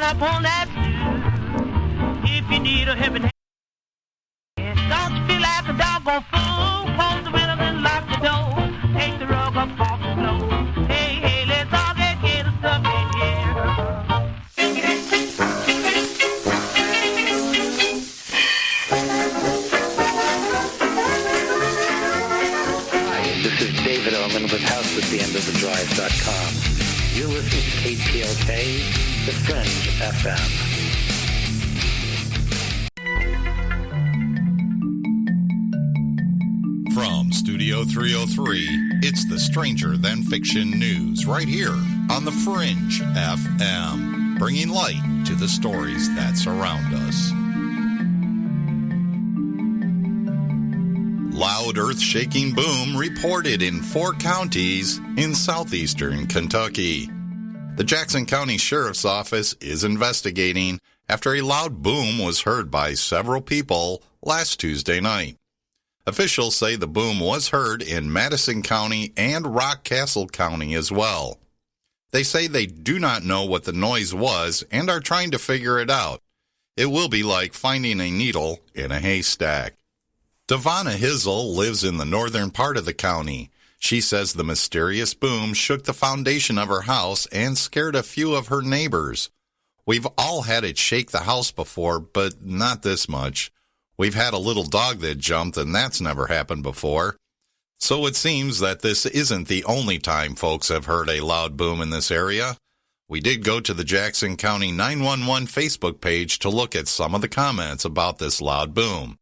up on that view. If you need a helping hand, don't you feel like a doggone fool? Close the window and lock the door. Take the rug up off the floor. Hey, hey, let's all get us up in here. This is David Oman with HouseAtTheEndOfTheDrive.com. You're listening to KTLK, The Fringe FM. From Studio 303, it's the Stranger Than Fiction News right here on The Fringe FM, bringing light to the stories that surround us. Loud earth-shaking boom reported in 4 counties in southeastern Kentucky. The Jackson County Sheriff's Office is investigating after a loud boom was heard by several people last Tuesday night. Officials say the boom was heard in Madison County and Rockcastle County as well. They say they do not know what the noise was and are trying to figure it out. It will be like finding a needle in a haystack. Devonna Hizzle lives in the northern part of the county. She says the mysterious boom shook the foundation of her house and scared a few of her neighbors. We've all had it shake the house before, but not this much. We've had a little dog that jumped, and that's never happened before. So it seems that this isn't the only time folks have heard a loud boom in this area. We did go to the Jackson County 911 Facebook page to look at some of the comments about this loud boom.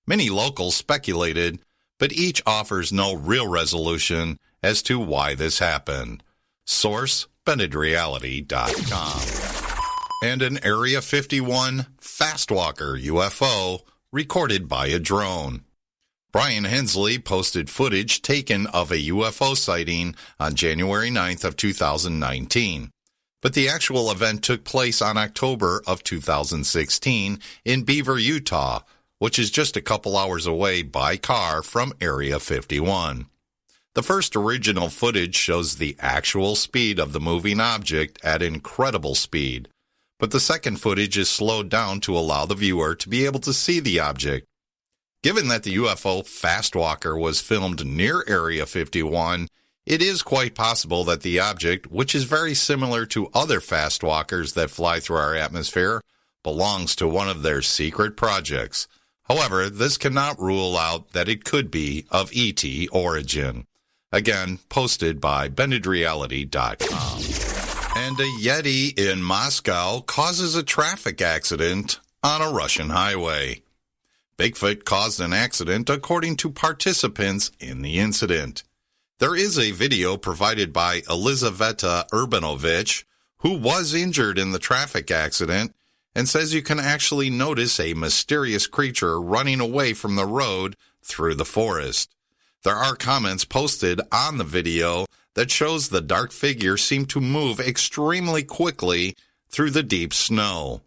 Many locals speculated, but each offers no real resolution as to why this happened. Source, BendedReality.com. And an Area 51 Fastwalker UFO recorded by a drone. Brian Hensley posted footage taken of a UFO sighting on January 9th of 2019. But the actual event took place on October of 2016 in Beaver, Utah, which is just a couple hours away by car from Area 51. The first original footage shows the actual speed of the moving object at incredible speed, but the second footage is slowed down to allow the viewer to be able to see the object. Given that the UFO Fastwalker was filmed near Area 51, it is quite possible that the object, which is very similar to other Fastwalkers that fly through our atmosphere, belongs to one of their secret projects. However, this cannot rule out that it could be of ET origin. Again, posted by BendedReality.com. And a Yeti in Moscow causes a traffic accident on a Russian highway. Bigfoot caused an accident according to participants in the incident. There is a video provided by Elizaveta Urbanovich, who was injured in the traffic accident, and says you can actually notice a mysterious creature running away from the road through the forest. There are comments posted on the video that shows the dark figure seemed to move extremely quickly through the deep snow.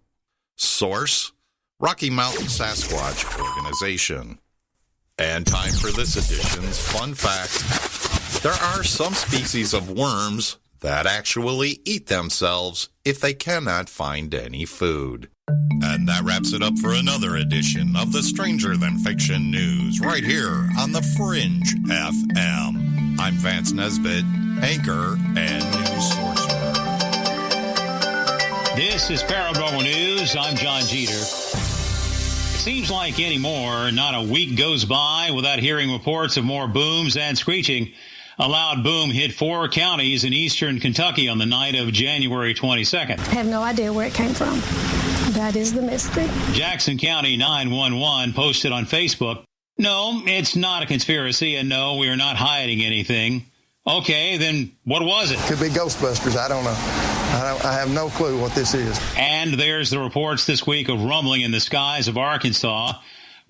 Source, Rocky Mountain Sasquatch Organization. And time for this edition's fun fact. There are some species of worms that actually eat themselves if they cannot find any food. And that wraps it up for another edition of the Stranger Than Fiction News right here on the Fringe FM. I'm Vance Nesbitt, anchor and news sorcerer. This is Paranormal News. I'm John Jeter. It seems like anymore, not a week goes by without hearing reports of more booms and screeching. A loud boom hit 4 counties in eastern Kentucky on the night of January 22nd. I have no idea where it came from. That is the mystery. Jackson County 911 posted on Facebook, "No, it's not a conspiracy, and no, we are not hiding anything." Okay, then what was it? Could be Ghostbusters. I don't know. I have no clue what this is. And there's the reports this week of rumbling in the skies of Arkansas.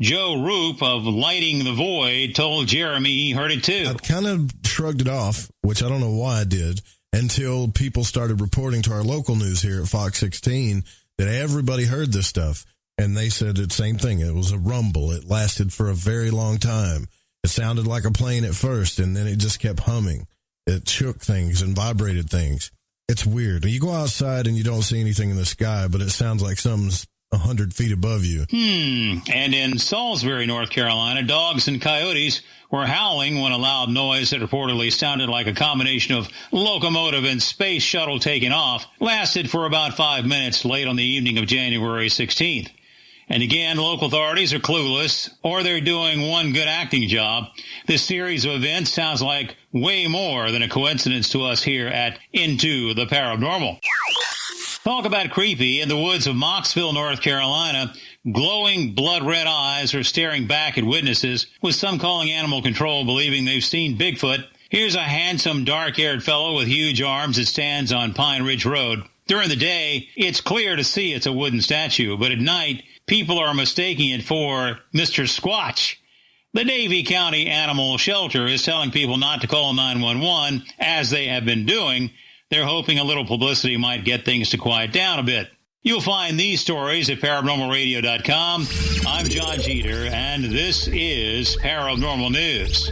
Joe Roop of Lighting the Void told Jeremy he heard it too. I kind of shrugged it off, which I don't know why I did, until people started reporting to our local news here at Fox 16 that everybody heard this stuff. And they said the same thing. It was a rumble. It lasted for a very long time. It sounded like a plane at first, and then it just kept humming. It shook things and vibrated things. It's weird. You go outside and you don't see anything in the sky, but it sounds like something's 100 feet above you. And in Salisbury, North Carolina, dogs and coyotes were howling when a loud noise that reportedly sounded like a combination of locomotive and space shuttle taking off lasted for about 5 minutes late on the evening of January 16th. And again, local authorities are clueless, or they're doing one good acting job. This series of events sounds like way more than a coincidence to us here at Into the Paranormal. Talk about creepy. In the woods of Mocksville, North Carolina, glowing blood-red eyes are staring back at witnesses, with some calling animal control, believing they've seen Bigfoot. Here's a handsome, dark-haired fellow with huge arms that stands on Pine Ridge Road. During the day, it's clear to see it's a wooden statue, but at night, people are mistaking it for Mr. Squatch. The Davie County Animal Shelter is telling people not to call 911, as they have been doing. They're hoping a little publicity might get things to quiet down a bit. You'll find these stories at ParanormalRadio.com. I'm John Jeter, and this is Paranormal News.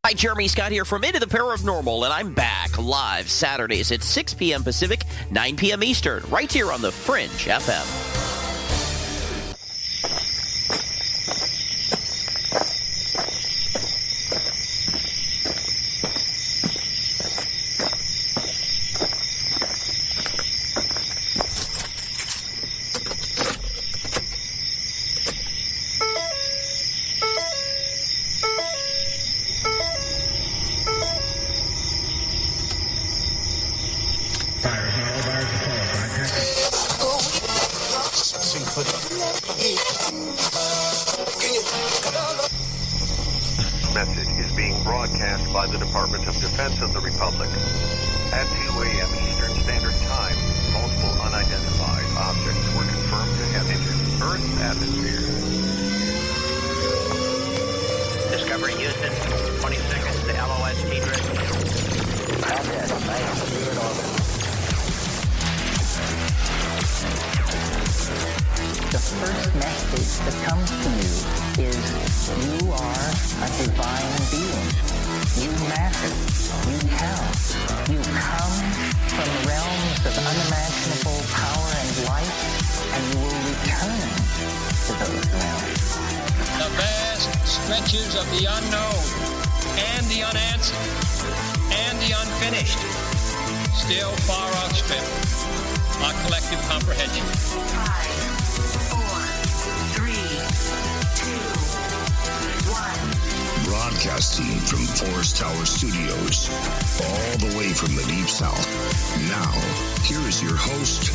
Hi, Jeremy Scott here from Into the Paranormal, and I'm back live Saturdays at 6 p.m. Pacific, 9 p.m. Eastern, right here on the Fringe FM. Message is being broadcast by the Department of Defense of the Republic. At 2 a.m. Eastern Standard Time, multiple unidentified objects were confirmed to have entered Earth's atmosphere. Discovery Houston, 20 seconds to LOS T-Drift. Contact, you're in orbit. The first message that comes to you is you are a divine being. You matter. You count. You come from realms of unimaginable power and light, and you will return to those realms. The vast stretches of the unknown and the unanswered and the unfinished still far outstrip our collective comprehension. 5, 4, 3, 2, 1. Broadcasting from Forest Tower Studios, all the way from the Deep South. Now, here is your host,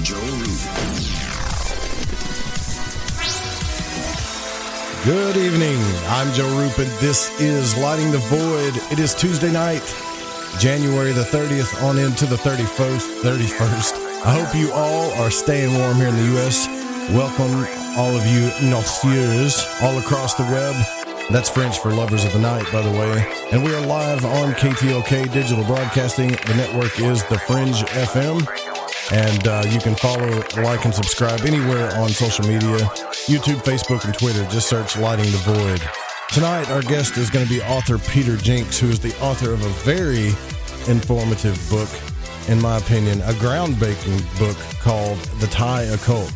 Joe Root. Good evening. I'm Joe Roop, and this is Lighting the Void. It is Tuesday night, January the 30th on into the 31st. I hope you all are staying warm here in the U.S. Welcome all of you Mon-Thurs all across the web. That's French for lovers of the night, by the way. And we are live on KTLK Digital Broadcasting. The network is the Fringe FM. And you can follow, like, and subscribe anywhere on social media, YouTube, Facebook, and Twitter. Just search Lighting the Void. Tonight, our guest is going to be author Peter Jenx, who is the author of a very informative book, in my opinion, a groundbreaking book called The Thai Occult.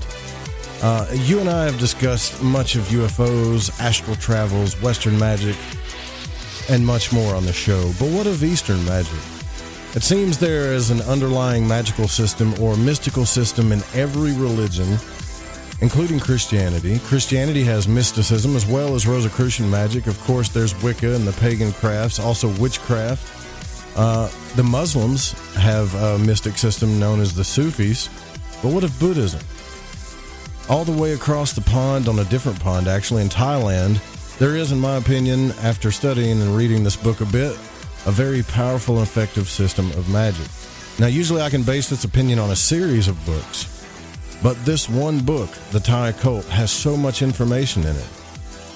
You and I have discussed much of UFOs, astral travels, Western magic, and much more on the show. But what of Eastern magic? It seems there is an underlying magical system or mystical system in every religion, including Christianity. Christianity has mysticism as well as Rosicrucian magic. Of course, there's Wicca and the pagan crafts, also witchcraft. The Muslims have a mystic system known as the Sufis. But what of Buddhism? All the way across the pond, on a different pond actually, in Thailand, there is, in my opinion, after studying and reading this book a bit, a very powerful and effective system of magic. Now, usually I can base this opinion on a series of books, but this one book, The Thai Occult, has so much information in it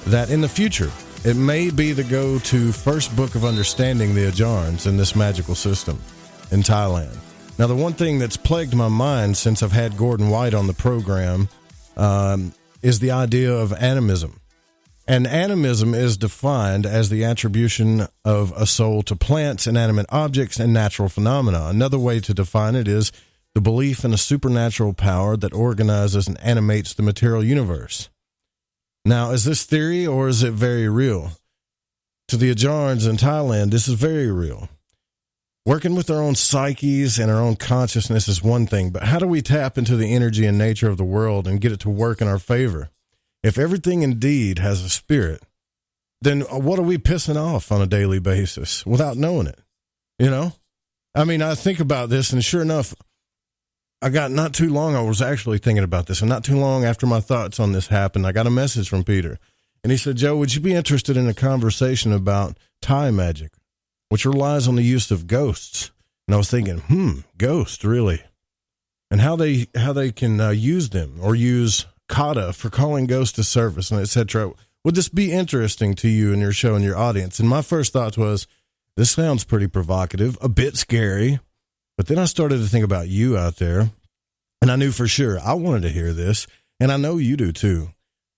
that in the future, it may be the go-to first book of understanding the Ajarns in this magical system in Thailand. Now, the one thing that's plagued my mind since I've had Gordon White on the program is the idea of animism. And animism is defined as the attribution of a soul to plants, inanimate objects, and natural phenomena. Another way to define it is the belief in a supernatural power that organizes and animates the material universe. Now, is this theory or is it very real? To the Ajarns in Thailand, this is very real. Working with our own psyches and our own consciousness is one thing, but how do we tap into the energy and nature of the world and get it to work in our favor? If everything indeed has a spirit, then what are we pissing off on a daily basis without knowing it? You know? I mean, I think about this, and sure enough, I was actually thinking about this, and not too long after my thoughts on this happened, I got a message from Peter. And he said, Joe, would you be interested in a conversation about Thai magic, which relies on the use of ghosts? And I was thinking, ghosts, really? And how they can use them or use Kata for calling ghosts to service, and etc. Would this be interesting to you and your show and your audience? And my first thought was, this sounds pretty provocative, a bit scary. But then I started to think about you out there, and I knew for sure I wanted to hear this, and I know you do too.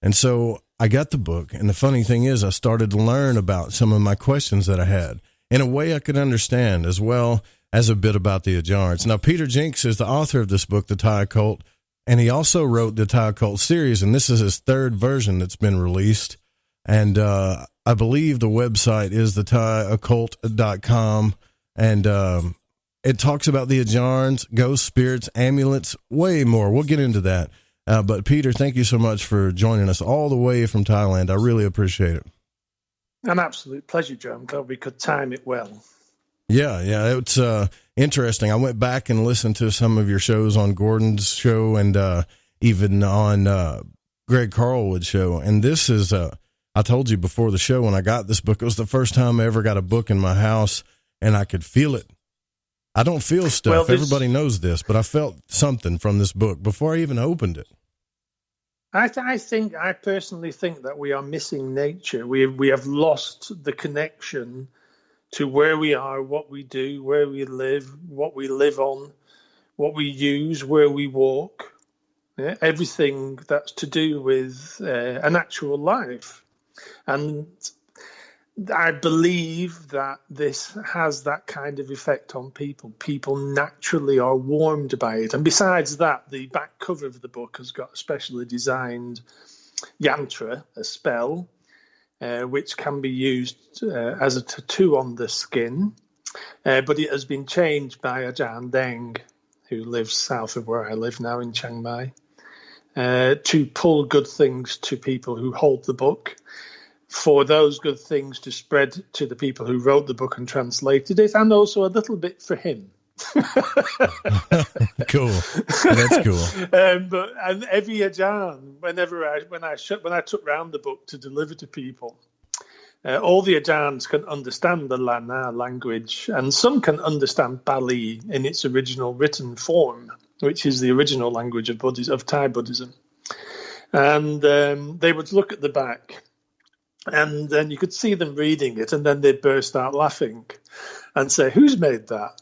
And so I got the book, and the funny thing is I started to learn about some of my questions that I had in a way I could understand, as well as a bit about the Ajarns. Now, Peter Jenx is the author of this book, The Thai Occult, and he also wrote the Thai Occult series, and this is his third version that's been released. And I believe the website is thethaioccult.com, and it talks about the Ajarns, ghost spirits, amulets, way more. We'll get into that. But Peter, thank you so much for joining us all the way from Thailand. I really appreciate it. An absolute pleasure, Joe. I'm glad we could time it well. Yeah, it's interesting. I went back and listened to some of your shows on Gordon's show and even on Greg Carlwood's show. And this is, I told you before the show when I got this book, it was the first time I ever got a book in my house, and I could feel it. I don't feel stuff. Well, everybody knows this, but I felt something from this book before I even opened it. I personally think that we are missing nature. We have lost the connection to where we are, what we do, where we live, what we live on, what we use, where we walk, everything that's to do with an actual life. And I believe that this has that kind of effect on people. People naturally are warmed by it. And besides that, the back cover of the book has got a specially designed yantra, a spell, which can be used as a tattoo on the skin. But it has been changed by Ajaan Deng, who lives south of where I live now in Chiang Mai, to pull good things to people who hold the book, for those good things to spread to the people who wrote the book and translated it, and also a little bit for him. Cool. That's cool. And every Ajaan, when I took round the book to deliver to people, all the Ajaans can understand the Lana language, and some can understand Pali in its original written form, which is the original language of Thai Buddhism. And they would look at the back, and then you could see them reading it, and then they'd burst out laughing and say, "Who's made that?"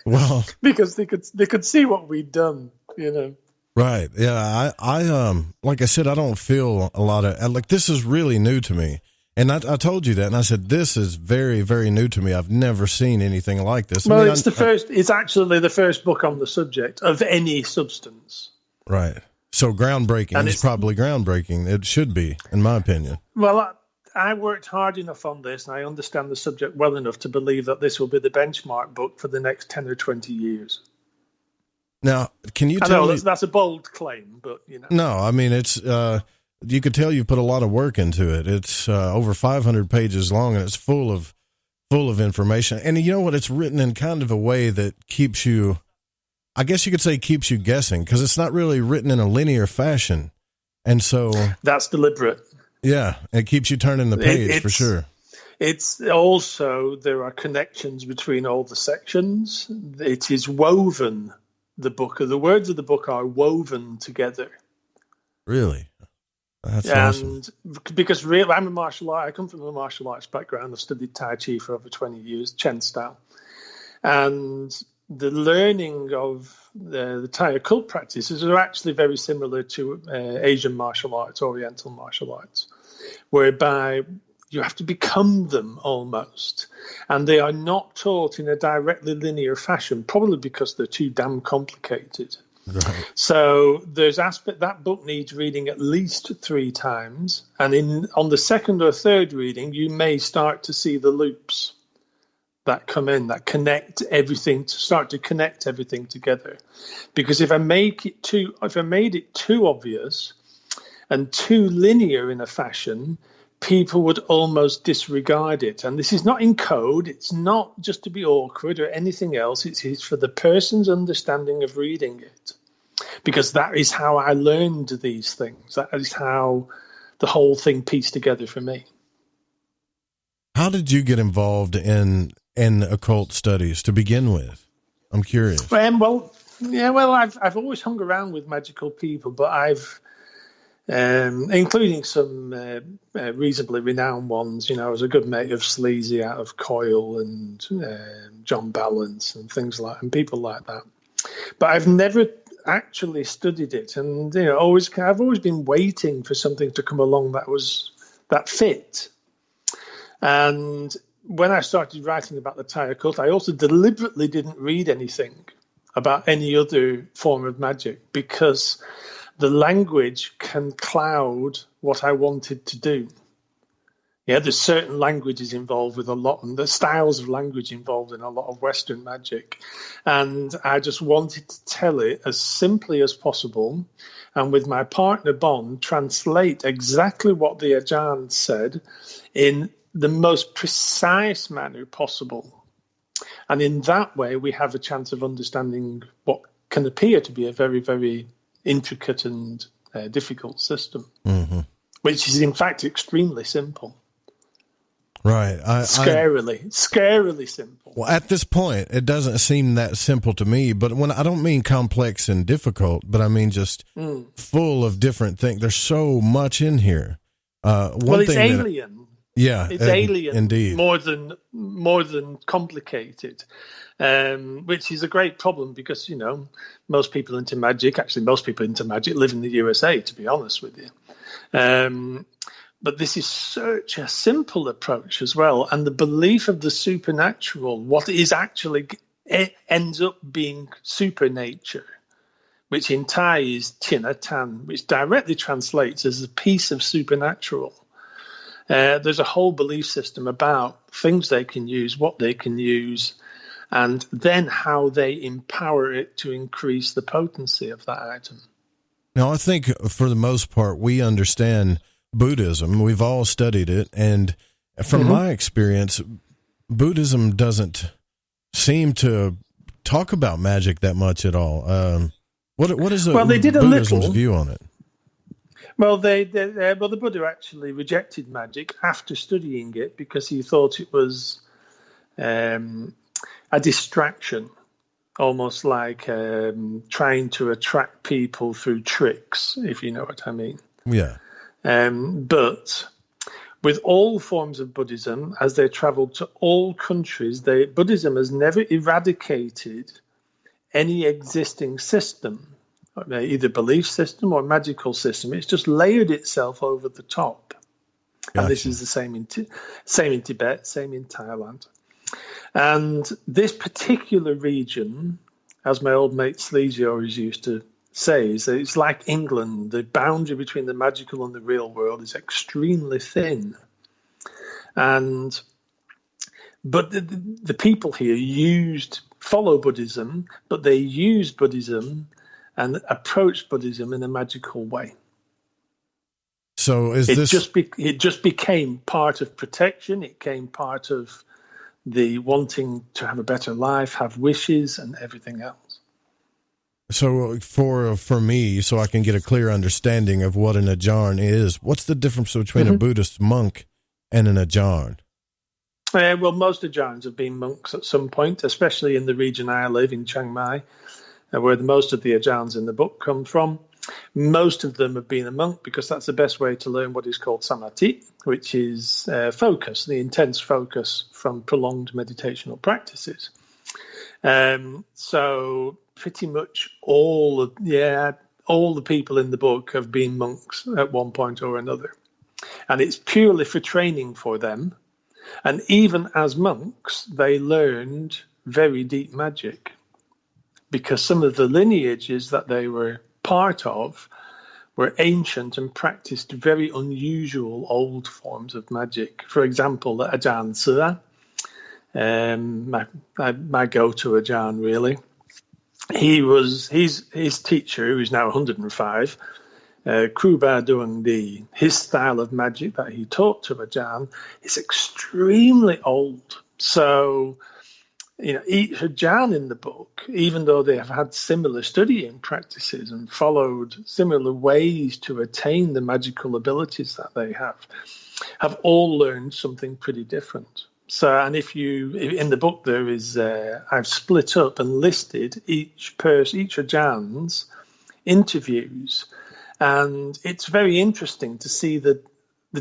Well, because they could see what we'd done, you know. Right. Yeah. I like I said, I don't feel a lot of, like, this is really new to me. And I told you that, and I said, this is very, very new to me. I've never seen anything like this. Well, it's actually the first book on the subject of any substance. Right. So groundbreaking. And it's probably groundbreaking. It should be, in my opinion. Well, I worked hard enough on this, and I understand the subject well enough to believe that this will be the benchmark book for the next 10 or 20 years. Now, can you tell me... that's a bold claim, but, you know. No, I mean, it's... you could tell you've put a lot of work into it. It's over 500 pages long, and it's full of information. And you know what? It's written in kind of a way that keeps you... I guess you could say keeps you guessing, because it's not really written in a linear fashion. And so... That's deliberate. Yeah, it keeps you turning the page for sure. It's also, there are connections between all the sections. It is woven, the words of the book are woven together. Really? That's awesome. Because really, I come from a martial arts background. I've studied Tai Chi for over 20 years, Chen style. And the learning of the Thai occult practices are actually very similar to Asian martial arts, Oriental martial arts, whereby you have to become them almost. And they are not taught in a directly linear fashion, probably because they're too damn complicated. Right. So there's that book needs reading at least 3 times. And on the second or third reading, you may start to see the loops that come in, that connect everything, to start to connect everything together. Because if I made it too obvious and too linear in a fashion, people would almost disregard it. And this is not in code. It's not just to be awkward or anything else. It's for the person's understanding of reading it. Because that is how I learned these things. That is how the whole thing pieced together for me. How did you get involved in occult studies to begin with? I'm curious. I've always hung around with magical people, but I've including some reasonably renowned ones. I was a good mate of Sleazy out of Coil and John Balance and things and people like that. But I've never actually studied it, and I've always been waiting for something to come along that fit. And when I started writing about the Thai occult, I also deliberately didn't read anything about any other form of magic because the language can cloud what I wanted to do. Yeah, there's certain languages involved with a lot, and the styles of language involved in a lot of Western magic. And I just wanted to tell it as simply as possible. And with my partner, Bond, translate exactly what the Ajarns said in the most precise manner possible. And in that way, we have a chance of understanding what can appear to be a very, very intricate and difficult system, which is in fact extremely simple. Right. Scarily simple. Well, at this point, it doesn't seem that simple to me, but when I don't mean complex and difficult, but I mean just full of different things. There's so much in here. It's alien. It's alien. Indeed. More than complicated. Which is a great problem because, most people into magic live in the USA, to be honest with you. But this is such a simple approach as well. And the belief of the supernatural, what is actually, it ends up being supernature, which in Thai is Chinatan, which directly translates as a piece of supernatural. There's a whole belief system about things they can use, what they can use, and then how they empower it to increase the potency of that item. Now, I think for the most part, we understand Buddhism. We've all studied it. And from my experience, Buddhism doesn't seem to talk about magic that much at all. What is Buddhism's view on it? Well, the Buddha actually rejected magic after studying it because he thought it was a distraction, almost like trying to attract people through tricks, if you know what I mean. Yeah. But with all forms of Buddhism, as they traveled to all countries, Buddhism has never eradicated any existing system, either belief system or magical system. It's just layered itself over the top. Gotcha. And this is the same in Tibet, same in Thailand. And this particular region, as my old mate Sleazy always used to say, is that it's like England. The boundary between the magical and the real world is extremely thin. But the people here follow Buddhism, but they use Buddhism and approach Buddhism in a magical way. So it just became part of protection. It became part of the wanting to have a better life, have wishes, and everything else. So for me, so I can get a clear understanding of what an Ajarn is, what's the difference between a Buddhist monk and an Ajarn? Well, most Ajarns have been monks at some point, especially in the region I live in, Chiang Mai, where most of the Ajarns in the book come from. Most of them have been a monk because that's the best way to learn what is called samadhi, which is focus, the intense focus from prolonged meditational practices. So pretty much all the people in the book have been monks at one point or another. And it's purely for training for them. And even as monks, they learned very deep magic, because some of the lineages that they were part of were ancient and practiced very unusual old forms of magic. For example, the Ajarns, my go-to Ajaan, really. His teacher, who is now 105, Kruba Duangdi, his style of magic that he taught to Ajaan is extremely old. So, each Ajaan in the book, even though they have had similar studying practices and followed similar ways to attain the magical abilities that they have all learned something pretty different. So, and in the book there is, I've split up and listed each Ajaan's interviews, and it's very interesting to see the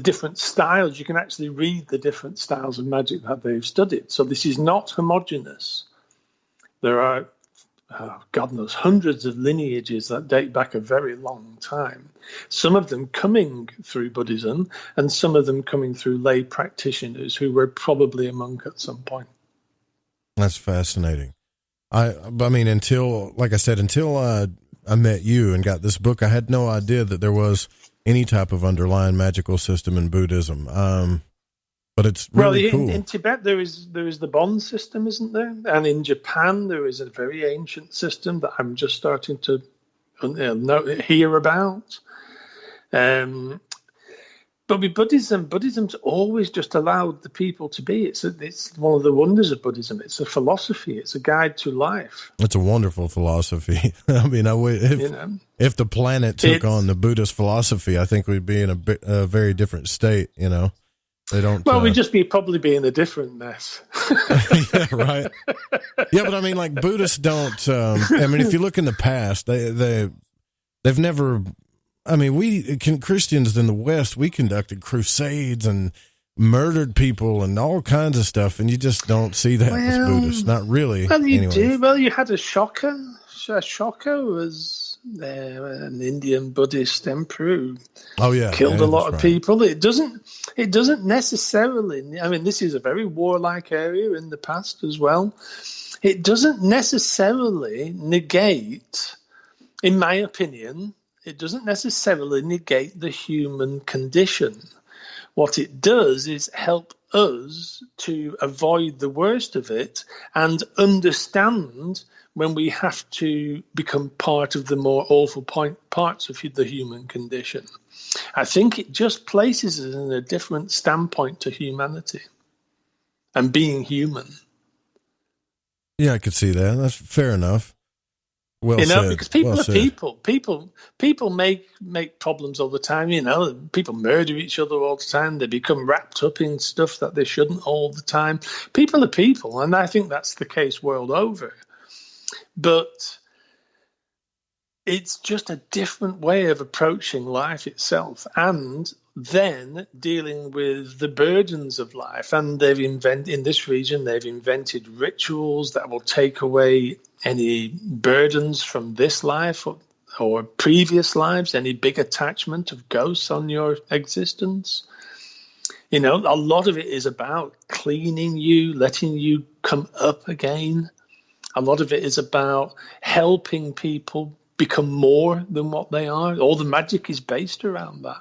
different styles. You can actually read the different styles of magic that they've studied. So this is not homogeneous. There are, God knows, hundreds of lineages that date back a very long time. Some of them coming through Buddhism and some of them coming through lay practitioners who were probably a monk at some point. That's fascinating. I mean, until I met you and got this book, I had no idea that there was any type of underlying magical system in Buddhism. But it's really cool. In Tibet, there is the Bon system, isn't there? And in Japan, there is a very ancient system that I'm just starting to hear about. But with Buddhism's always just allowed the people to be. It's one of the wonders of Buddhism. It's a philosophy. It's a guide to life. It's a wonderful philosophy. I mean, if the planet took on the Buddhist philosophy, I think we'd be in a very different state. They don't. Well, we'd just probably be in a different mess. Yeah, right. Yeah, but I mean, like Buddhists don't. I mean, if you look in the past, they've never. I mean, Christians in the West, we conducted crusades and murdered people and all kinds of stuff, and you just don't see that with Buddhists. Not really. Well, you do. Well, you had a Shoka. Shoka was an Indian Buddhist emperor who killed a lot of people. It doesn't necessarily. I mean, this is a very warlike area in the past as well. It doesn't necessarily negate, in my opinion. It doesn't necessarily negate the human condition. What it does is help us to avoid the worst of it and understand when we have to become part of the more awful parts of the human condition. I think it just places us in a different standpoint to humanity and being human. Yeah, I could see that. That's fair enough. Well said. Because people are people. People make problems all the time. People murder each other all the time. They become wrapped up in stuff that they shouldn't all the time. People are people, and I think that's the case world over. But it's just a different way of approaching life itself, and then dealing with the burdens of life. And in this region, they've invented rituals that will take away any burdens from this life or previous lives, any big attachment of ghosts on your existence. A lot of it is about cleaning you, letting you come up again. A lot of it is about helping people become more than what they are. All the magic is based around that.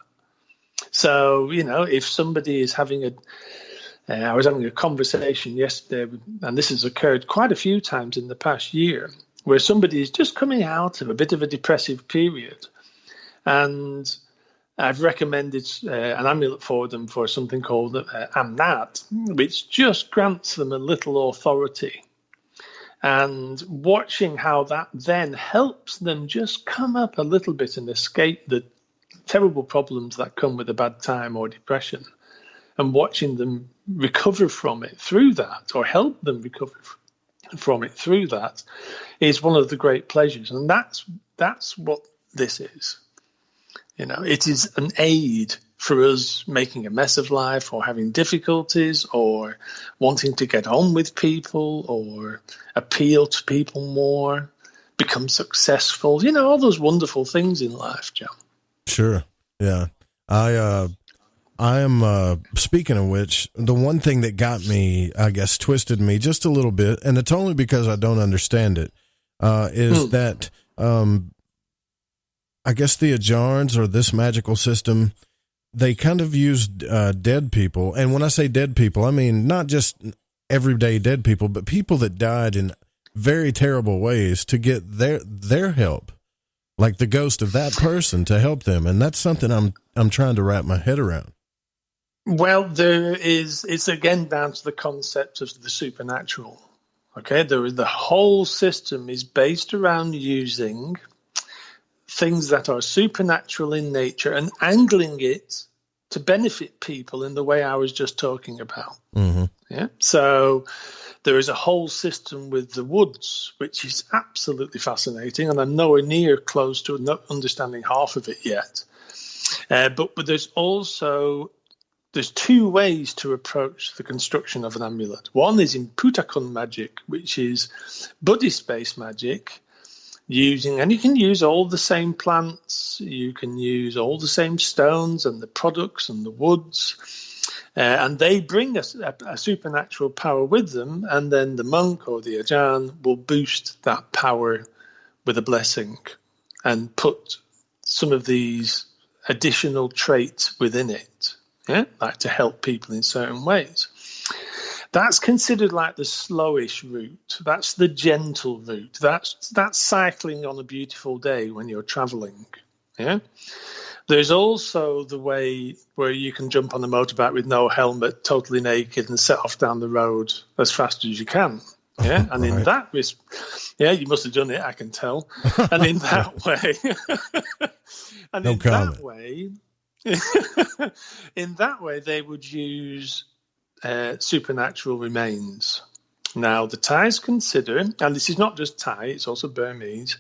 So, if somebody is I was having a conversation yesterday, and this has occurred quite a few times in the past year, where somebody is just coming out of a bit of a depressive period. And I've recommended an amulet for them for something called Amnat, which just grants them a little authority. And watching how that then helps them just come up a little bit and escape the terrible problems that come with a bad time or depression, and watching them recover from it through that, or help them recover from it through that, is one of the great pleasures. And that's what this is. It is an aid for us making a mess of life or having difficulties or wanting to get on with people or appeal to people more, become successful, all those wonderful things in life, John. Sure. Yeah. I am, speaking of which, the one thing that got me, I guess, twisted me just a little bit, and it's only because I don't understand it, is that, I guess the Ajarns or this magical system, they kind of use dead people. And when I say dead people, I mean not just everyday dead people, but people that died in very terrible ways to get their help, like the ghost of that person to help them. And that's something I'm trying to wrap my head around. Well, it's again down to the concept of the supernatural. Okay, the whole system is based around using things that are supernatural in nature and angling it to benefit people in the way I was just talking about. Mm-hmm. Yeah. So there is a whole system with the woods, which is absolutely fascinating, and I'm nowhere near close to not understanding half of it yet. But there's two ways to approach the construction of an amulet. One is in Putakon magic, which is Buddhist-based magic, and you can use all the same plants, you can use all the same stones and the products and the woods, and they bring a supernatural power with them, and then the monk or the Ajaan will boost that power with a blessing and put some of these additional traits within it, like to help people in certain ways. That's considered like the slowish route. That's the gentle route. That's cycling on a beautiful day when you're traveling. Yeah. There's also the way where you can jump on a motorbike with no helmet, totally naked, and set off down the road as fast as you can. Yeah. And in that you must have done it, I can tell. And in that way, they would use supernatural remains. Now, the Thais consider, and this is not just Thai, it's also Burmese,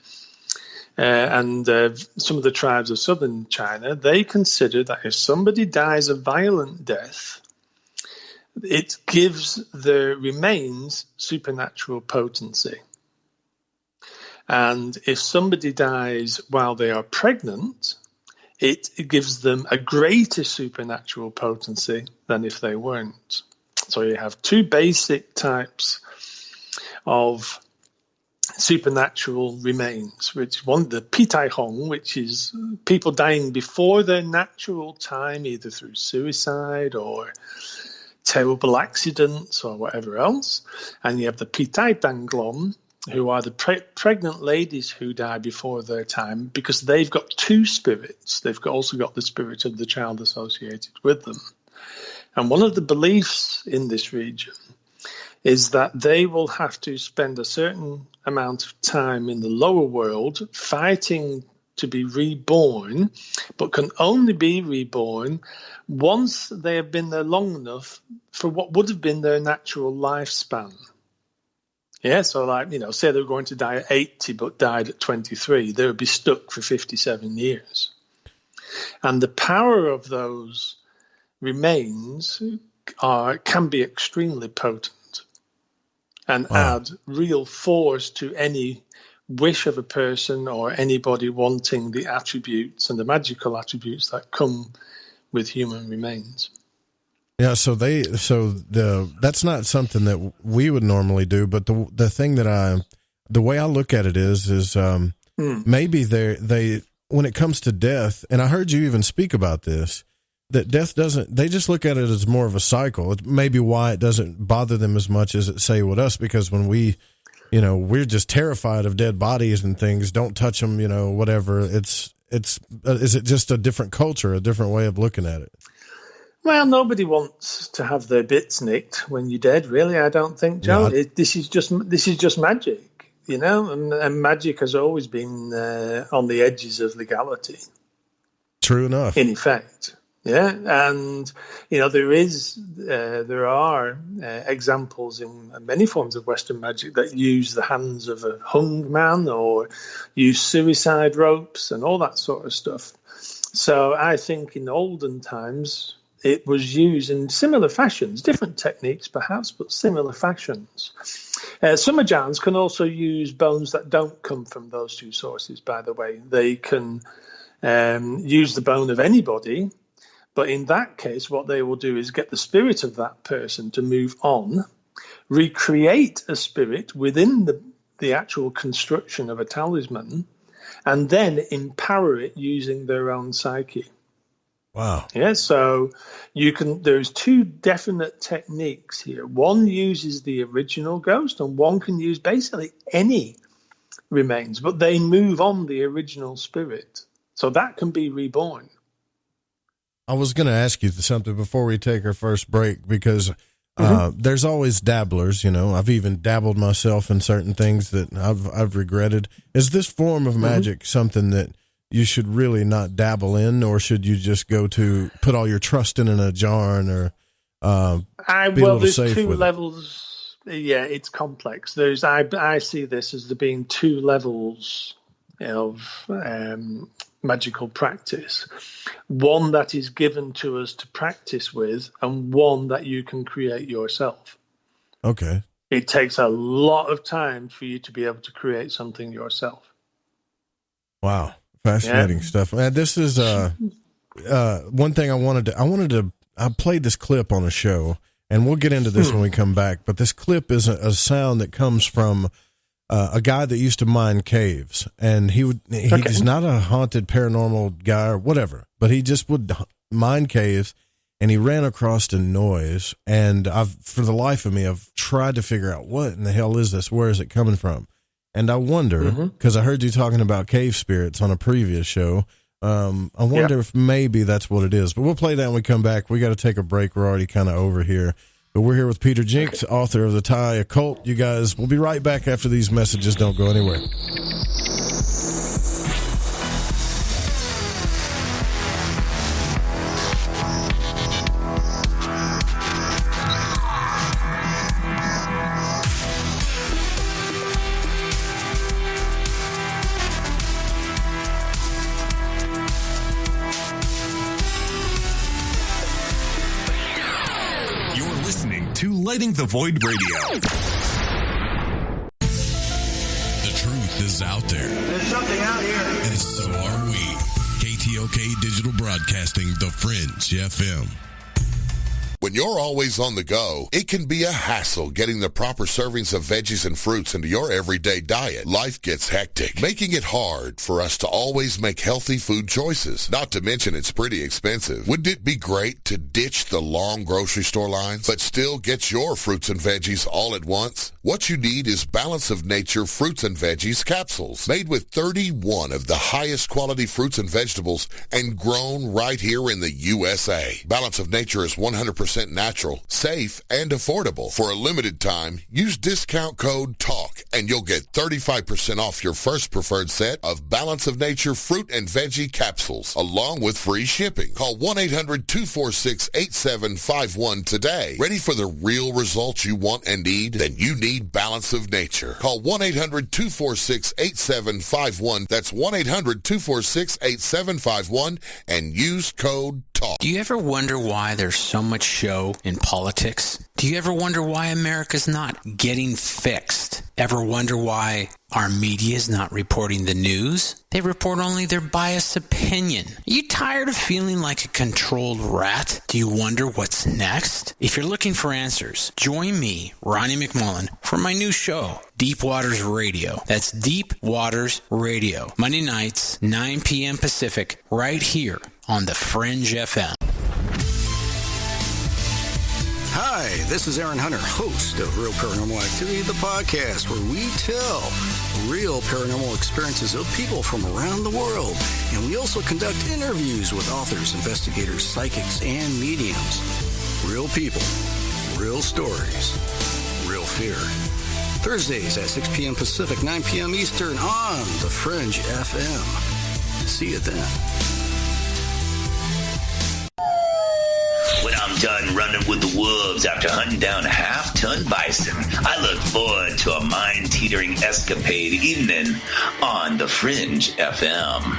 and some of the tribes of southern China, they consider that if somebody dies a violent death, it gives the remains supernatural potency. And if somebody dies while they are pregnant, it gives them a greater supernatural potency than if they weren't. So you have two basic types of supernatural remains, which one, the Pitai Hong, which is people dying before their natural time, either through suicide or terrible accidents or whatever else. And you have the Pitai Danglom, who are the pregnant ladies who die before their time, because they've got two spirits. They've also got the spirit of the child associated with them. And one of the beliefs in this region is that they will have to spend a certain amount of time in the lower world fighting to be reborn, but can only be reborn once they have been there long enough for what would have been their natural lifespan. Yeah, so say they were going to die at 80 but died at 23, they would be stuck for 57 years. And the power of those remains can be extremely potent and add real force to any wish of a person or anybody wanting the attributes and the magical attributes that come with human remains. Yeah, that's not something that we would normally do, but the thing that the way I look at it is maybe they when it comes to death, and I heard you even speak about this, that death they just look at it as more of a cycle. It may be why it doesn't bother them as much as it say with us, because when we're just terrified of dead bodies and things, don't touch them, whatever. Is it just a different culture, a different way of looking at it? Well, nobody wants to have their bits nicked when you're dead, really. I don't think, Joe. Yeah, this is just magic, and magic has always been on the edges of legality. True enough. In effect, yeah, and there are examples in many forms of Western magic that use the hands of a hung man or use suicide ropes and all that sort of stuff. So I think in olden times it was used in similar fashions, different techniques perhaps, but similar fashions. Some Ajarns can also use bones that don't come from those two sources, by the way. They can use the bone of anybody, but in that case, what they will do is get the spirit of that person to move on, recreate a spirit within the actual construction of a talisman, and then empower it using their own psyche. Wow. Yeah, so there's two definite techniques here. One uses the original ghost, and one can use basically any remains, but they move on the original spirit. So that can be reborn. I was going to ask you something before we take our first break, because there's always dabblers, I've even dabbled myself in certain things that I've regretted. Is this form of magic something that you should really not dabble in, or should you just go to put all your trust in an Ajarn, or be a little safe with it? There's two levels. Yeah, it's complex. I see this as there being two levels of magical practice. One that is given to us to practice with, and one that you can create yourself. Okay. It takes a lot of time for you to be able to create something yourself. Wow. Fascinating stuff. This is one thing I played this clip on a show, and we'll get into this when we come back, but this clip is a sound that comes from a guy that used to mine caves, and he's not a haunted paranormal guy or whatever, but he just would mine caves, and he ran across a noise, and for the life of me, I've tried to figure out what in the hell is this? Where is it coming from? And I wonder, because I heard you talking about cave spirits on a previous show, I wonder if maybe that's what it is. But we'll play that when we come back. We got to take a break. We're already kind of over here. But we're here with Peter Jenx, author of the Thai Occult. You guys, we'll be right back after these messages. Don't go anywhere. Lighting the Void Radio. The truth is out there. There's something out here. And so are we. KTOK Digital Broadcasting, The Fringe FM. When you're always on the go, it can be a hassle getting the proper servings of veggies and fruits into your everyday diet. Life gets hectic, making it hard for us to always make healthy food choices. Not to mention it's pretty expensive. Wouldn't it be great to ditch the long grocery store lines, but still get your fruits and veggies all at once? What you need is Balance of Nature Fruits and Veggies capsules, made with 31 of the highest quality fruits and vegetables and grown right here in the USA. Balance of Nature is 100% natural, safe, and affordable. For a limited time, use discount code TALK and you'll get 35% off your first preferred set of Balance of Nature fruit and veggie capsules, along with free shipping. Call 1-800-246-8751 today. Ready for the real results you want and need? Then you need Balance of Nature. Call 1-800-246-8751. That's 1-800-246-8751 and use code TALK. Do you ever wonder why there's so much show in politics? Do you ever wonder why America's not getting fixed? Ever wonder why our media is not reporting the news? They report only their biased opinion. Are you tired of feeling like a controlled rat? Do you wonder what's next? If you're looking for answers, join me, Ronnie McMullen, for my new show, Deep Waters Radio. That's Deep Waters Radio. Monday nights, 9 p.m. Pacific, right here on the Fringe FM. Hi, this is Aaron Hunter, host of Real Paranormal Activity, the podcast where we tell real paranormal experiences of people from around the world. And we also conduct interviews with authors, investigators, psychics, and mediums. Real people, real stories, real fear. Thursdays at 6 p.m. Pacific, 9 p.m. Eastern on the Fringe FM. See you then. When I'm done running with the wolves after hunting down a half-ton bison, I look forward to a mind-teetering escapade evening on the Fringe FM.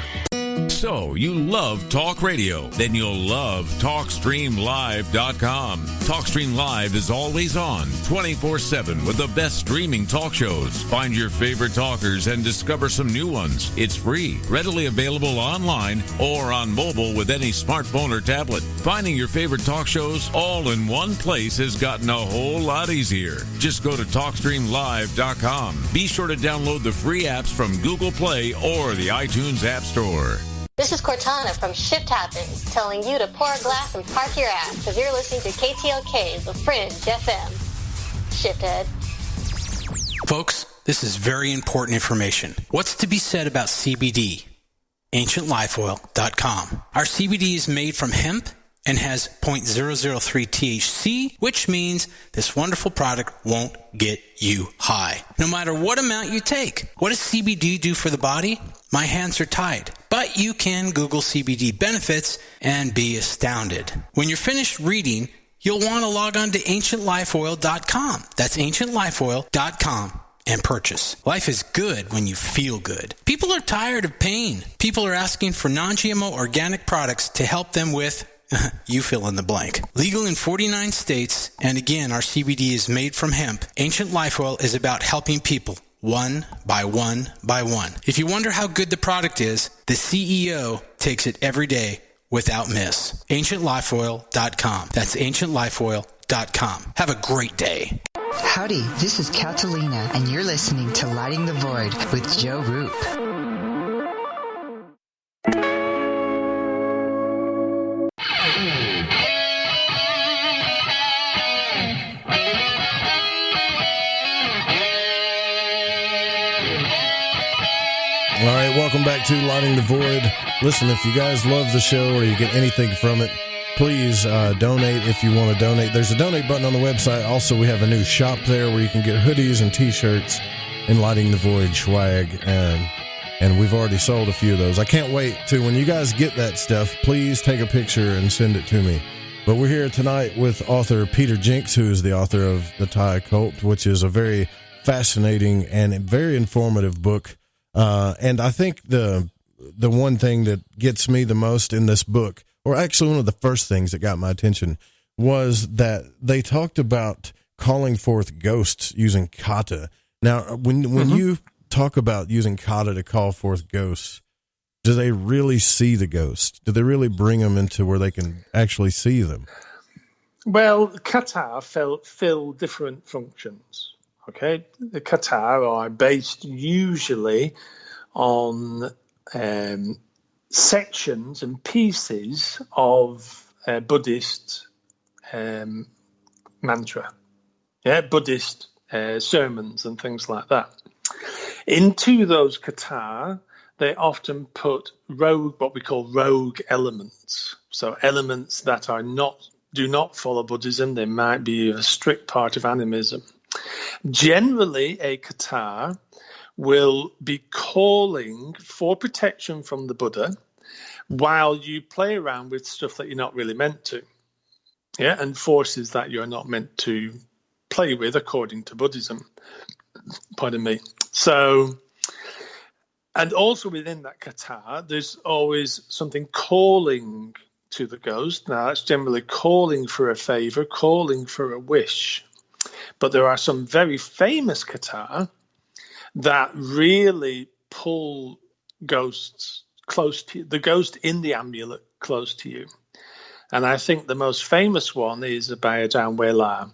So, you love talk radio? Then you'll love TalkStreamLive.com. TalkStream Live is always on, 24/7 with the best streaming talk shows. Find your favorite talkers and discover some new ones. It's free, readily available online or on mobile with any smartphone or tablet. Finding your favorite talk shows all in one place has gotten a whole lot easier. Just go to TalkStreamLive.com. Be sure to download the free apps from Google Play or the iTunes App Store. This is Cortana from Shift Happens, telling you to pour a glass and park your ass because you're listening to KTLK, The Fringe FM. Shifthead. Folks, this is very important information. What's to be said about CBD? AncientLifeOil.com. Our CBD is made from hemp and has 0.003 THC, which means this wonderful product won't get you high, no matter what amount you take. What does CBD do for the body? My hands are tied. But you can Google CBD benefits and be astounded. When you're finished reading, you'll want to log on to AncientLifeOil.com. That's AncientLifeOil.com. And purchase. Life is good when you feel good. People are tired of pain. People are asking for non-GMO organic products to help them with you fill in the blank. Legal in 49 states, and again, our CBD is made from hemp. Ancient Life Oil is about helping people one by one by one. If you wonder how good the product is, the CEO takes it every day without miss. AncientLifeOil.com. That's AncientLifeOil.com. Have a great day. Howdy, this is Catalina, and you're listening to Lighting the Void with Joe Roop. All right, welcome back to Lighting the Void. Listen, if you guys love the show or you get anything from it, please donate if you want to donate. There's a donate button on the website. Also, we have a new shop there where you can get hoodies and T-shirts and Lighting the Void swag, and we've already sold a few of those. I can't wait to, when you guys get that stuff, please take a picture and send it to me. But we're here tonight with author Peter Jenx, who is the author of The Thai Occult, which is a very fascinating and very informative book. And I think the one thing that gets me the most in this book, or actually one of the first things that got my attention, was that they talked about calling forth ghosts using Kata. Now, when you talk about using Kata to call forth ghosts, do they really see the ghost? Do they really bring them into where they can actually see them? Well, Kata fill different functions. Okay, the Kata are based usually on sections and pieces of Buddhist mantra, Buddhist sermons and things like that. Into those Kata, they often put what we call rogue elements. So elements that do not follow Buddhism. They might be a strict part of Animism. Generally, a Kata will be calling for protection from the Buddha while you play around with stuff that you're not really meant to, and forces that you're not meant to play with according to Buddhism. Pardon me. So, and also within that Kata, there's always something calling to the ghost. Now, that's generally calling for a favor, calling for a wish. But there are some very famous Kata that really pull ghosts close to you, the ghost in the amulet close to you. And I think the most famous one is by Ajaan Wela.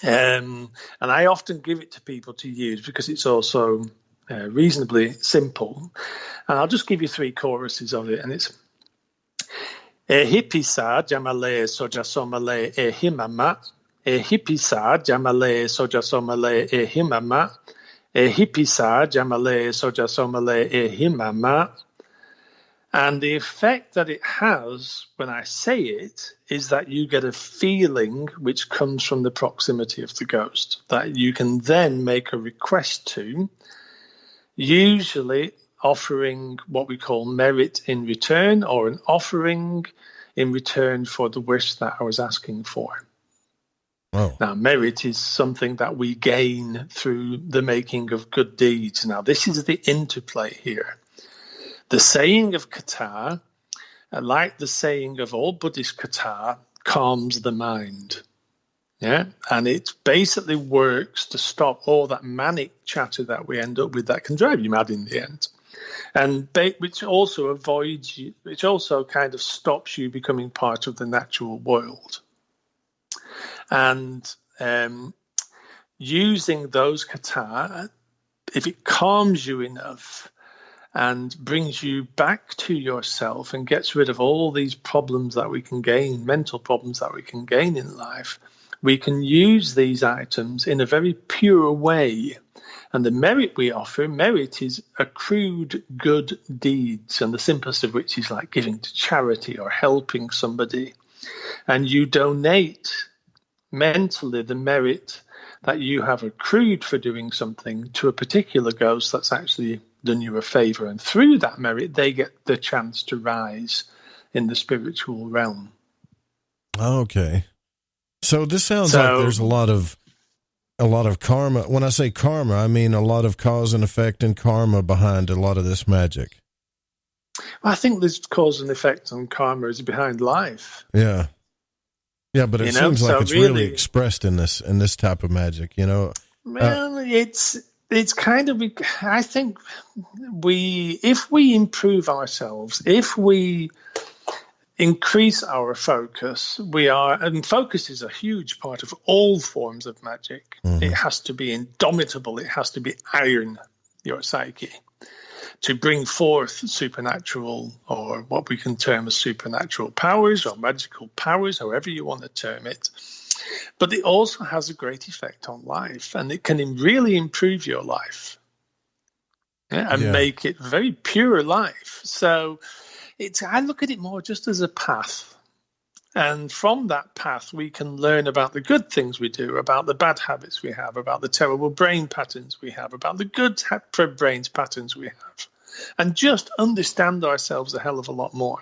And I often give it to people to use because it's also reasonably simple. And I'll just give you 3 choruses of it. And it's Ehipisa Jamale Sojasomale Ehimama. Ehipisa Jamale Sojasomale Ehimama. Ehipisa Jamale Sojasomale Ehimama. And the effect that it has when I say it is that you get a feeling which comes from the proximity of the ghost that you can then make a request to, usually offering what we call merit in return, or an offering in return for the wish that I was asking for. Oh. Now, merit is something that we gain through the making of good deeds. Now, this is the interplay here. The saying of Kata, like the saying of all Buddhist Kata, calms the mind. Yeah, and it basically works to stop all that manic chatter that we end up with that can drive you mad in the end. And which also avoids you, which also kind of stops you becoming part of the natural world. And using those kata, if it calms you enough and brings you back to yourself and gets rid of all these problems that we can gain, mental problems that we can gain in life, we can use these items in a very pure way. And the merit we offer, merit is accrued good deeds, and the simplest of which is like giving to charity or helping somebody. And you donate mentally the merit that you have accrued for doing something to a particular ghost that's actually done you a favor. And through that merit, they get the chance to rise in the spiritual realm. Okay. So this sounds like there's a lot of karma. When I say karma, I mean a lot of cause and effect and karma behind a lot of this magic. I think this cause and effect and karma is behind life. Yeah. Yeah, but it seems like it's really expressed in this type of magic, you know. Well, it's kind of, I think if we improve ourselves, if we increase our focus, and focus is a huge part of all forms of magic. Mm-hmm. It has to be indomitable. It has to be iron your psyche to bring forth supernatural, or what we can term as supernatural powers or magical powers, however you want to term it. But it also has a great effect on life, and it can really improve your life and make it very pure life. So I look at it more just as a path. And from that path, we can learn about the good things we do, about the bad habits we have, about the terrible brain patterns we have, about the good brain patterns we have, and just understand ourselves a hell of a lot more.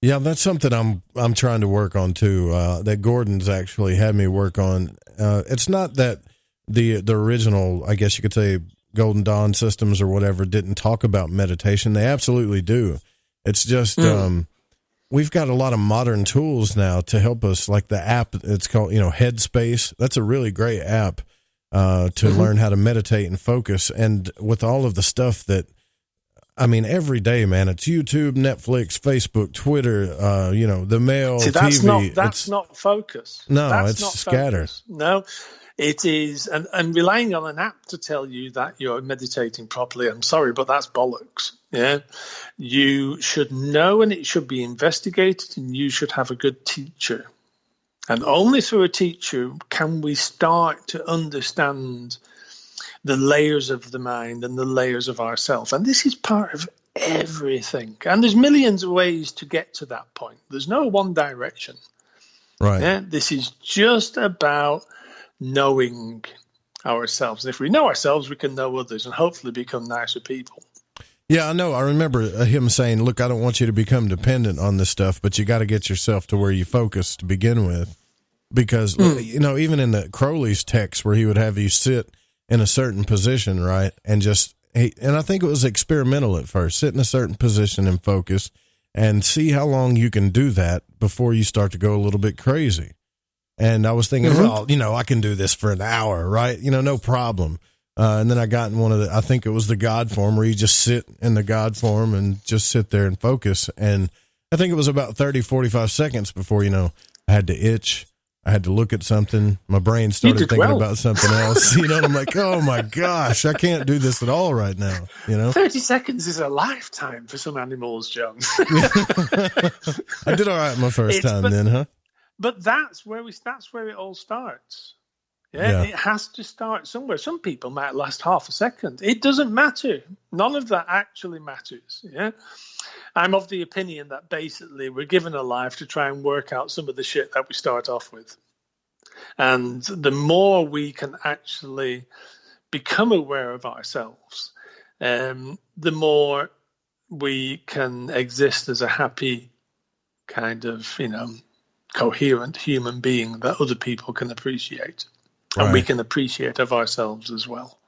Yeah, that's something I'm trying to work on too. That Gordon's actually had me work on. It's not that the original, I guess you could say, Golden Dawn systems or whatever didn't talk about meditation. They absolutely do. It's just we've got a lot of modern tools now to help us, like the app. It's called Headspace. That's a really great app to learn how to meditate and focus. And with all of the stuff that, I mean, every day, man, it's YouTube, Netflix, Facebook, Twitter, the mail, TV. That's not focus. No, that's it's scattered. No, it is. And relying on an app to tell you that you're meditating properly, I'm sorry, but that's bollocks. Yeah. You should know, and it should be investigated, and you should have a good teacher. And only through a teacher can we start to understand the layers of the mind and the layers of ourself. And this is part of everything. And there's millions of ways to get to that point. There's no one direction. Right. Yeah? This is just about knowing ourselves. And if we know ourselves, we can know others and hopefully become nicer people. Yeah, I know. I remember him saying, look, I don't want you to become dependent on this stuff, but you got to get yourself to where you focus to begin with. Because, even in the Crowley's text where he would have you sit in a certain position, right? And I think it was experimental at first, sit in a certain position and focus and see how long you can do that before you start to go a little bit crazy. And I was thinking, well, I can do this for an hour, right? No problem. And then I got in I think it was the God form, where you just sit in the God form and just sit there and focus. And I think it was about 30, 45 seconds before, I had to itch. I had to look at something. My brain started thinking about something else, and I'm like, oh my gosh, I can't do this at all right now. 30 seconds is a lifetime for some animals, John. I did all right my first time then, huh? But that's where it all starts. Yeah, it has to start somewhere. Some people might last half a second. It doesn't matter. None of that actually matters. Yeah. I'm of the opinion that basically we're given a life to try and work out some of the shit that we start off with. And the more we can actually become aware of ourselves, the more we can exist as a happy kind of, coherent human being that other people can appreciate. And we can appreciate of ourselves as well.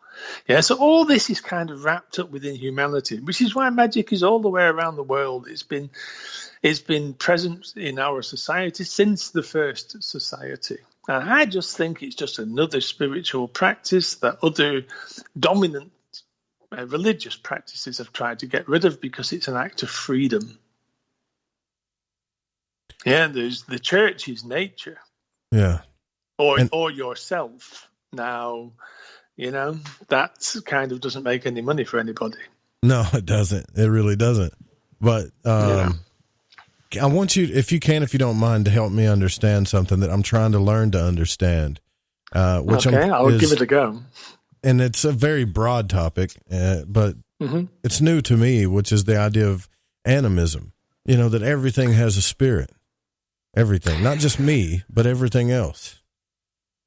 Yeah, so all this is kind of wrapped up within humanity, which is why magic is all the way around the world. It's been present in our society since the first society. And I just think it's just another spiritual practice that other dominant religious practices have tried to get rid of because it's an act of freedom. Yeah, there's the church is nature. Yeah. Or yourself. Now, that kind of doesn't make any money for anybody. No, it doesn't. It really doesn't. But I want you, if you don't mind, to help me understand something that I'm trying to learn to understand. I'll give it a go. And it's a very broad topic, but it's new to me, which is the idea of animism. That everything has a spirit. Everything, not just me, but everything else.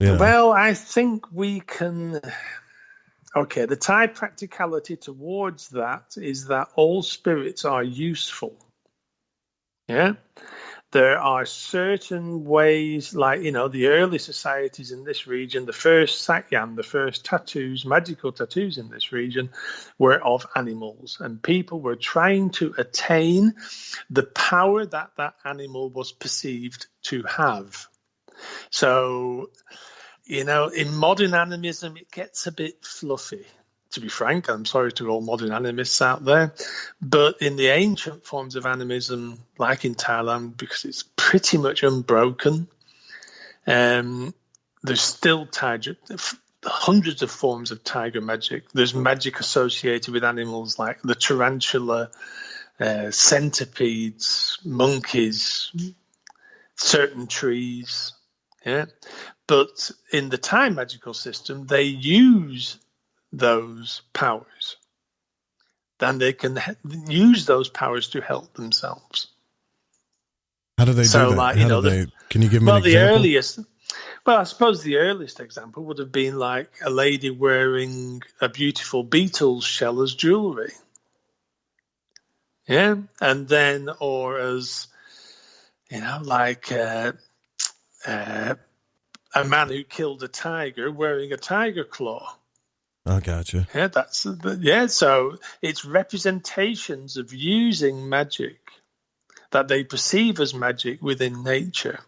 Well, I think we can. Okay, the Thai practicality towards that is that all spirits are useful. Yeah, there are certain ways, like, the early societies in this region, the first Sakyan, the first magical tattoos in this region were of animals, and people were trying to attain the power that animal was perceived to have. So, in modern animism, it gets a bit fluffy. To be frank, I'm sorry to all modern animists out there, but in the ancient forms of animism, like in Thailand, because it's pretty much unbroken, there's still hundreds of forms of tiger magic. There's magic associated with animals like the tarantula, centipedes, monkeys, certain trees. Yeah, but in the Thai magical system, they use those powers. Then they can use those powers to help themselves. How do they do that? Can you give me an example? I suppose the earliest example would have been like a lady wearing a beautiful beetle's shell as jewelry. Yeah, and then, or as, like a man who killed a tiger wearing a tiger claw. I gotcha. Yeah, so it's representations of using magic that they perceive as magic within nature.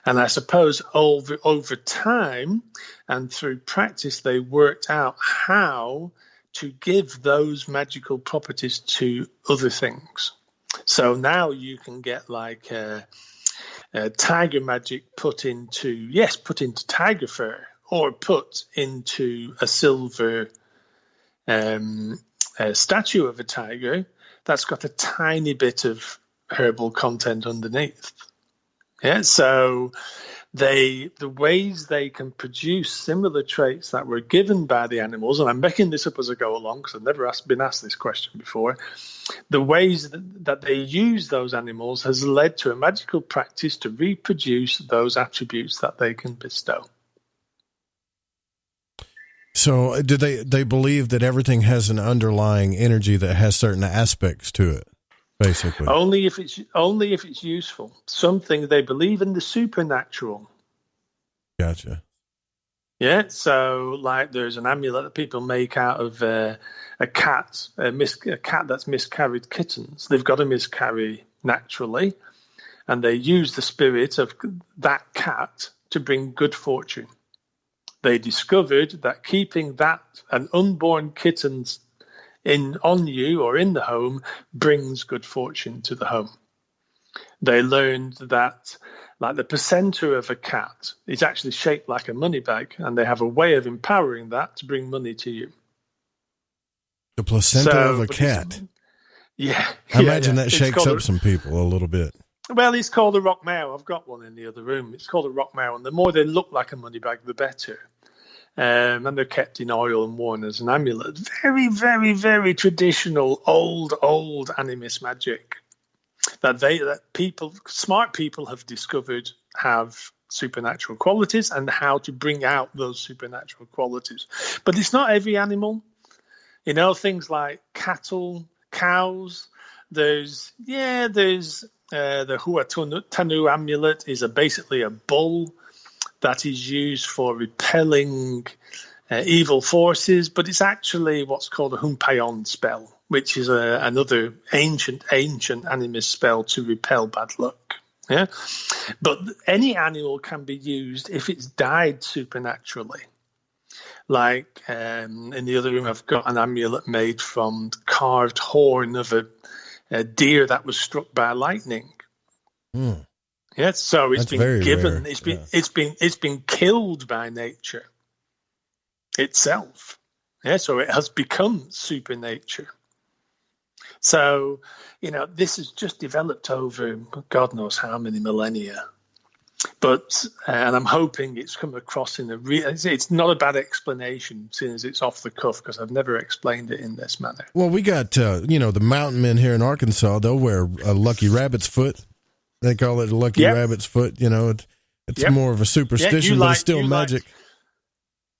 And I suppose over time and through practice, they worked out how to give those magical properties to other things. So now you can get like tiger magic put into tiger fur, or put into a silver statue of a tiger that's got a tiny bit of herbal content underneath. Yeah, so the ways they can produce similar traits that were given by the animals, and I'm making this up as I go along because I've never been asked this question before, the ways that they use those animals has led to a magical practice to reproduce those attributes that they can bestow. So do they believe that everything has an underlying energy that has certain aspects to it, basically? Only if it's useful. Something they believe in the supernatural. Gotcha. Yeah, so like there's an amulet that people make out of a cat that's miscarried kittens. They've got to miscarry naturally, and they use the spirit of that cat to bring good fortune. They discovered that keeping an unborn kittens on you or in the home brings good fortune to the home. They learned that like the placenta of a cat is actually shaped like a money bag, and they have a way of empowering that to bring money to you. The placenta of a cat? Yeah. I imagine that shakes up some people a little bit. Well, it's called a rock mao. I've got one in the other room. It's called a rock mao, and the more they look like a money bag, the better. And they're kept in oil and worn as an amulet. Very, very, very traditional, old animist magic that smart people have discovered have supernatural qualities and how to bring out those supernatural qualities. But it's not every animal. Things like cattle, cows. There's the Huatanu amulet is basically a bull that is used for repelling evil forces, but it's actually what's called a Humpayon spell, which is another ancient animist spell to repel bad luck. Yeah, but any animal can be used if it's died supernaturally. Like in the other room, I've got an amulet made from carved horn of a deer that was struck by lightning. Mm. Yeah, so it's That's been given. rare. It's been killed by nature itself. Yeah, so it has become supernature. So, this has just developed over God knows how many millennia. But, and I'm hoping it's come across in it's not a bad explanation, seeing as it's off the cuff, because I've never explained it in this manner. Well, we got, the mountain men here in Arkansas, they'll wear a lucky rabbit's foot. They call it a lucky rabbit's foot. It's more of a superstition, but it's still magic.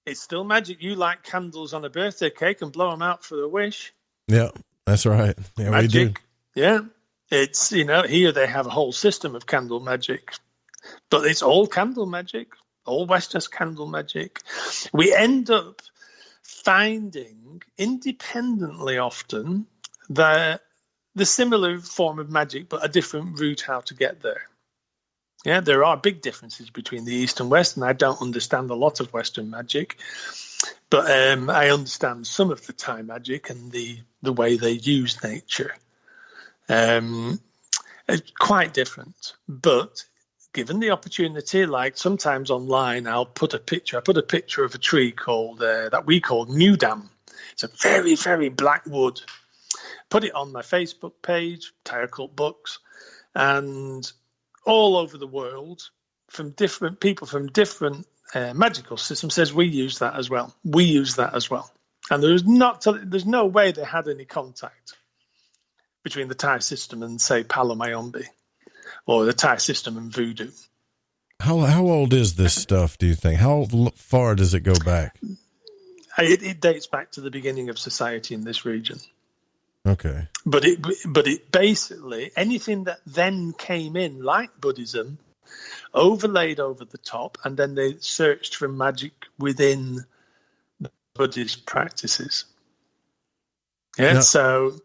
It's still magic. You light candles on a birthday cake and blow them out for a wish. Yeah, that's right. Yeah, magic. we do. Yeah. It's, here they have a whole system of candle magic. But it's all candle magic, all Western candle magic. We end up finding independently often the similar form of magic, but a different route how to get there. Yeah, there are big differences between the East and West, and I don't understand a lot of Western magic, but I understand some of the Thai magic and the way they use nature. It's quite different, but given the opportunity, like sometimes online, I'll put a picture. I put a picture of a tree called that we call Newdam. It's a very, very black wood. Put it on my Facebook page, Thai Occult Books, and all over the world, from different people from different magical systems, says we use that as well. We use that as well. And there's no way they had any contact between the Thai system and, say, Palomayombe, or the Thai system and voodoo. How old is this stuff, do you think? How far does it go back? It dates back to the beginning of society in this region. Okay. But it basically, anything that then came in, like Buddhism, overlaid over the top, and then they searched for magic within the Buddhist practices. Yeah, no. So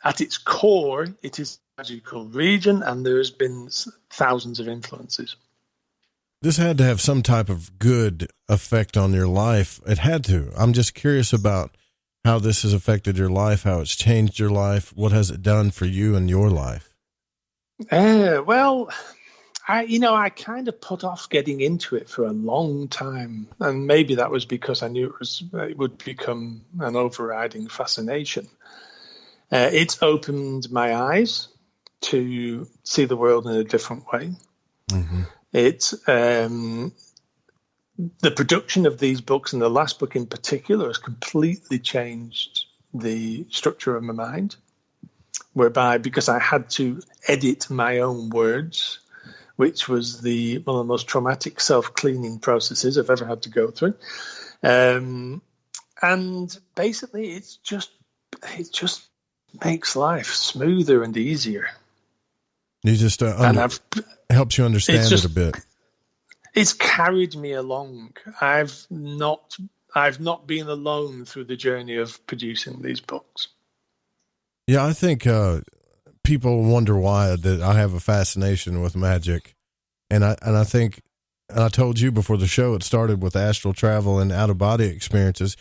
at its core, it is a magical region, and there's been thousands of influences. This had to have some type of good effect on your life. It had to. I'm just curious about how this has affected your life, how it's changed your life. What has it done for you and your life? Well, I kind of put off getting into it for a long time. And maybe that was because I knew it would become an overriding fascination. It's opened my eyes to see the world in a different way. Mm-hmm. It's the production of these books, and the last book in particular, has completely changed the structure of my mind, whereby, because I had to edit my own words, which was one of the most traumatic self-cleaning processes I've ever had to go through. And basically, it just makes life smoother and easier. You just helps you understand it a bit. It's carried me along. I've not been alone through the journey of producing these books. Yeah, I think people wonder why that I have a fascination with magic, and I think, and I told you before the show, it started with astral travel and out of body experiences.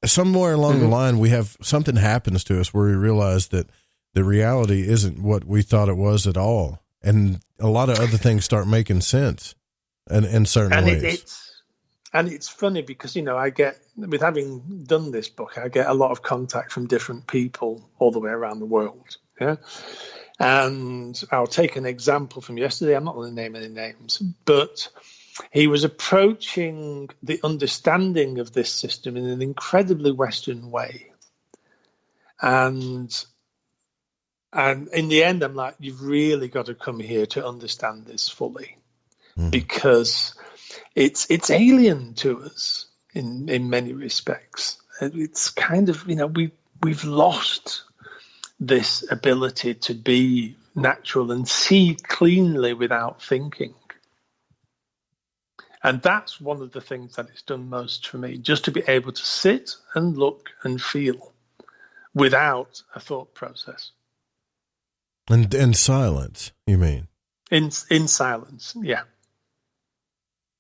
Somewhere along the line, we have something happens to us where we realize that the reality isn't what we thought it was at all, and a lot of other things start making sense. And in certain ways. It's funny because, I get, with having done this book, I get a lot of contact from different people all the way around the world. Yeah. And I'll take an example from yesterday. I'm not going to name any names, but he was approaching the understanding of this system in an incredibly Western way. And in the end, I'm like, you've really got to come here to understand this fully. Because it's alien to us in many respects. It's kind of, we've lost this ability to be natural and see cleanly without thinking. And that's one of the things that it's done most for me, just to be able to sit and look and feel without a thought process. And silence, you mean? In silence, yeah.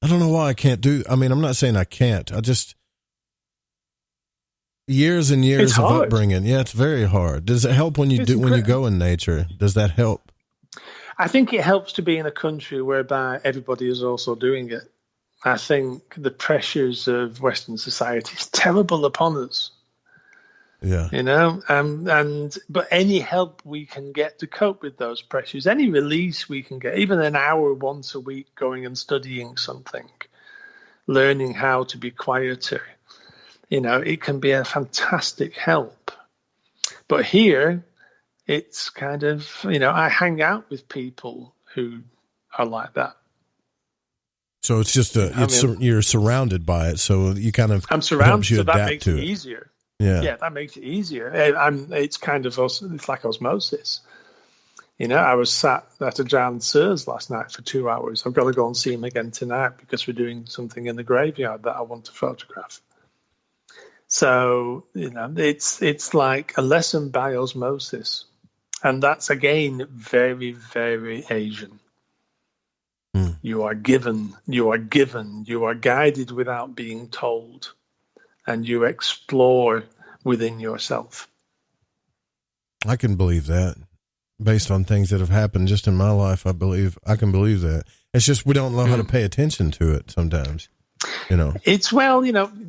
I don't know why I can't do. I mean, I'm not saying I can't. I just years and years of upbringing. Yeah, it's very hard. Does it help when you when you go in nature? Does that help? I think it helps to be in a country whereby everybody is also doing it. I think the pressures of Western society is terrible upon us. Yeah. You know, but any help we can get to cope with those pressures, any release we can get, even an hour once a week going and studying something, learning how to be quieter, you know, it can be a fantastic help. But here, it's kind of, you know, I hang out with people who are like that. So it's just you're surrounded by it, so you kind of I'm surrounded, you so that adapt makes to it it easier. Yeah, that makes it easier. It's kind of it's like osmosis. You know, I was sat at Ajarns last night for 2 hours. I've got to go and see him again tonight because we're doing something in the graveyard that I want to photograph. So, you know, it's like a lesson by osmosis, and that's again very, very Asian. You are given, you are guided without being told, and you explore within yourself. I can believe that. Based on things that have happened just in my life, I can believe that. It's just we don't know how to pay attention to it sometimes, you know.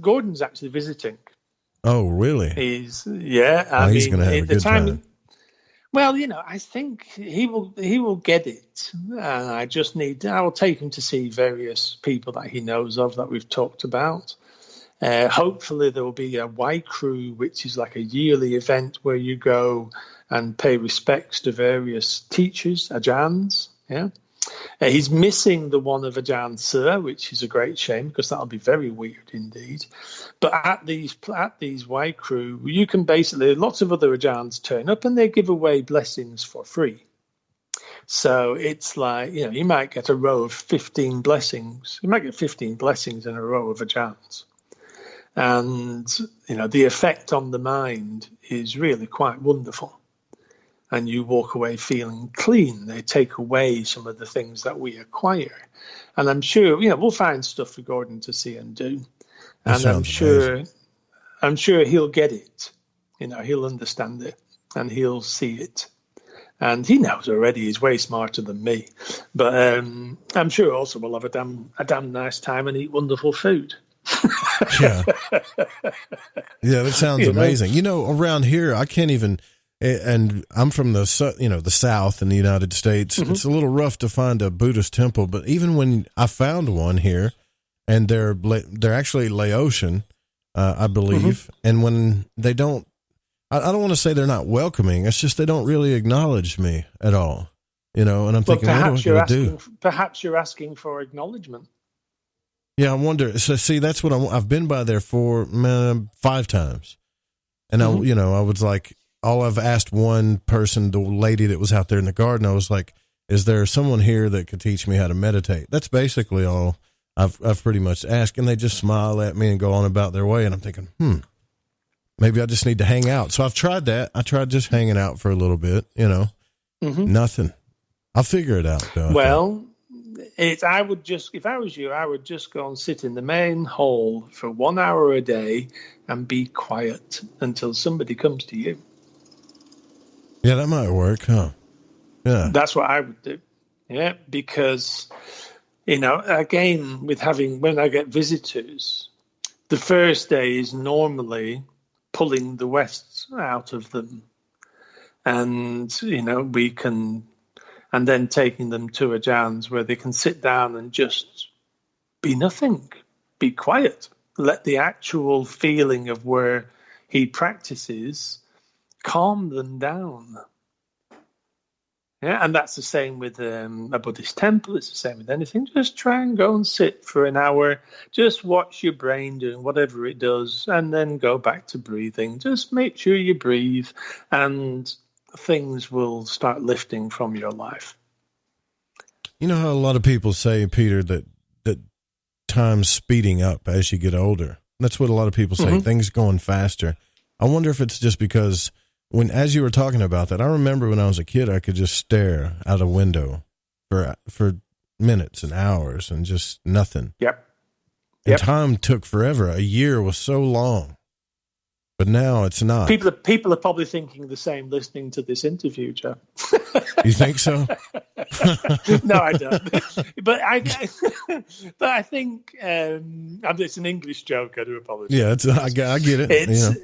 Gordon's actually visiting. Oh, really? He's going to have a good time. Well, you know, I think he will get it. I will take him to see various people that he knows of that we've talked about. Hopefully there will be a Y Crew, which is like a yearly event where you go and pay respects to various teachers, Ajarns. Yeah. He's missing the one of Ajaan, which is a great shame because that'll be very weird indeed. But at these Y Crew, you can basically, lots of other Ajaans turn up and they give away blessings for free. So it's like, you know, you might get a row of 15 blessings. You might get 15 blessings in a row of Ajaans. And, you know, the effect on the mind is really quite wonderful. And you walk away feeling clean. They take away some of the things that we acquire. And I'm sure, you know, we'll find stuff for Gordon to see and do. And I'm sure he'll get it. You know, he'll understand it and he'll see it. And he knows already, he's way smarter than me. But I'm sure also we'll have a damn nice time and eat wonderful food. Yeah, that sounds amazing. You know, around here, I can't even, and I'm from the South in the United States. Mm-hmm. It's a little rough to find a Buddhist temple, but even when I found one here, and they're actually Laotian, I believe, and when they don't, I don't want to say they're not welcoming. It's just they don't really acknowledge me at all, you know. And I'm thinking, what am I going to do? Perhaps you're asking for acknowledgement. Yeah, I wonder. So, see, that's what I've been by there for 5 times, and I was like, all I've asked one person, the lady that was out there in the garden, I was like, "Is there someone here that could teach me how to meditate?" That's basically all I've pretty much asked, and they just smile at me and go on about their way, and I'm thinking, maybe I just need to hang out. So I've tried that. I tried just hanging out for a little bit, you know, nothing. I'll figure it out, though. Well. If I was you, I would just go and sit in the main hall for 1 hour a day and be quiet until somebody comes to you. Yeah, that might work, huh? Yeah. That's what I would do. Yeah, because, you know, again, when I get visitors, the first day is normally pulling the West out of them. And, you know, and then taking them to Ajarns where they can sit down and just be nothing, be quiet, let the actual feeling of where he practices calm them down. Yeah, and that's the same with a Buddhist temple. It's the same with anything. Just try and go and sit for an hour. Just watch your brain doing whatever it does and then go back to breathing. Just make sure you breathe and things will start lifting from your life. You know how a lot of people say, Peter, that time's speeding up as you get older. That's what a lot of people say. Things going faster. I wonder if it's just because as you were talking about that, I remember when I was a kid, I could just stare out a window for minutes and hours and just nothing. Yep. And time took forever. A year was so long, but now it's not. People are probably thinking the same listening to this interview, Joe. You think so? No, I don't. But I think it's an English joke. I do apologize. Yeah, I get it.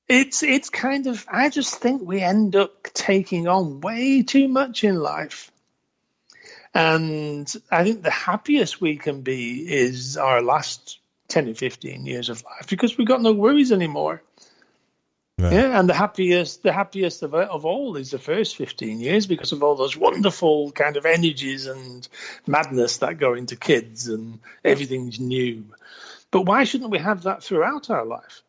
It's kind of. I just think we end up taking on way too much in life. And I think the happiest we can be is our last 10 or 15 years of life because we've got no worries anymore. Right. Yeah, and the happiest of all is the first 15 years because of all those wonderful kind of energies and madness that go into kids and everything's new. But why shouldn't we have that throughout our life?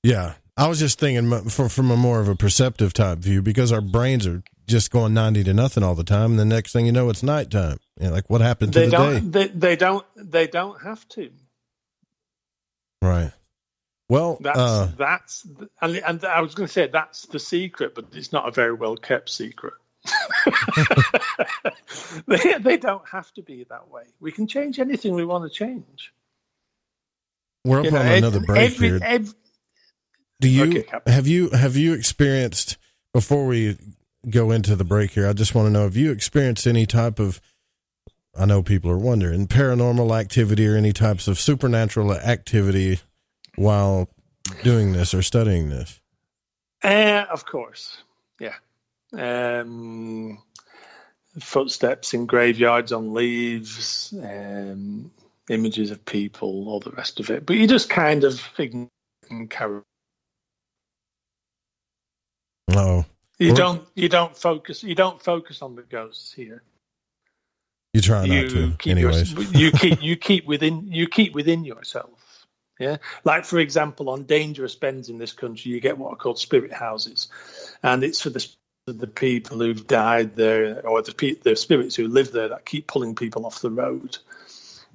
Yeah, I was just thinking from a more of a perceptive type view because our brains are just going 90 to nothing all the time, and the next thing you know, it's nighttime. Like what happened to the day? They don't have to. Right. Well, that's and I was going to say that's the secret, but it's not a very well kept secret. They don't have to be that way. We can change anything we want to change. We're up on another break here. Have you experienced, before we go into the break here, I just want to know, have you experienced any type of, I know people are wondering, paranormal activity or any types of supernatural activity while doing this or studying this? Of course. Yeah. Footsteps in graveyards on leaves, images of people, all the rest of it. But you just kind of ignore and carry. Oh. You don't focus on the ghosts here. You try not to, anyways. You keep within yourself. Yeah, like for example, on dangerous bends in this country, you get what are called spirit houses, and it's for the people who've died there, or the spirits who live there that keep pulling people off the road,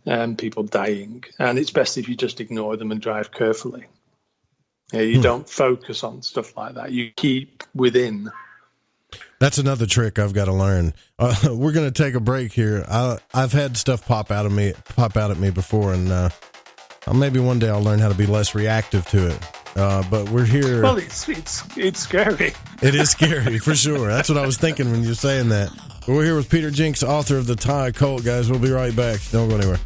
and people dying. And it's best if you just ignore them and drive carefully. Yeah, you don't focus on stuff like that. You keep within. That's another trick I've got to learn. We're going to take a break here. I've had stuff pop out at me before, and maybe one day I'll learn how to be less reactive to it. But we're here. Well, it's scary. It is scary for sure. That's what I was thinking when you're saying that. But we're here with Peter Jenx, author of the Thai Occult, guys. We'll be right back. Don't go anywhere.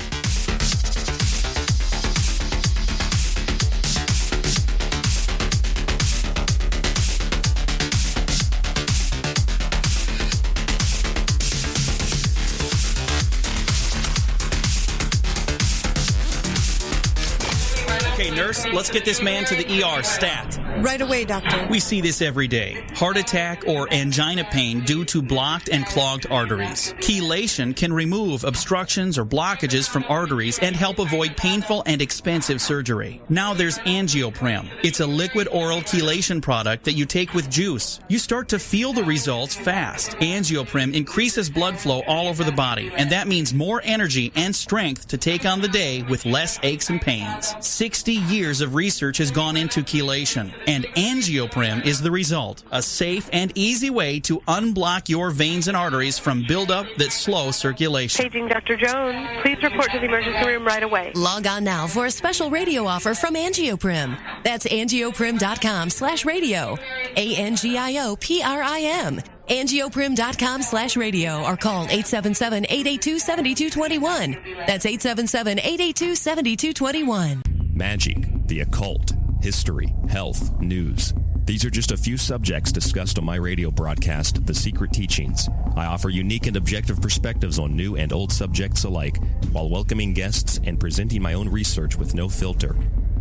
Nurse, let's get this man to the ER stat. Right away, doctor. We see this every day. Heart attack or angina pain due to blocked and clogged arteries. Chelation can remove obstructions or blockages from arteries and help avoid painful and expensive surgery. Now there's Angioprim. It's a liquid oral chelation product that you take with juice. You start to feel the results fast. Angioprim increases blood flow all over the body, and that means more energy and strength to take on the day with less aches and pains. 60 years of research has gone into chelation, and Angioprim is the result. A safe and easy way to unblock your veins and arteries from buildup that slow circulation. Paging Dr. Jones. Please report to the emergency room right away. Log on now for a special radio offer from Angioprim. That's angioprim.com/radio. ANGIOPRIM. Angioprim.com/radio or call 877-882-7221. That's 877-882-7221. Magic, the occult, history, health, news. These are just a few subjects discussed on my radio broadcast, The Secret Teachings. I offer unique and objective perspectives on new and old subjects alike, while welcoming guests and presenting my own research with no filter.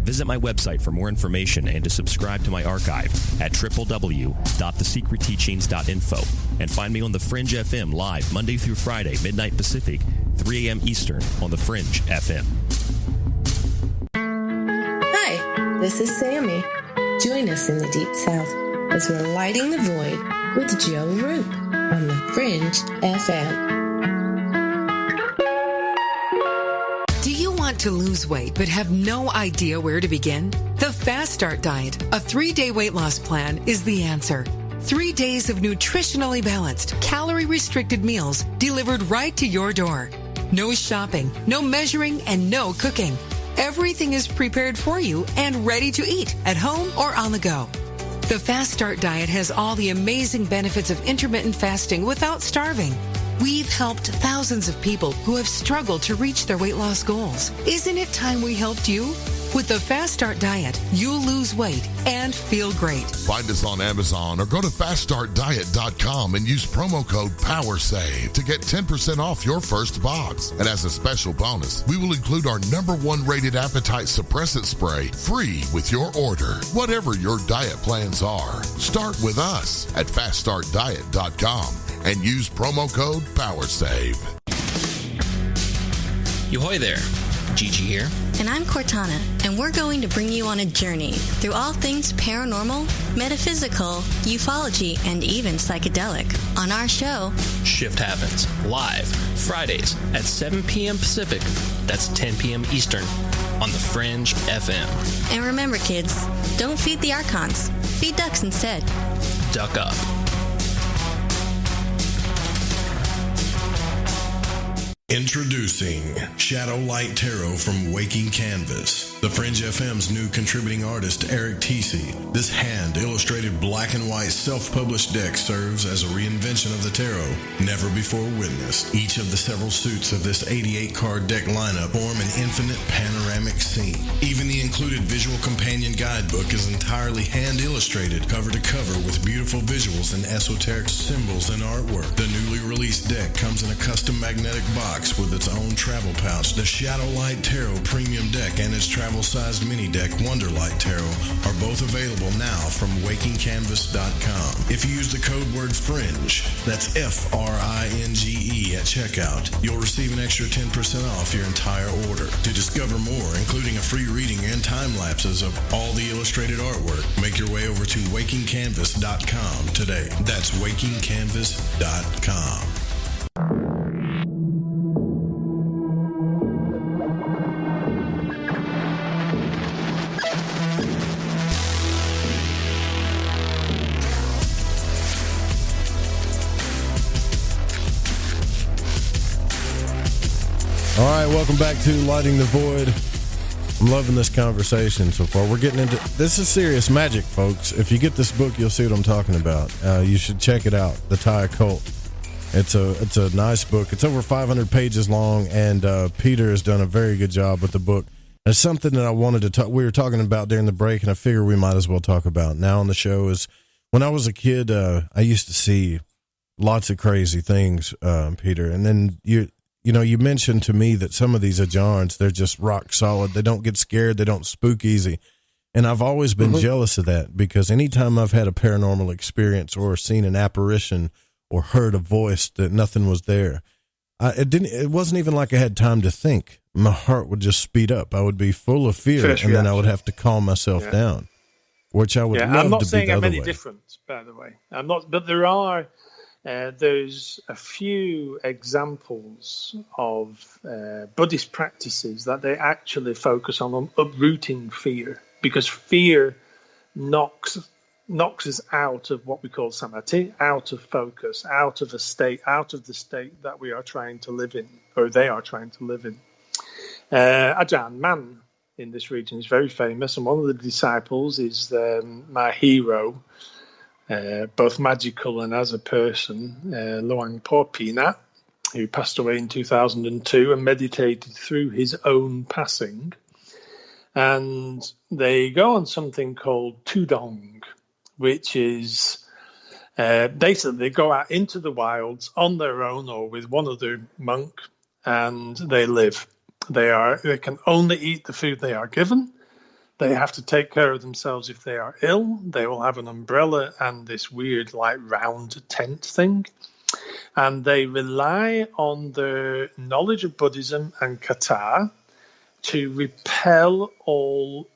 Visit my website for more information and to subscribe to my archive at www.thesecretteachings.info, and find me on The Fringe FM live Monday through Friday, midnight Pacific, 3 a.m. Eastern on The Fringe FM. Hi, this is Sammy. Join us in the Deep South as we're lighting the void with Joe Roop on The Fringe FM. Want to lose weight but have no idea where to begin? The Fast Start Diet, a 3-day weight loss plan, is the answer. 3 days of nutritionally balanced, calorie-restricted meals delivered right to your door. No shopping, no measuring, and no cooking. Everything is prepared for you and ready to eat at home or on the go. The Fast Start Diet has all the amazing benefits of intermittent fasting without starving. We've helped thousands of people who have struggled to reach their weight loss goals. Isn't it time we helped you? With the Fast Start Diet, you'll lose weight and feel great. Find us on Amazon or go to faststartdiet.com and use promo code POWERSAVE to get 10% off your first box. And as a special bonus, we will include our #1 rated appetite suppressant spray free with your order. Whatever your diet plans are, start with us at faststartdiet.com and use promo code POWERSAVE. Yohoy there, Gigi here. And I'm Cortana, and we're going to bring you on a journey through all things paranormal, metaphysical, ufology, and even psychedelic on our show, Shift Happens, live, Fridays at 7 p.m. Pacific, that's 10 p.m. Eastern, on the Fringe FM. And remember, kids, don't feed the Archons. Feed ducks instead. Duck up. Introducing Shadow Light Tarot from Waking Canvas. The Fringe FM's new contributing artist, Eric Tesey. This hand-illustrated black and white self-published deck serves as a reinvention of the tarot, never before witnessed. Each of the several suits of this 88-card deck lineup form an infinite panoramic scene. Even the included visual companion guidebook is entirely hand-illustrated, cover to cover, with beautiful visuals and esoteric symbols and artwork. The newly released deck comes in a custom magnetic box with its own travel pouch. The Shadow Light Tarot Premium Deck and its travel-sized mini deck Wonder Light Tarot are both available now from WakingCanvas.com. If you use the code word FRINGE, that's FRINGE at checkout, you'll receive an extra 10% off your entire order. To discover more, including a free reading and time lapses of all the illustrated artwork, make your way over to WakingCanvas.com today. That's WakingCanvas.com. All right, welcome back to Lighting the Void. I'm loving this conversation so far. We're getting into this is serious magic, folks. If you get this book, you'll see what I'm talking about. You should check it out, The Thai Occult. It's a nice book. It's over 500 pages long, and Peter has done a very good job with the book. It's something that I wanted to talk. We were talking about during the break, and I figure we might as well talk about now on the show. Is when I was a kid, I used to see lots of crazy things, Peter, and then you mentioned to me that some of these Ajarns, they're just rock solid. They don't get scared. They don't spook easy. And I've always been jealous of that, because anytime I've had a paranormal experience or seen an apparition or heard a voice that nothing was there, it wasn't even like I had time to think. My heart would just speed up. I would be full of fear, and then I would have to calm myself down, which I would love to be the other way. I'm not saying I'm any different, by the way. I'm not, but there are... there's a few examples of Buddhist practices that they actually focus on uprooting fear, because fear knocks us out of what we call samadhi, out of focus, out of the state that we are trying to live in, or they are trying to live in. Ajaan man in this region is very famous, and one of the disciples is my hero, both magical and as a person, Luang Por Pina, who passed away in 2002 and meditated through his own passing. And they go on something called Tudong, which is basically they go out into the wilds on their own or with one other monk, and they live. They can only eat the food they are given. They have to take care of themselves if they are ill. They will have an umbrella and this weird, like, round tent thing. And they rely on their knowledge of Buddhism and Kata to repel all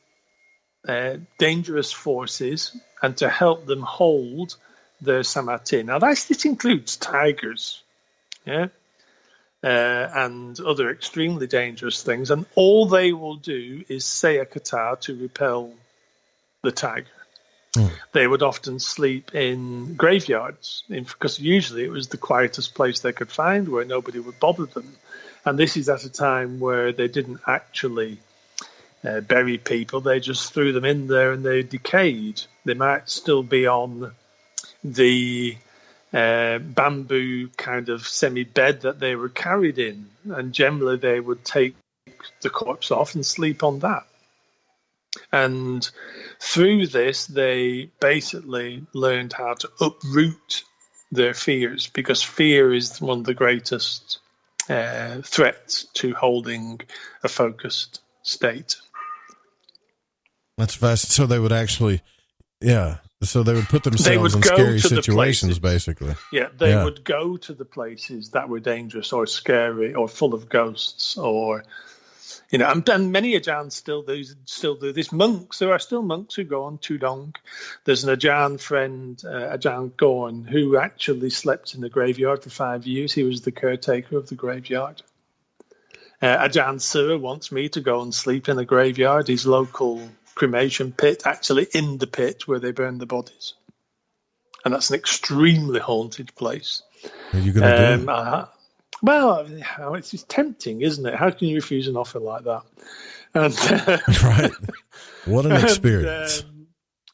dangerous forces and to help them hold their samadhi. Now, this includes tigers. Yeah. and other extremely dangerous things. And all they will do is say a kata to repel the tiger. They would often sleep in graveyards because usually it was the quietest place they could find where nobody would bother them. And this is at a time where they didn't actually bury people. They just threw them in there and they decayed. They might still be on the bamboo kind of semi-bed that they were carried in. And generally they would take the corpse off and sleep on that. And through this, they basically learned how to uproot their fears, because fear is one of the greatest threats to holding a focused state. That's fast. So they would actually, so they would put themselves in scary situations, basically. Yeah, they would go to the places that were dangerous or scary or full of ghosts or... and many Ajarns still do this. Monks, there are still monks who go on Tudong. There's an Ajaan friend, Ajaan Gorn, who actually slept in the graveyard for 5 years. He was the caretaker of the graveyard. Ajaan Sura wants me to go and sleep in the graveyard, his local cremation pit, actually in the pit where they burn the bodies. And that's an extremely haunted place. Are you going to do it? Well, it's just tempting, isn't it? How can you refuse an offer like that? And, right. What an experience.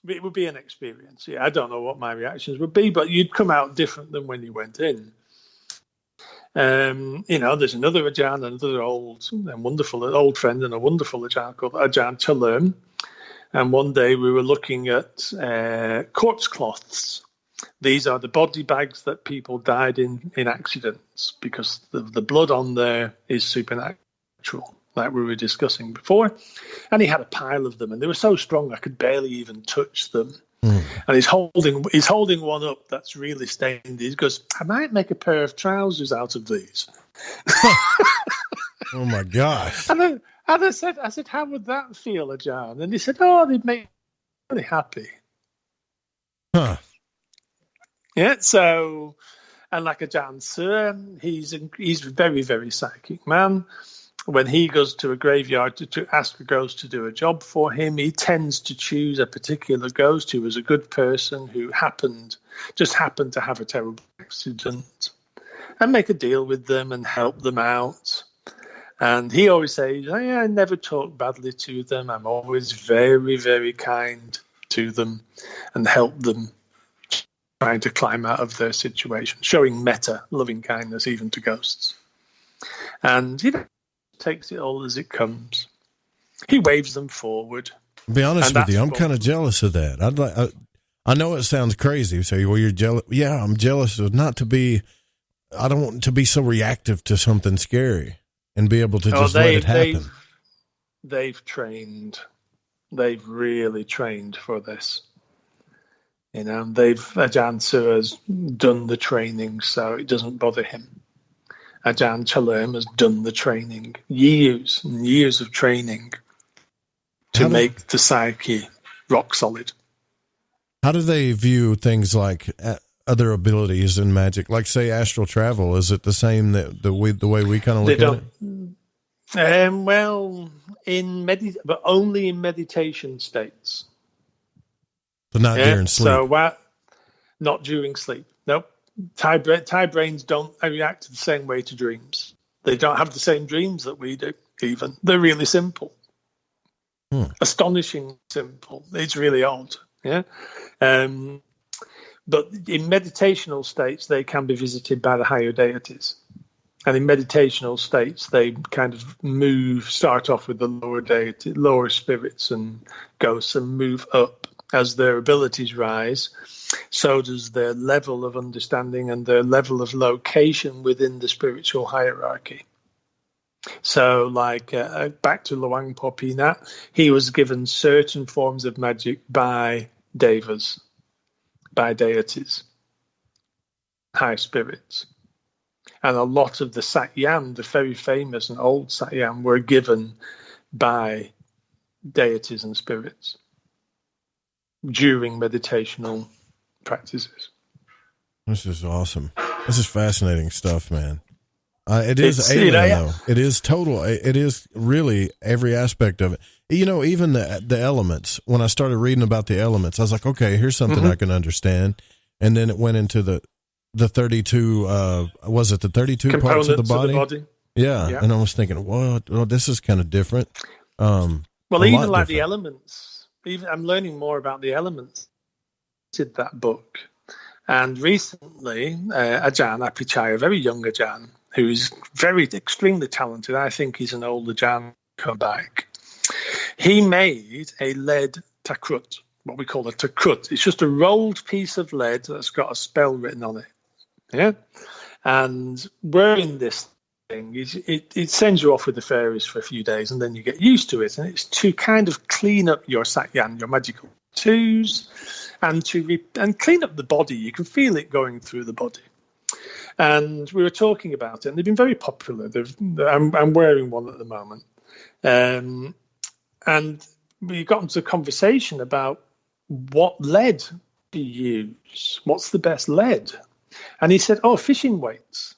It would be an experience. Yeah, I don't know what my reactions would be, but you'd come out different than when you went in. There's another Ajaan, another old and wonderful old friend and a wonderful Ajaan called Ajaan Chalerm. And one day we were looking at corpse cloths. These are the body bags that people died in accidents, because the blood on there is supernatural, like we were discussing before. And he had a pile of them, and they were so strong I could barely even touch them. And he's holding one up that's really stained. He goes, I might make a pair of trousers out of these. Oh my gosh. And I said, how would that feel, Ajaan? And he said, they'd make me really happy. Huh. Yeah, so, and like Ajaan Sir, he's a very, very psychic man. When he goes to a graveyard to ask a ghost to do a job for him, he tends to choose a particular ghost who was a good person who just happened to have a terrible accident, and make a deal with them and help them out. And he always says, I never talk badly to them. I'm always very, very kind to them and help them trying to climb out of their situation, showing metta, loving kindness, even to ghosts. And he takes it all as it comes. He waves them forward. To be honest with you, I'm kind of jealous of that. I know it sounds crazy. You say, well, you're jealous. Yeah, I'm jealous of I don't want to be so reactive to something scary and be able to just let it happen. They've trained. They've really trained for this. Ajaan Sura has done the training, so it doesn't bother him. Ajaan Chalerm has done the training, years and years of training to make the psyche rock solid. How do they view things like other abilities in magic, like say astral travel? Is it the same the way we kind of look at it? Well, but only in meditation states. So not during sleep. So not during sleep. Nope. Thai brains don't react the same way to dreams. They don't have the same dreams that we do. Even they're really simple, astonishingly simple. It's really odd. Yeah. But in meditational states, they can be visited by the higher deities. And in meditational states, they kind of start off with the lower spirits and ghosts, and move up as their abilities rise. So does their level of understanding and their level of location within the spiritual hierarchy. So, like back to Luang Popinat, he was given certain forms of magic by devas, by deities, high spirits. And a lot of the Satyam, the very famous and old Satyam, were given by deities and spirits during meditational practices. This is awesome. This is fascinating stuff, man. It is alien, though. It is total. It is really every aspect of it. Even the elements. When I started reading about the elements, I was like, okay, here's something I can understand. And then it went into the 32, was it the 32 components parts of the body? Yeah. And I was thinking, well, this is kind of different. Even like the elements, I'm learning more about the elements. Did that book. And recently, Ajaan Apichai, a very young Ajaan, who's extremely talented. I think he's an old Ajaan come back. He made a lead takrut, what we call a takrut. It's just a rolled piece of lead that's got a spell written on it. Yeah. And wearing this thing, it sends you off with the fairies for a few days, and then you get used to it. And it's to kind of clean up your sakyan, your magical tattoos, and clean up the body. You can feel it going through the body. And we were talking about it, and they've been very popular. I'm wearing one at the moment. And we got into a conversation about what lead to use. What's the best lead? And he said, fishing weights.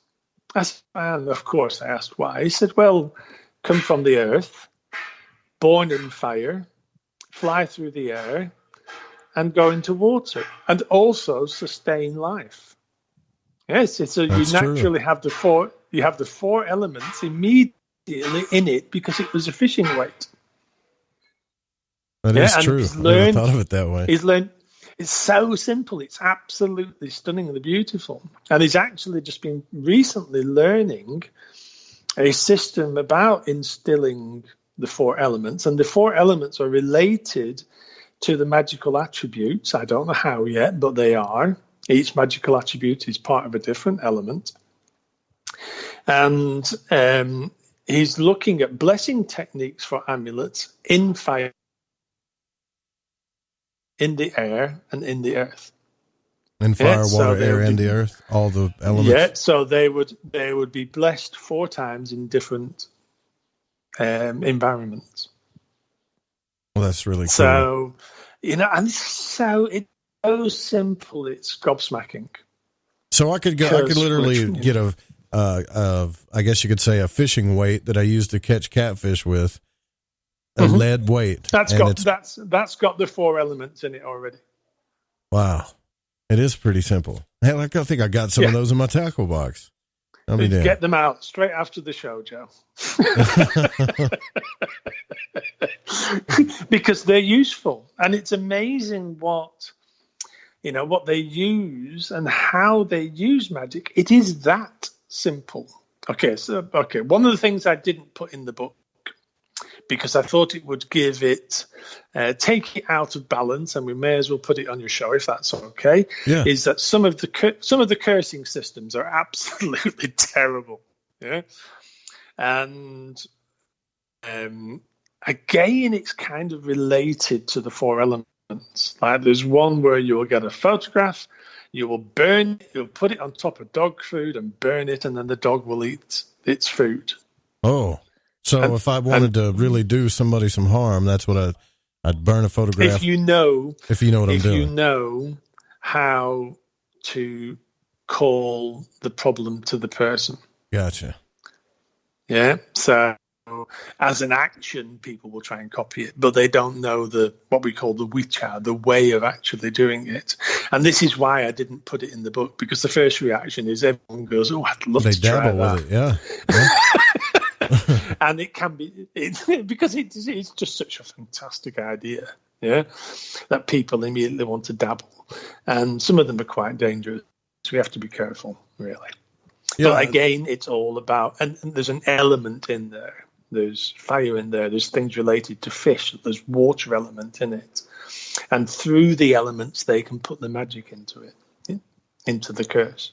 And of course, I asked why. He said, well, come from the earth, born in fire, fly through the air, and go into water, and also sustain life. Yes, you naturally have the four. You have the four elements immediately in it because it was a fishing weight. That is true. I never thought of it that way. He's learned. It's so simple. It's absolutely stunningly beautiful. And he's actually just been recently learning a system about instilling the four elements. And the four elements are related to the magical attributes. I don't know how yet, but they are. Each magical attribute is part of a different element. And he's looking at blessing techniques for amulets in fire, in the air, and in the earth. In fire, water, air, and the earth, all the elements. Yeah, so they would be blessed 4 times in different environments. Well, that's really cool. So, and it's so simple. It's gobsmacking. So I could literally get I guess you could say a fishing weight that I use to catch catfish with. A lead weight. That's got the 4 elements in it already. Wow. It is pretty simple. Hell, I think I got some of those in my tackle box. Get them out straight after the show, Joe. Because they're useful. And it's amazing what they use and how they use magic. It is that simple. Okay. One of the things I didn't put in the book, because I thought it would give it, take it out of balance, and we may as well put it on your show if that's okay. Yeah. Is that some of the cursing systems are absolutely terrible. Yeah, and again, it's kind of related to the 4 elements. Like there's one where you will get a photograph, you will burn it, you'll put it on top of dog food and burn it, and then the dog will eat its food. Oh. So if I wanted to really do somebody some harm, that's what I'd burn a photograph. If you know what I'm doing. If you know how to call the problem to the person. Gotcha. Yeah. So as an action, people will try and copy it, but they don't know what we call the wicha, the way of actually doing it. And this is why I didn't put it in the book, because the first reaction is everyone goes, I'd love to try that. They dabble with it, yeah. And it can be because it's just such a fantastic idea, that people immediately want to dabble, and some of them are quite dangerous. So we have to be careful, really. Yeah. But again, it's all about, and there's an element in there. There's fire in there. There's things related to fish. There's water element in it, and through the elements, they can put the magic into it, into the curse.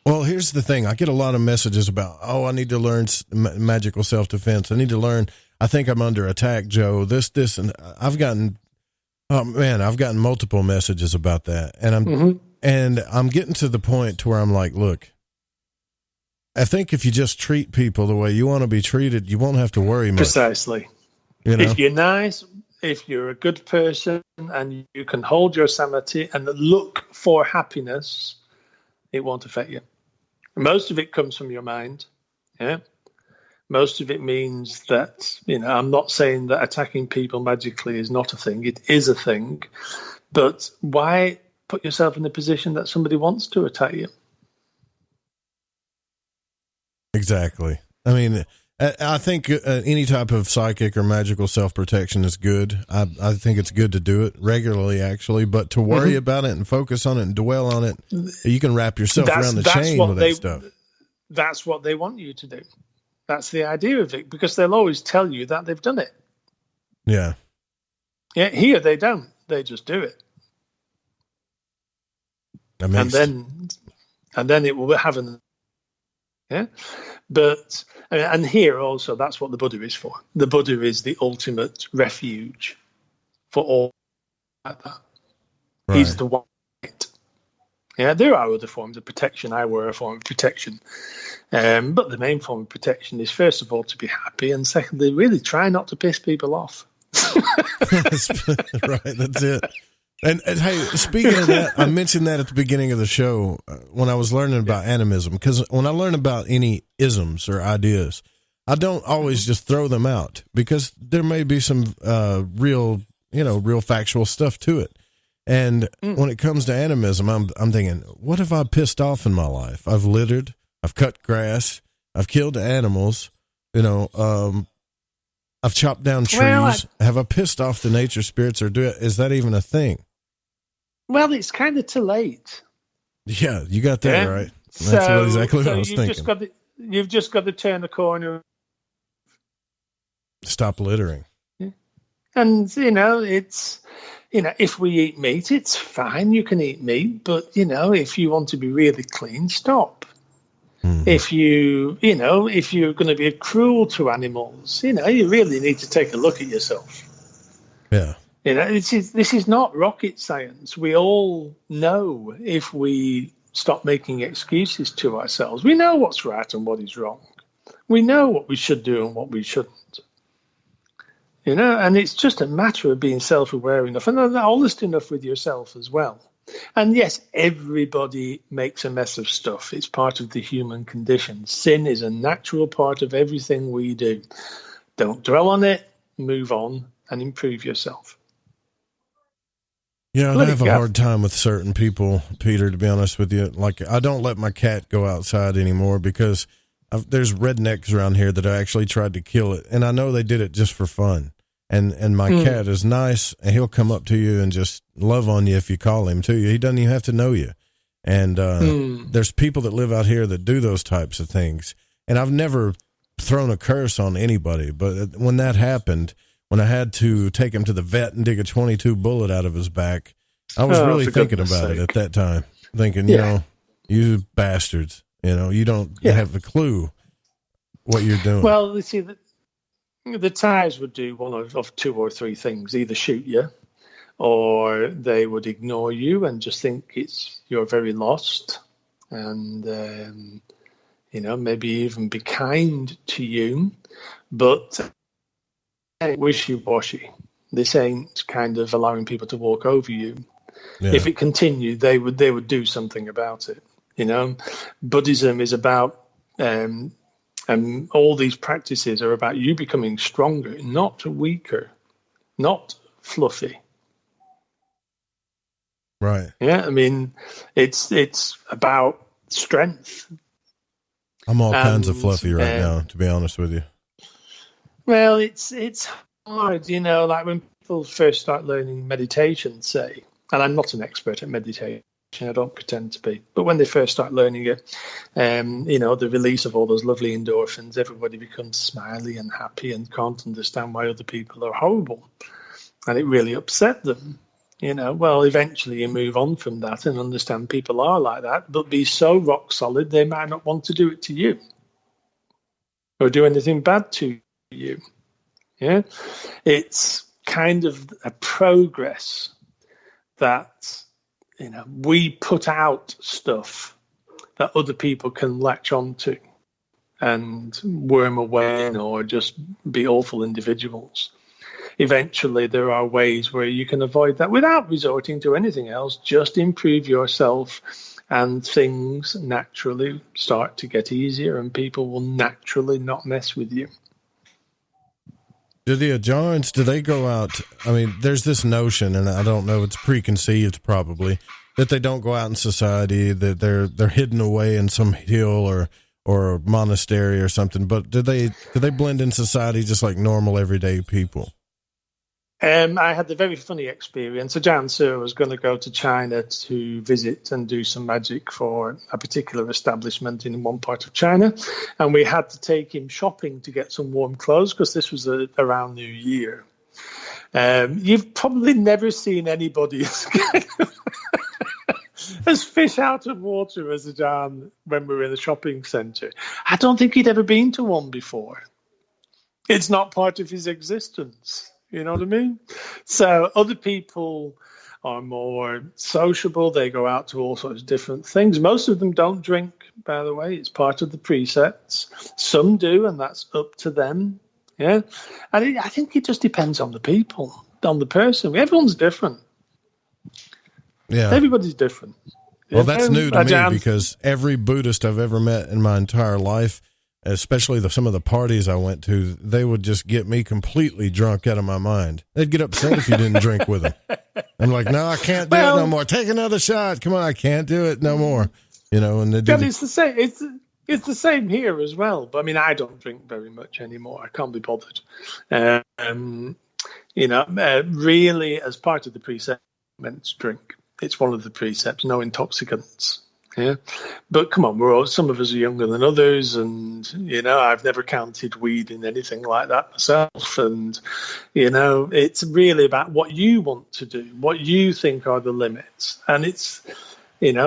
Well, here's the thing. I get a lot of messages about, I need to learn magical self-defense. I need to learn, I think I'm under attack, Joe, this, and I've gotten multiple messages about that. And I'm getting to the point to where I'm like, look, I think if you just treat people the way you want to be treated, you won't have to worry much. Precisely. If you're nice, if you're a good person and you can hold your sanity and look for happiness, it won't affect you. Most of it comes from your mind. Yeah. Most of it means that, I'm not saying that attacking people magically is not a thing. It is a thing. But why put yourself in the position that somebody wants to attack you? Exactly. I mean, I think any type of psychic or magical self-protection is good. I think it's good to do it regularly, actually, but to worry about it and focus on it and dwell on it, you can wrap yourself around the chain with that stuff. That's what they want you to do. That's the idea of it, because they'll always tell you that they've done it. Yeah. Yeah, here they don't. They just do it. And then it will have an... Yeah. But, and here also, that's what the Buddha is for. The Buddha is the ultimate refuge for all like that. Right. He's the one. Yeah, there are other forms of protection. I wear a form of protection. But the main form of protection is, first of all, to be happy, and secondly, really try not to piss people off. Right, that's it. And hey, speaking of that, I mentioned that at the beginning of the show when I was learning about animism, because when I learn about any isms or ideas, I don't always just throw them out, because there may be some real factual stuff to it. And when it comes to animism, I'm thinking, what have I pissed off in my life? I've littered, I've cut grass, I've killed animals, I've chopped down trees. Have I pissed off the nature spirits, or is that even a thing? Well, it's kind of too late. Yeah, you got that right. That's exactly what I was thinking. You've just got to turn the corner. Stop littering. Yeah. And, if we eat meat, it's fine. You can eat meat. But, if you want to be really clean, stop. If you're going to be cruel to animals, you really need to take a look at yourself. Yeah. This is not rocket science. We all know if we stop making excuses to ourselves. We know what's right and what is wrong. We know what we should do and what we shouldn't. And it's just a matter of being self-aware enough and honest enough with yourself as well. And yes, everybody makes a mess of stuff. It's part of the human condition. Sin is a natural part of everything we do. Don't dwell on it, move on, and improve yourself. Yeah, I have a hard time with certain people, Peter, to be honest with you. Like, I don't let my cat go outside anymore because there's rednecks around here that I actually tried to kill it. And I know they did it just for fun. And my cat is nice, and he'll come up to you and just love on you if you call him to you. He doesn't even have to know you. And there's people that live out here that do those types of things. And I've never thrown a curse on anybody. But when that happened, when I had to take him to the vet and dig a .22 bullet out of his back, I was really thinking about it at that time. Thinking, you bastards, you don't have a clue what you're doing. Well, you see, the Thais would do one of two or three things: either shoot you, or they would ignore you and just think you're very lost, and maybe even be kind to you, but wishy-washy. This ain't kind of allowing people to walk over you. Yeah. If it continued, they would do something about it. Buddhism is about. And all these practices are about you becoming stronger, not weaker, not fluffy. Right. Yeah, I mean, it's about strength. I'm all kinds of fluffy right now, to be honest with you. Well, it's hard, like when people first start learning meditation, say, and I'm not an expert at meditation, I don't pretend to be. But when they first start learning it, the release of all those lovely endorphins, everybody becomes smiley and happy and can't understand why other people are horrible. And it really upset them. Well, eventually you move on from that and understand people are like that, but be so rock solid they might not want to do it to you or do anything bad to you. Yeah, it's kind of a progress that we put out stuff that other people can latch onto and worm away in or just be awful individuals. Eventually, there are ways where you can avoid that without resorting to anything else. Just improve yourself and things naturally start to get easier, and people will naturally not mess with you. Do the Ajarns, do they go out? I mean, there's this notion, and I don't know, it's preconceived probably, that they don't go out in society, that they're hidden away in some hill or monastery or something. But do they blend in society just like normal everyday people? I had a very funny experience. Ajaan was going to go to China to visit and do some magic for a particular establishment in one part of China. And we had to take him shopping to get some warm clothes because this was around New Year. You've probably never seen anybody as fish out of water as Ajaan when we were in the shopping centre. I don't think he'd ever been to one before. It's not part of his existence. You know what I mean? So other people are more sociable. They go out to all sorts of different things. Most of them don't drink, by the way. It's part of the precepts. Some do, and that's up to them. Yeah. And I think it just depends on the people, on the person. Everyone's different. Yeah. Everybody's different. Well, that's new to me because every Buddhist I've ever met in my entire life, especially some of the parties I went to, they would just get me completely drunk out of my mind. They'd get upset if you didn't drink with them. I'm like, no, I can't do it no more. Take another shot. Come on, I can't do it no more. You know, and it's the same. It's the same here as well. But I mean, I don't drink very much anymore. I can't be bothered. Really, as part of the precept, meant to drink. It's one of the precepts. No intoxicants. Yeah, but come on, some of us are younger than others, and I've never counted weed in anything like that myself. And it's really about what you want to do, what you think are the limits, and it's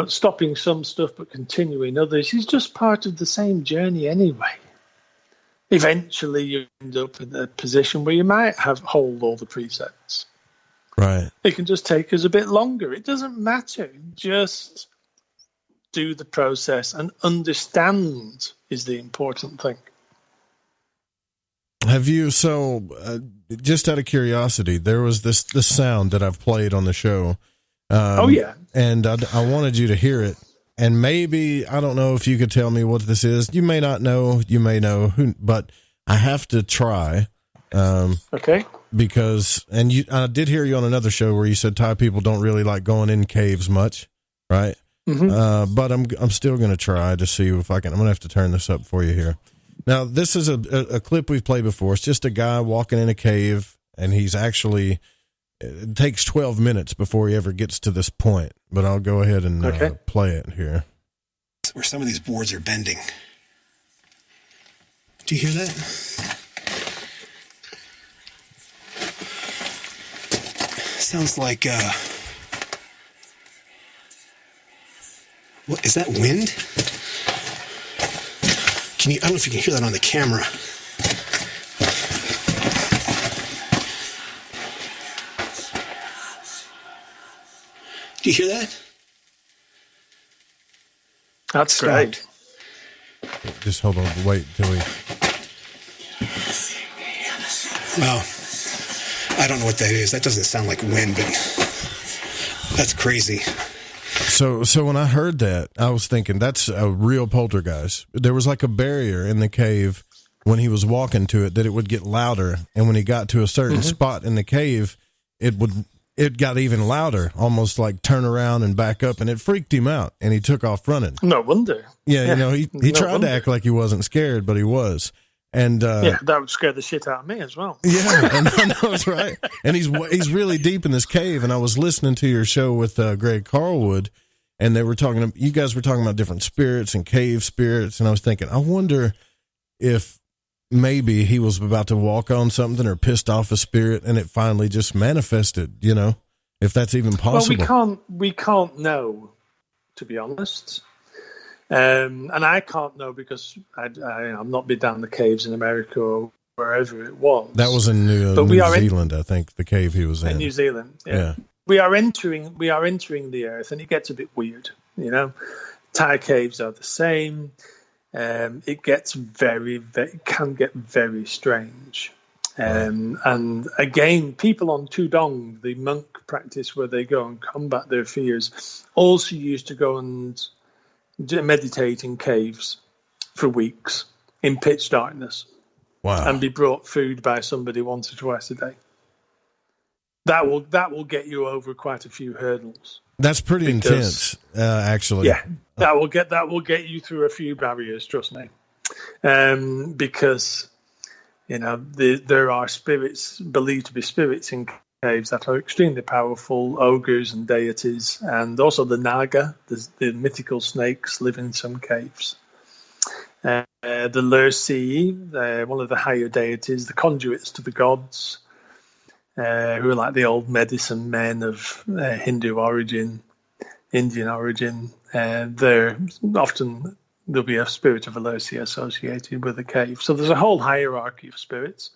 stopping some stuff but continuing others is just part of the same journey anyway. Eventually, you end up in a position where you might hold all the precepts. Right. It can just take us a bit longer. It doesn't matter. Just do the process and understand is the important thing. Have you, just out of curiosity, there was this sound that I've played on the show. And I wanted you to hear it. And maybe, I don't know if you could tell me what this is. You may not know, you may know, but I have to try. Okay. Because, I did hear you on another show where you said Thai people don't really like going in caves much, right? Mm-hmm. But I'm still going to try to see if I can. I'm going to have to turn this up for you here. Now, this is a clip we've played before. It's just a guy walking in a cave, and he's actually, it takes 12 minutes before he ever gets to this point. But I'll go ahead and play it here. Where some of these boards are bending. Do you hear that? Sounds like, what, is that wind? I don't know if you can hear that on the camera. Do you hear that? That's great. Just hold on, wait till we... Well, I don't know what that is. That doesn't sound like wind, but that's crazy. So when I heard that, I was thinking that's a real poltergeist. There was like a barrier in the cave when he was walking to it that it would get louder, and when he got to a certain spot in the cave, it got even louder, almost like turn around and back up, and it freaked him out, and he took off running. No wonder. Yeah, he tried to act like he wasn't scared, but he was. And that would scare the shit out of me as well. Yeah, and I know it's right. And he's really deep in this cave. And I was listening to your show with Greg Carlwood, and you guys were talking about different spirits and cave spirits. And I was thinking, I wonder if maybe he was about to walk on something or pissed off a spirit, and it finally just manifested. If that's even possible. Well, we can't know, to be honest. And I can't know because I've not been down the caves in America or wherever it was. That was in New Zealand, I think, the cave he was in. New Zealand, yeah. We are entering the earth, and it gets a bit weird. Thai caves are the same. It gets can get very strange. And again, people on Tudong, the monk practice where they go and combat their fears, also used to go and meditate in caves for weeks in pitch darkness. Wow. And be brought food by somebody once or twice a day. That will get you over quite a few hurdles. That's pretty intense, actually. Yeah, that will get you through a few barriers. Trust me, because there are spirits believed to be spirits in caves that are extremely powerful, ogres and deities, and also the naga, the mythical snakes, live in some caves. The Lursi, one of the higher deities, the conduits to the gods, who are like the old medicine men of Hindu origin, Indian origin. There'll be a spirit of a Lursi associated with a cave. So there's a whole hierarchy of spirits.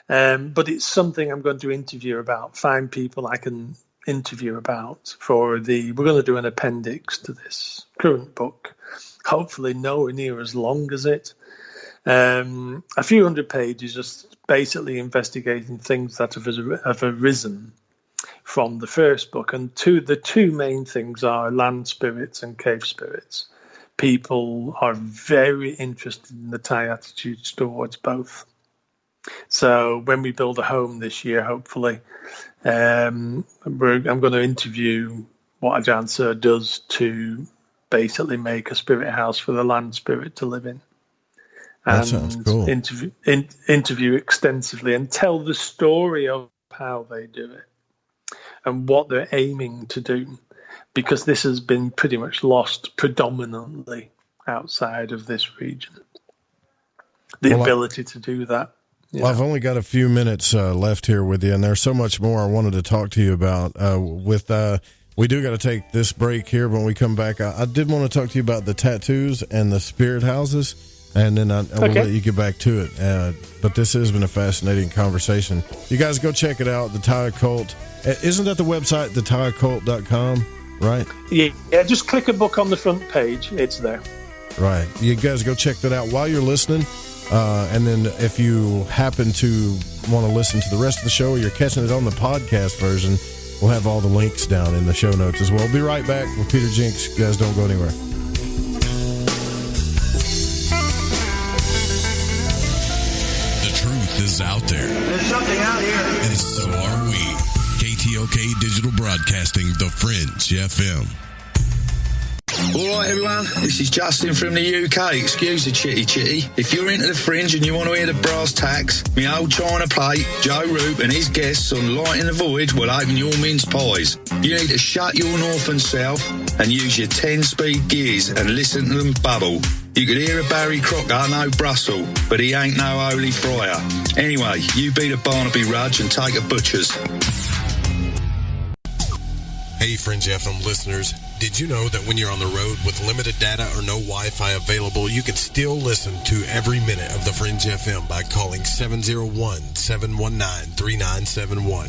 But it's something I'm going to interview about, find people I can interview about we're going to do an appendix to this current book. Hopefully nowhere near as long as it. A few hundred pages, just basically investigating things that have arisen from the first book. And the two main things are land spirits and cave spirits. People are very interested in the Thai attitudes towards both. So when we build a home this year, hopefully, I'm going to interview what Ajaan Sir does to basically make a spirit house for the land spirit to live in. That sounds cool. Interview extensively and tell the story of how they do it and what they're aiming to do, because this has been pretty much lost predominantly outside of this region. The ability to do that. Well, I've only got a few minutes left here with you, and there's so much more I wanted to talk to you about. We do got to take this break here, but when we come back, I did want to talk to you about the tattoos and the spirit houses, and then I will let you get back to it. But this has been a fascinating conversation. You guys go check it out, the Thai Occult. Isn't that the website, thethaioccult.com, right? Yeah, just click a book on the front page. It's there. Right. You guys go check that out while you're listening. And then if you happen to want to listen to the rest of the show, or you're catching it on the podcast version, we'll have all the links down in the show notes as well. We'll be right back with Peter Jenx. You guys don't go anywhere. The truth is out there. There's something out here. And so are we. KTOK Digital Broadcasting, The Fringe FM. Alright everyone, this is Justin from the UK. Excuse the chitty. If you're into the Fringe and you want to hear the brass tacks, me old China plate, Joe Roop and his guests on Light in the Void will open your mince pies. You need to shut your northern self and use your 10-speed gears and listen to them bubble. You could hear a Barry Crocker, no Brussel, but he ain't no holy friar. Anyway, you be the Barnaby Rudge and take a butcher's. Hey Fringe FM listeners, did you know that when you're on the road with limited data or no Wi-Fi available, you can still listen to every minute of the Fringe FM by calling 701-719-3971.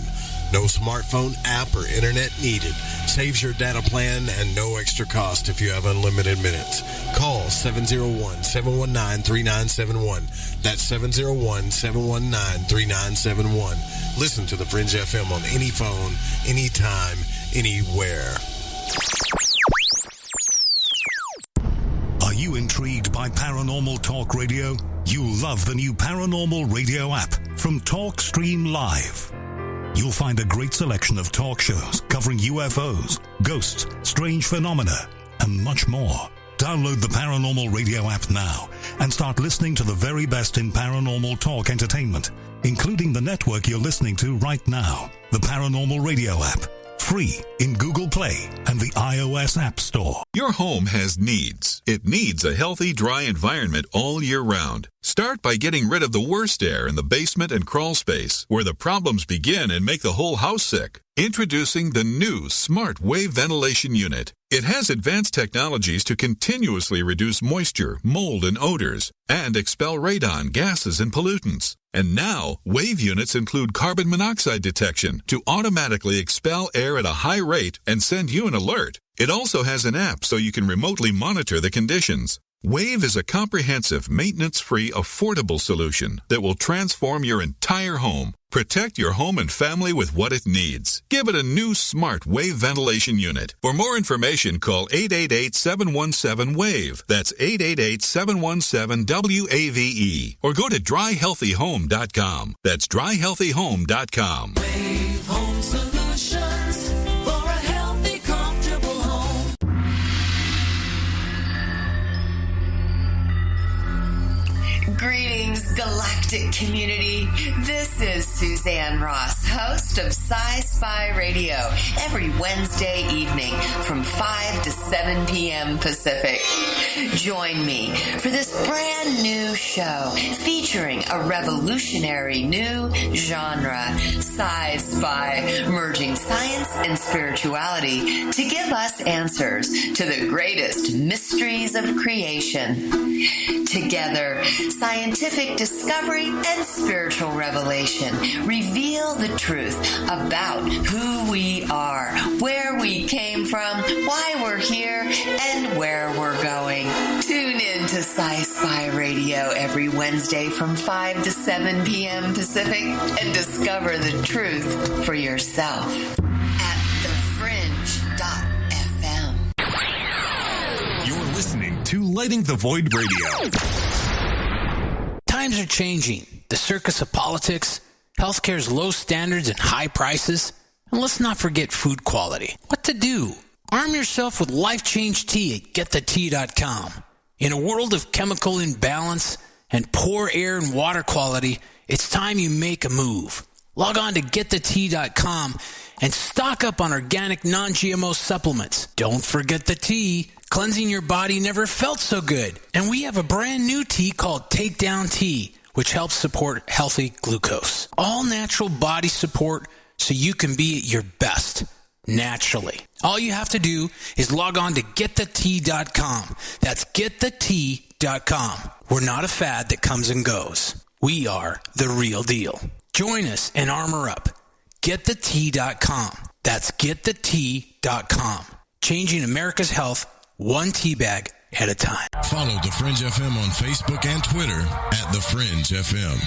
No smartphone, app, or internet needed. Saves your data plan and no extra cost if you have unlimited minutes. Call 701-719-3971. That's 701-719-3971. Listen to the Fringe FM on any phone, anytime, anywhere. Are you intrigued by Paranormal Talk Radio? You'll love the new Paranormal Radio app from TalkStream Live. You'll find a great selection of talk shows covering UFOs, ghosts, strange phenomena, and much more. Download the Paranormal Radio app now and start listening to the very best in paranormal talk entertainment, including the network you're listening to right now, the Paranormal Radio app. Free in Google Play and the iOS App Store. Your home has needs. It needs a healthy, dry environment all year round. Start by getting rid of the worst air in the basement and crawl space, where the problems begin and make the whole house sick. Introducing the new Smart Wave Ventilation Unit. It has advanced technologies to continuously reduce moisture, mold, and odors, and expel radon, gases, and pollutants. And now, Wave units include carbon monoxide detection to automatically expel air at a high rate and send you an alert. It also has an app so you can remotely monitor the conditions. Wave is a comprehensive, maintenance-free, affordable solution that will transform your entire home. Protect your home and family with what it needs. Give it a new smart Wave ventilation unit. For more information, call 888-717-WAVE. That's 888-717-WAVE. Or go to dryhealthyhome.com. That's dryhealthyhome.com. Wave Home Solutions for a healthy, comfortable home. Greetings, galactic community. This is Suzanne Ross, host of Sci-Spy Radio, every Wednesday evening from 5 to 7 p.m. Pacific. Join me for this brand new show featuring a revolutionary new genre, Sci-Spy, merging science and spirituality to give us answers to the greatest mysteries of creation. Together, scientific discovery and spiritual revelation reveal the truth about who we are, where we came from, why we're here, and where we're going. Tune in to Sci-Spy Radio every Wednesday from 5 to 7 p.m. Pacific and discover the truth for yourself at thefringe.fm. You're listening to Lighting the Void Radio. Times are changing. The circus of politics, healthcare's low standards and high prices, and let's not forget food quality. What to do? Arm yourself with Life Change Tea at getthetea.com. In a world of chemical imbalance and poor air and water quality, it's time you make a move. Log on to getthetea.com and stock up on organic non-GMO supplements. Don't forget the tea. Cleansing your body never felt so good. And we have a brand new tea called Takedown Tea, which helps support healthy glucose. All natural body support so you can be at your best, naturally. All you have to do is log on to getthetea.com. That's getthetea.com. We're not a fad that comes and goes. We are the real deal. Join us and armor up. Getthetea.com. That's getthetea.com. Changing America's health one tea bag at a time. Follow The Fringe FM on Facebook and Twitter at The Fringe FM.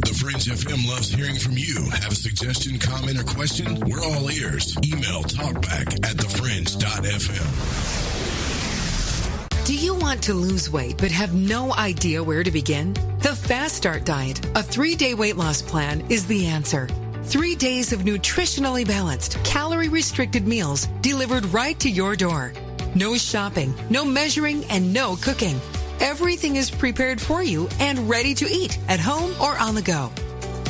The Fringe FM loves hearing from you. Have a suggestion, comment, or question? We're all ears. Email talkback@thefringe.fm. Do you want to lose weight but have no idea where to begin? The Fast Start Diet, a 3-day weight loss plan, is the answer. 3 days of nutritionally balanced, calorie-restricted meals delivered right to your door. No shopping, no measuring, and no cooking. Everything is prepared for you and ready to eat at home or on the go.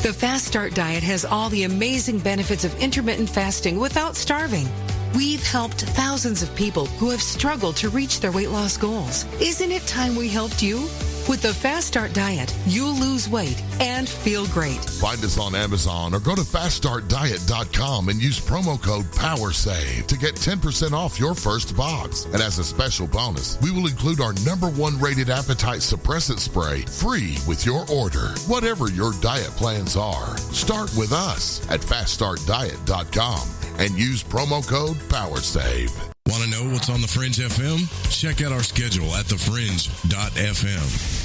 The Fast Start Diet has all the amazing benefits of intermittent fasting without starving. We've helped thousands of people who have struggled to reach their weight loss goals. Isn't it time we helped you? With the Fast Start Diet, you'll lose weight and feel great. Find us on Amazon or go to faststartdiet.com and use promo code POWERSAVE to get 10% off your first box. And as a special bonus, we will include our #1 rated appetite suppressant spray free with your order. Whatever your diet plans are, start with us at faststartdiet.com and use promo code POWERSAVE. Want to know what's on The Fringe FM? Check out our schedule at thefringe.fm.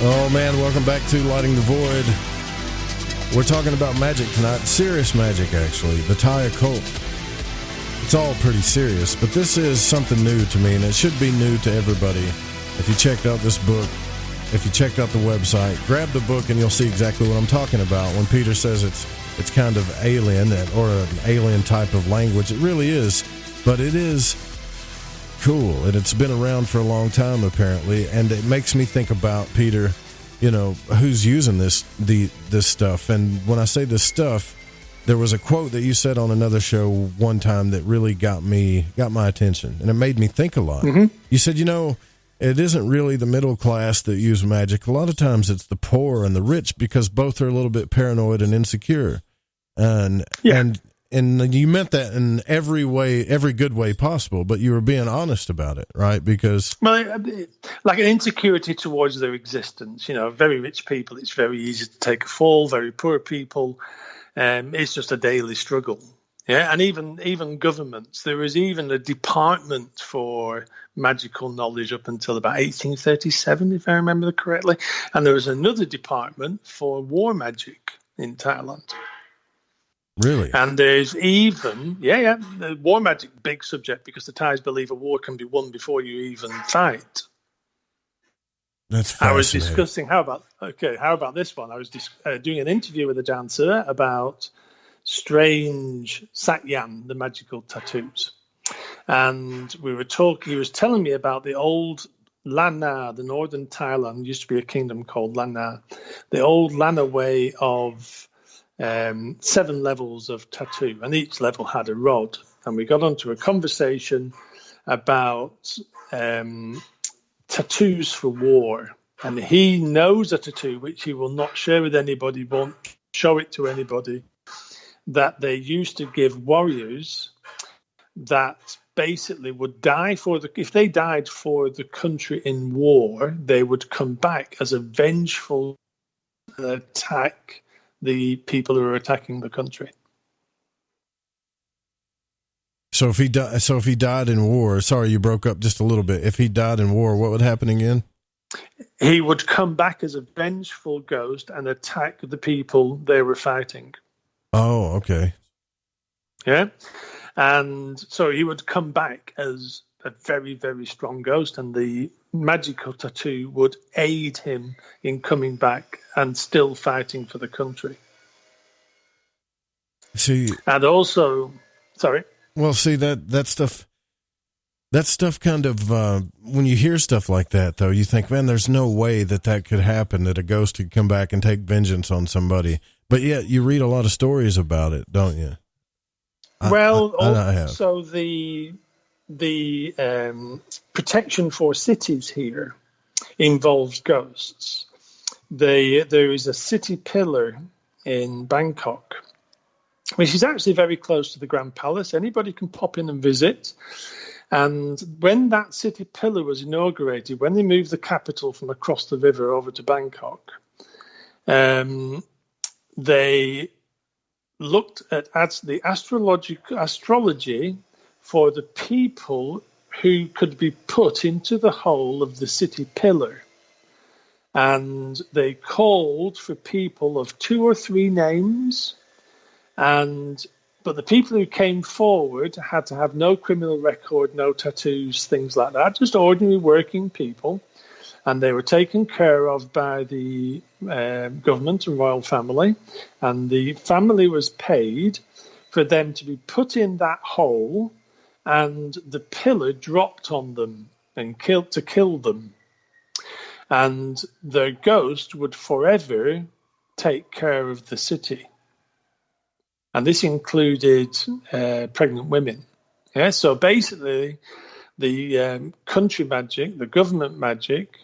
Oh man, welcome back to Lighting the Void. We're talking about magic tonight. Serious magic, actually. The Thai occult. It's all pretty serious, but this is something new to me, and it should be new to everybody. If you checked out this book, if you checked out the website, grab the book and you'll see exactly what I'm talking about. When Peter says it's kind of alien or an alien type of language, it really is, but it is cool, and it's been around for a long time apparently, and it makes me think about, Peter, you know, who's using this stuff. And when I say this stuff, there was a quote that you said on another show one time that really got my attention, and it made me think a lot. Mm-hmm. You said, you know, it isn't really the middle class that use magic. A lot of times it's the poor and the rich, because both are a little bit paranoid and insecure. And you meant that in every way, every good way possible, but you were being honest about it, right? Because, well, like an insecurity towards their existence. You know, very rich people, it's very easy to take a fall. Very poor people, it's just a daily struggle. Yeah, and even governments. There was even a department for magical knowledge up until about 1837, if I remember correctly, and there was another department for war magic in Thailand. Really? And there's even, the war magic, big subject, because the Thais believe a war can be won before you even fight. That's fascinating. I was discussing, how about this one? I was doing an interview with a dancer about strange satyan, the magical tattoos. And we were talking, he was telling me about the old Lana, the northern Thailand, used to be a kingdom called Lana, the old Lana way of 7 levels of tattoo, and each level had a rod. And we got onto a conversation about tattoos for war. And he knows a tattoo, which he will not share with anybody, won't show it to anybody, that they used to give warriors that basically would die if they died for the country in war, they would come back as a vengeful attack the people who are attacking the country. So if he died in war, sorry, you broke up just a little bit. If he died in war, what would happen again? He would come back as a vengeful ghost and attack the people they were fighting. Oh, okay. Yeah. And so he would come back as a very, very strong ghost, and the magical tattoo would aid him in coming back and still fighting for the country. See, and also, sorry. Well, see, that stuff kind of, when you hear stuff like that, though, you think, man, there's no way that could happen, that a ghost could come back and take vengeance on somebody. But yet you read a lot of stories about it, don't you? So the protection for cities here involves ghosts. There is a city pillar in Bangkok, which is actually very close to the Grand Palace. Anybody can pop in and visit. And when that city pillar was inaugurated, when they moved the capital from across the river over to Bangkok, they looked at the astrology for the people who could be put into the hole of the city pillar. And they called for people of 2 or 3 names, but the people who came forward had to have no criminal record, no tattoos, things like that, just ordinary working people. And they were taken care of by the government and royal family. And the family was paid for them to be put in that hole, and the pillar dropped on them and kill them. And their ghost would forever take care of the city. And this included pregnant women. Yeah, so basically, the country magic, the government magic,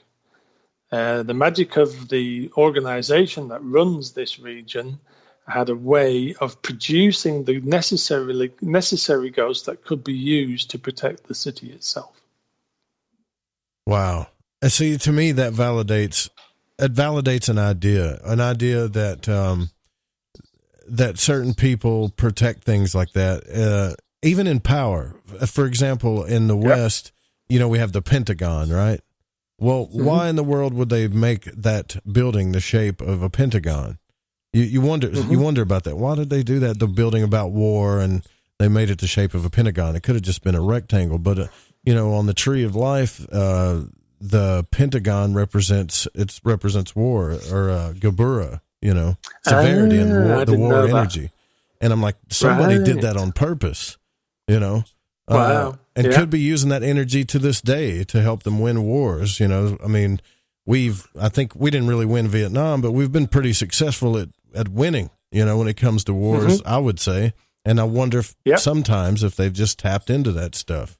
the magic of the organization that runs this region had a way of producing the necessary ghosts that could be used to protect the city itself. Wow. And see, to me, that validates an idea that certain people protect things like that, even in power. For example, in the West, we have the Pentagon, right? Well, why in the world would they make that building the shape of a pentagon? You wonder about that. Why did they do that? The building about war, and they made it the shape of a pentagon. It could have just been a rectangle, but on the Tree of Life, the pentagon represents war, or Gabura, severity and the war energy. And I'm like, somebody did that on purpose, And could be using that energy to this day to help them win wars. I mean, I think we didn't really win Vietnam, but we've been pretty successful at winning, when it comes to wars, I would say. And I wonder if sometimes if they've just tapped into that stuff.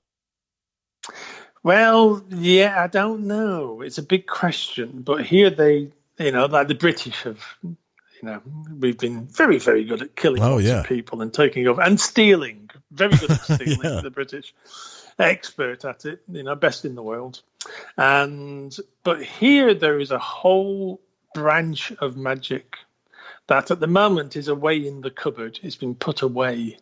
Well, I don't know. It's a big question, but here they, like the British have, we've been very, very good at killing lots of people and taking over and stealing. Very good at stealing, the British. Expert at it, best in the world. But here there is a whole branch of magic that at the moment is away in the cupboard. It's been put away.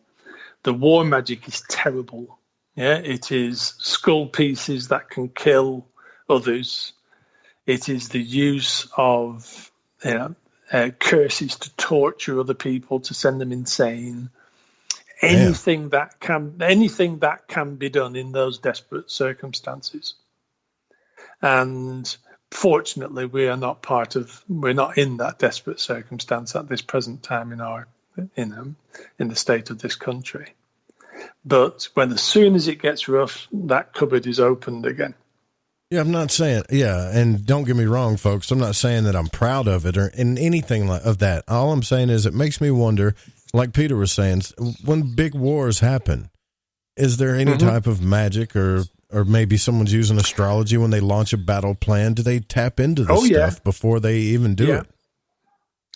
The war magic is terrible. Yeah, it is skull pieces that can kill others. It is the use of curses to torture other people, to send them insane. Anything that can be done in those desperate circumstances. And fortunately, we're not in that desperate circumstance at this present time in the state of this country. But as soon as it gets rough, that cupboard is opened again. Yeah, I'm not saying, and don't get me wrong, folks, I'm not saying that I'm proud of it or in anything of that. All I'm saying is it makes me wonder, like Peter was saying, when big wars happen, is there any type of magic or maybe someone's using astrology when they launch a battle plan? Do they tap into this stuff before they even do it?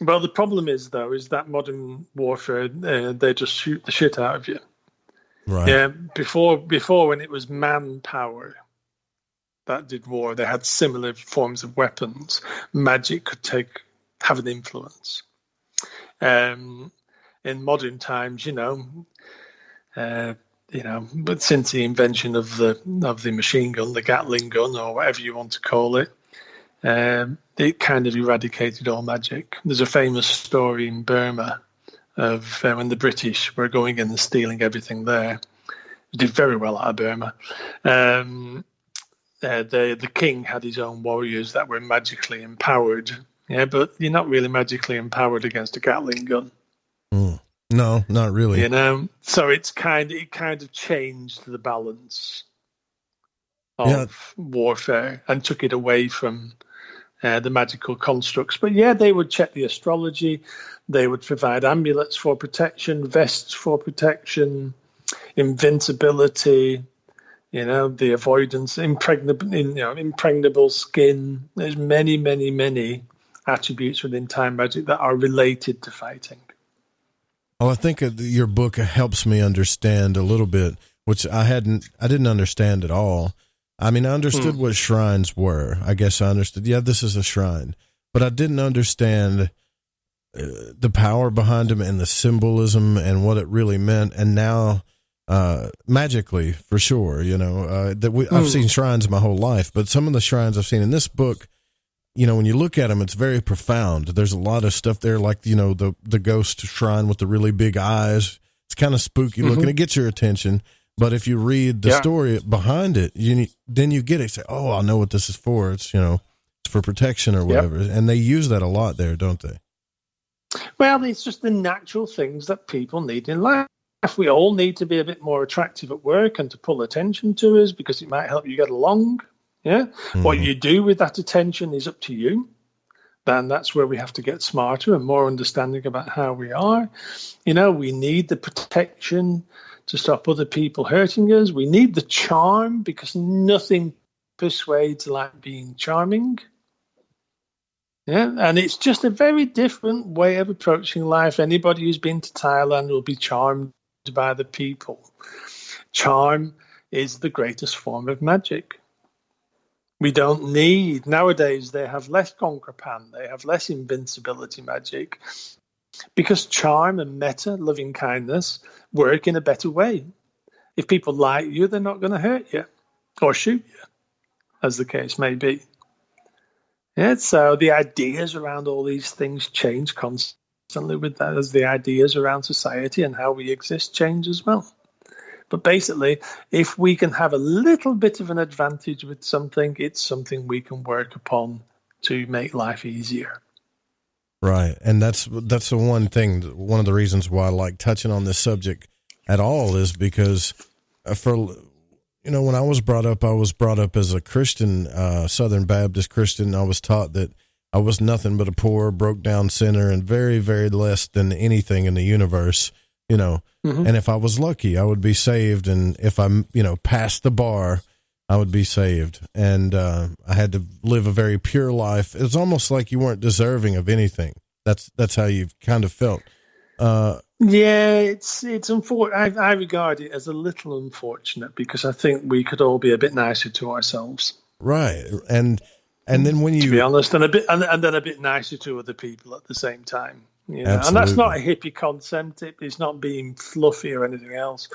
Well, the problem is that modern warfare, they just shoot the shit out of you. Right. Yeah. Before when it was manpower that did war, they had similar forms of weapons. Magic could have an influence. In modern times, but since the invention of the machine gun, the Gatling gun, or whatever you want to call it, it kind of eradicated all magic. There's a famous story in Burma of when the British were going in and stealing everything there. They did very well out of Burma. The king had his own warriors that were magically empowered. Yeah, but you're not really magically empowered against a Gatling gun. No, not really. So it kind of changed the balance of warfare and took it away from the magical constructs. But they would check the astrology. They would provide amulets for protection, vests for protection, invincibility, the avoidance, impregnable skin. There's many, many, many attributes within time magic that are related to fighting. Well, I think your book helps me understand a little bit, which I didn't understand at all. I mean, I understood what shrines were. I guess I understood. Yeah, this is a shrine, but I didn't understand the power behind them and the symbolism and what it really meant. And now, magically, for sure, I've seen shrines my whole life, but some of the shrines I've seen in this book, when you look at them, it's very profound. There's a lot of stuff there, like, the ghost shrine with the really big eyes. It's kind of spooky looking. It gets your attention. But if you read the story behind it, then you get it. Say, oh, I know what this is for. It's, it's for protection or whatever. And they use that a lot there, don't they? Well, it's just the natural things that people need in life. We all need to be a bit more attractive at work and to pull attention to us because it might help you get along. Yeah. What you do with that attention is up to you. Then that's where we have to get smarter and more understanding about how we are. We need the protection to stop other people hurting us. We need the charm because nothing persuades like being charming. Yeah. And it's just a very different way of approaching life. Anybody who's been to Thailand will be charmed by the people. Charm is the greatest form of magic. We don't need, nowadays they have less Gonkrapan, they have less invincibility magic, because charm and metta, loving kindness, work in a better way. If people like you, they're not going to hurt you or shoot you, as the case may be. Yeah, so the ideas around all these things change constantly with that, as the ideas around society and how we exist change as well. But basically, if we can have a little bit of an advantage with something, it's something we can work upon to make life easier. Right. And that's the one thing, one of the reasons why I like touching on this subject at all is because when I was brought up as a Christian, Southern Baptist Christian. I was taught that I was nothing but a poor, broke down sinner and very, very less than anything in the universe, and if I was lucky, I would be saved. And if I, passed the bar, I would be saved. And, I had to live a very pure life. It's almost like you weren't deserving of anything. That's how you kind of felt. Yeah, it's unfortunate. I regard it as a little unfortunate because I think we could all be a bit nicer to ourselves. Right. And then when you, to be honest, and then a bit nicer to other people at the same time. And that's not a hippie concept. It's not being fluffy or anything else.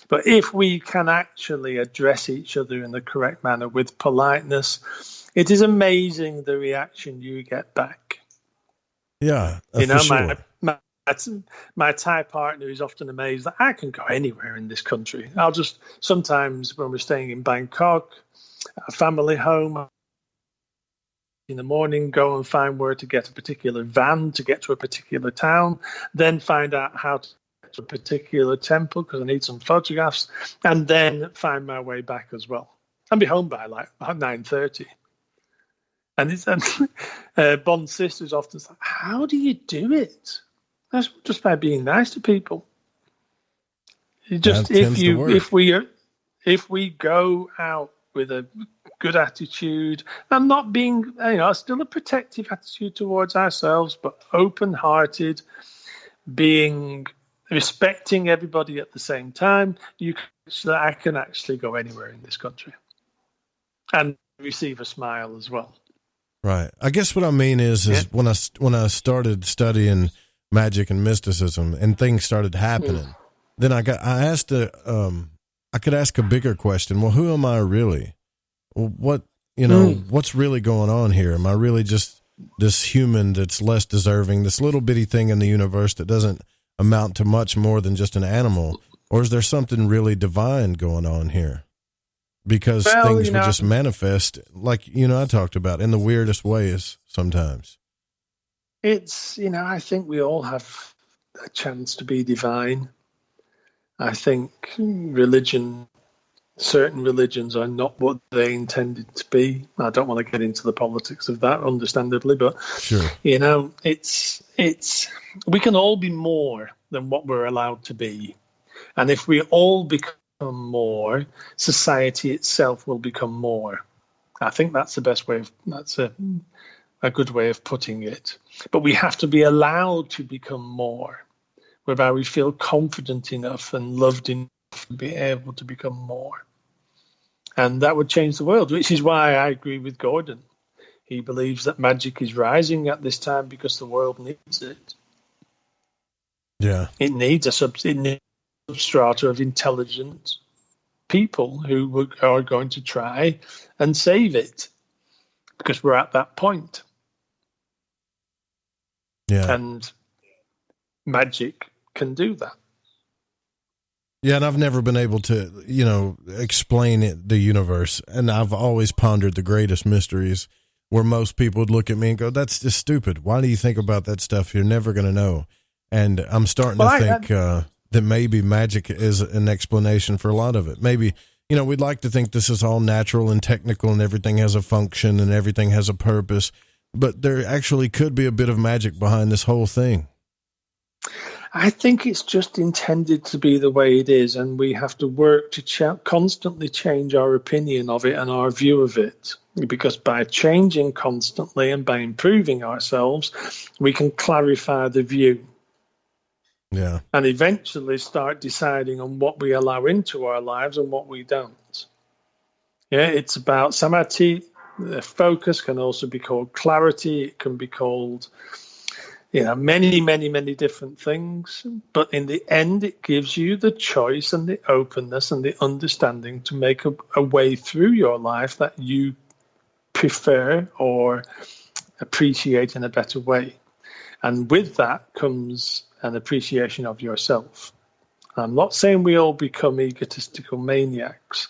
But if we can actually address each other in the correct manner with politeness, it is amazing the reaction you get back. Yeah, for sure. My Thai partner is often amazed that I can go anywhere in this country. I'll just sometimes when we're staying in Bangkok, a family home, in the morning, go and find where to get a particular van to get to a particular town, then find out how to get to a particular temple because I need some photographs, and then find my way back as well. And be home by like 9:30. And Bond's sister's often like, how do you do it? That's just by being nice to people. If we go out with a good attitude and not being, still a protective attitude towards ourselves, but open-hearted, respecting everybody at the same time, I can actually go anywhere in this country and receive a smile as well. Right. I guess what I mean is when I started studying magic and mysticism and things started happening, then I could ask a bigger question. Well, who am I really? What, what's really going on here? Am I really just this human that's less deserving, this little bitty thing in the universe that doesn't amount to much more than just an animal? Or is there something really divine going on here? Because things would just manifest like, I talked about in the weirdest ways sometimes. It's, I think we all have a chance to be divine. I think certain religions are not what they intended to be. I don't want to get into the politics of that, understandably, but sure. It's we can all be more than what we're allowed to be. And if we all become more, society itself will become more. I think that's the best way that's a good way of putting it. But we have to be allowed to become more, whereby we feel confident enough and loved enough to be able to become more. And that would change the world, which is why I agree with Gordon. He believes that magic is rising at this time because the world needs it. Yeah. It needs a substrata of intelligent people who are going to try and save it because we're at that point. Yeah. And magic can do that. Yeah, and I've never been able to, explain the universe. And I've always pondered the greatest mysteries where most people would look at me and go, that's just stupid. Why do you think about that stuff? You're never going to know. And I'm starting to think that maybe magic is an explanation for a lot of it. Maybe, we'd like to think this is all natural and technical and everything has a function and everything has a purpose. But there actually could be a bit of magic behind this whole thing. I think it's just intended to be the way it is, and we have to work to constantly change our opinion of it and our view of it. Because by changing constantly and by improving ourselves, we can clarify the view. Yeah. And eventually start deciding on what we allow into our lives and what we don't. Yeah, it's about samadhi. Focus can also be called clarity. It can be called many, many, many different things. But in the end, it gives you the choice and the openness and the understanding to make a way through your life that you prefer or appreciate in a better way. And with that comes an appreciation of yourself. I'm not saying we all become egotistical maniacs,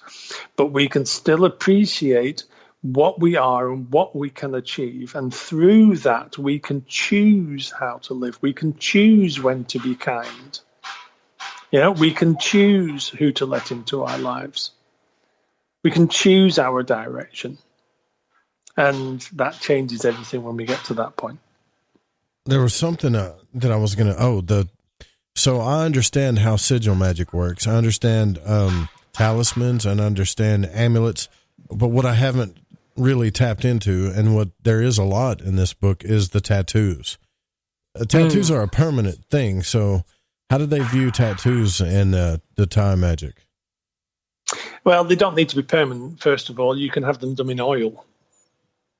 but we can still appreciate what we are and what we can achieve. And through that, we can choose how to live. We can choose when to be kind. We can choose who to let into our lives. We can choose our direction. And that changes everything when we get to that point. There was something that I was going to, so I understand how sigil magic works. I understand talismans and understand amulets, but what I haven't really tapped into, and what there is a lot in this book, is the tattoos. Tattoos are a permanent thing, so how do they view tattoos in the Thai magic? Well, they don't need to be permanent, first of all. You can have them done in oil.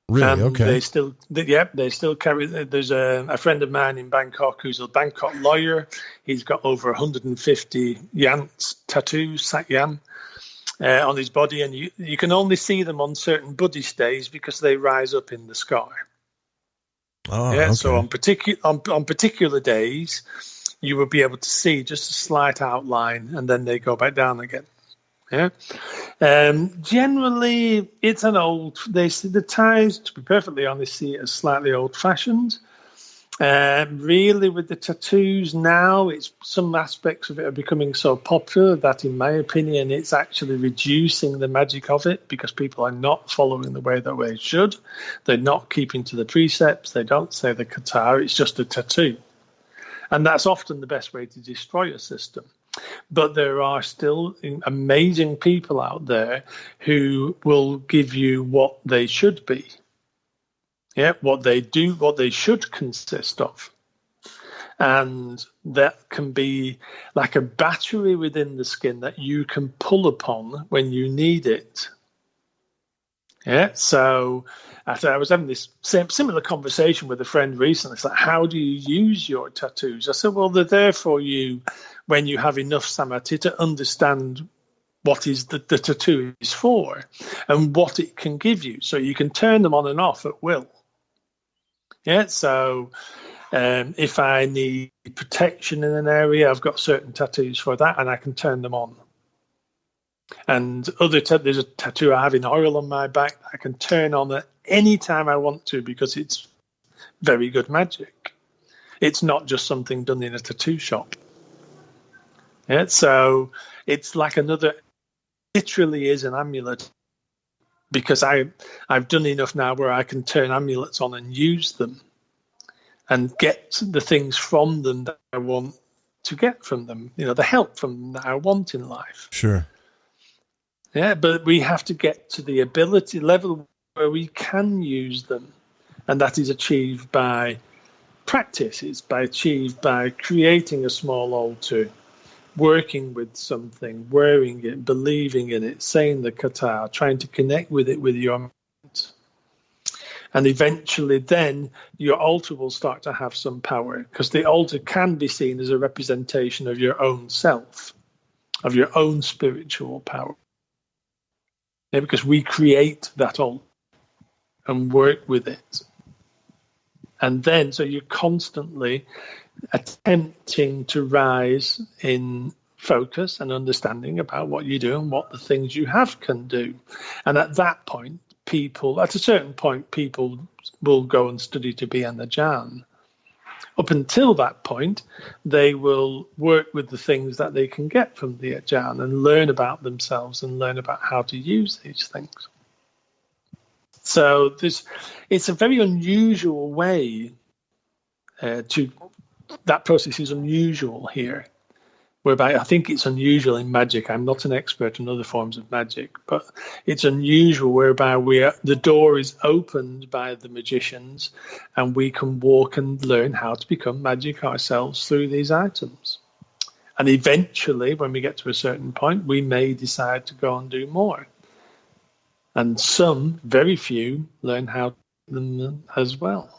Really? And okay. they still carry. There's a friend of mine in Bangkok who's a Bangkok lawyer. He's got over 150 yans tattoos, sat yan, on his body, and you can only see them on certain Buddhist days because they rise up in the sky. Oh, okay. So on particular days, you will be able to see just a slight outline, and then they go back down again. Yeah. Generally, it's an old. They see the Thais, to be perfectly honest, see it as slightly old-fashioned. Really, with the tattoos now, it's some aspects of it are becoming so popular that, in my opinion, it's actually reducing the magic of it because people are not following the way that they should. They're not keeping to the precepts. They don't say the Kata. It's just a tattoo, and that's often the best way to destroy a system. But there are still amazing people out there who will give you what they should be. Yeah, what they do, what they should consist of. And that can be like a battery within the skin that you can pull upon when you need it. Yeah, so I was having this similar conversation with a friend recently. It's like, how do you use your tattoos? I said, well, they're there for you when you have enough samadhi to understand what is the tattoo is for and what it can give you. So you can turn them on and off at will. Yeah, so if I need protection in an area, I've got certain tattoos for that, and I can turn them on. And there's a tattoo I have in oil on my back I can turn on at any time I want to because it's very good magic. It's not just something done in a tattoo shop. Yeah, so it's like literally is an amulet because I've done enough now where I can turn amulets on and use them and get the things from them that I want to get from them, the help from them that I want in life. Sure. Yeah, but we have to get to the ability level where we can use them. And that is achieved by practice. It's achieved by creating a small altar, working with something, wearing it, believing in it, saying the kata, trying to connect with it with your mind. And eventually then your altar will start to have some power because the altar can be seen as a representation of your own self, of your own spiritual power. Yeah, because we create that altar and work with it. And then, so you're constantly attempting to rise in focus and understanding about what you do and what the things you have can do. And at that point, at a certain point, people will go and study to be an Ajaan. Up until that point, they will work with the things that they can get from the Ajaan and learn about themselves and learn about how to use these things. So it's a very unusual way that process is unusual here, whereby I think it's unusual in magic. I'm not an expert in other forms of magic, but it's unusual whereby the door is opened by the magicians and we can walk and learn how to become magic ourselves through these items. And eventually, when we get to a certain point, we may decide to go and do more. And some, very few, learn how to do them as well.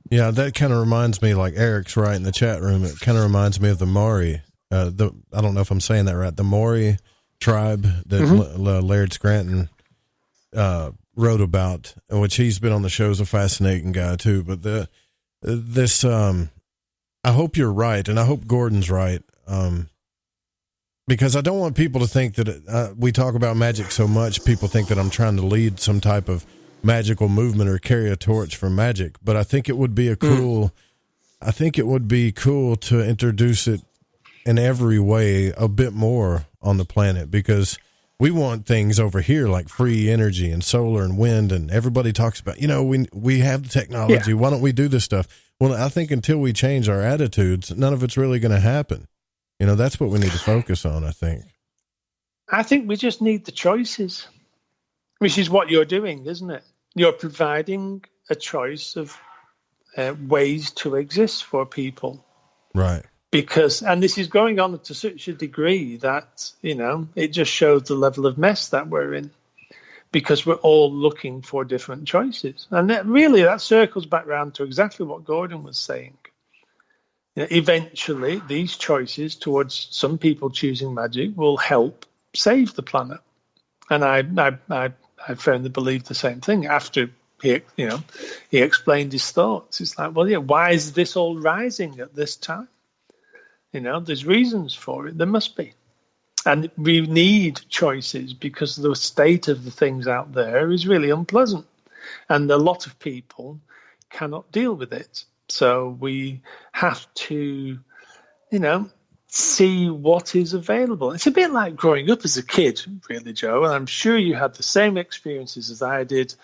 Yeah, that kind of reminds me, like Eric's right in the chat room, it kind of reminds me of the Maori. I don't know if I'm saying that right. The Maori tribe that Laird Scranton wrote about, which he's been on the show, is a fascinating guy too. But I hope you're right, and I hope Gordon's right, because I don't want people to think that we talk about magic so much, people think that I'm trying to lead some type of magical movement or carry a torch for magic. But I think it would be I think it would be cool to introduce it in every way a bit more on the planet, because we want things over here like free energy and solar and wind, and everybody talks about, we have the technology. Yeah. Why don't we do this stuff? Well, I think until we change our attitudes, none of it's really going to happen. That's what we need to focus on, I think. I think we just need the choices, which is what you're doing, isn't it? You're providing a choice of ways to exist for people. Right. And this is going on to such a degree that, it just shows the level of mess that we're in, because we're all looking for different choices. And that circles back around to exactly what Gordon was saying. Eventually, these choices towards some people choosing magic will help save the planet. And I firmly believe the same thing after he explained his thoughts. It's like, well, yeah, why is this all rising at this time? There's reasons for it. There must be. And we need choices, because the state of the things out there is really unpleasant. And a lot of people cannot deal with it. So we have to, see what is available. It's a bit like growing up as a kid, really, Joe. And I'm sure you had the same experiences as I did.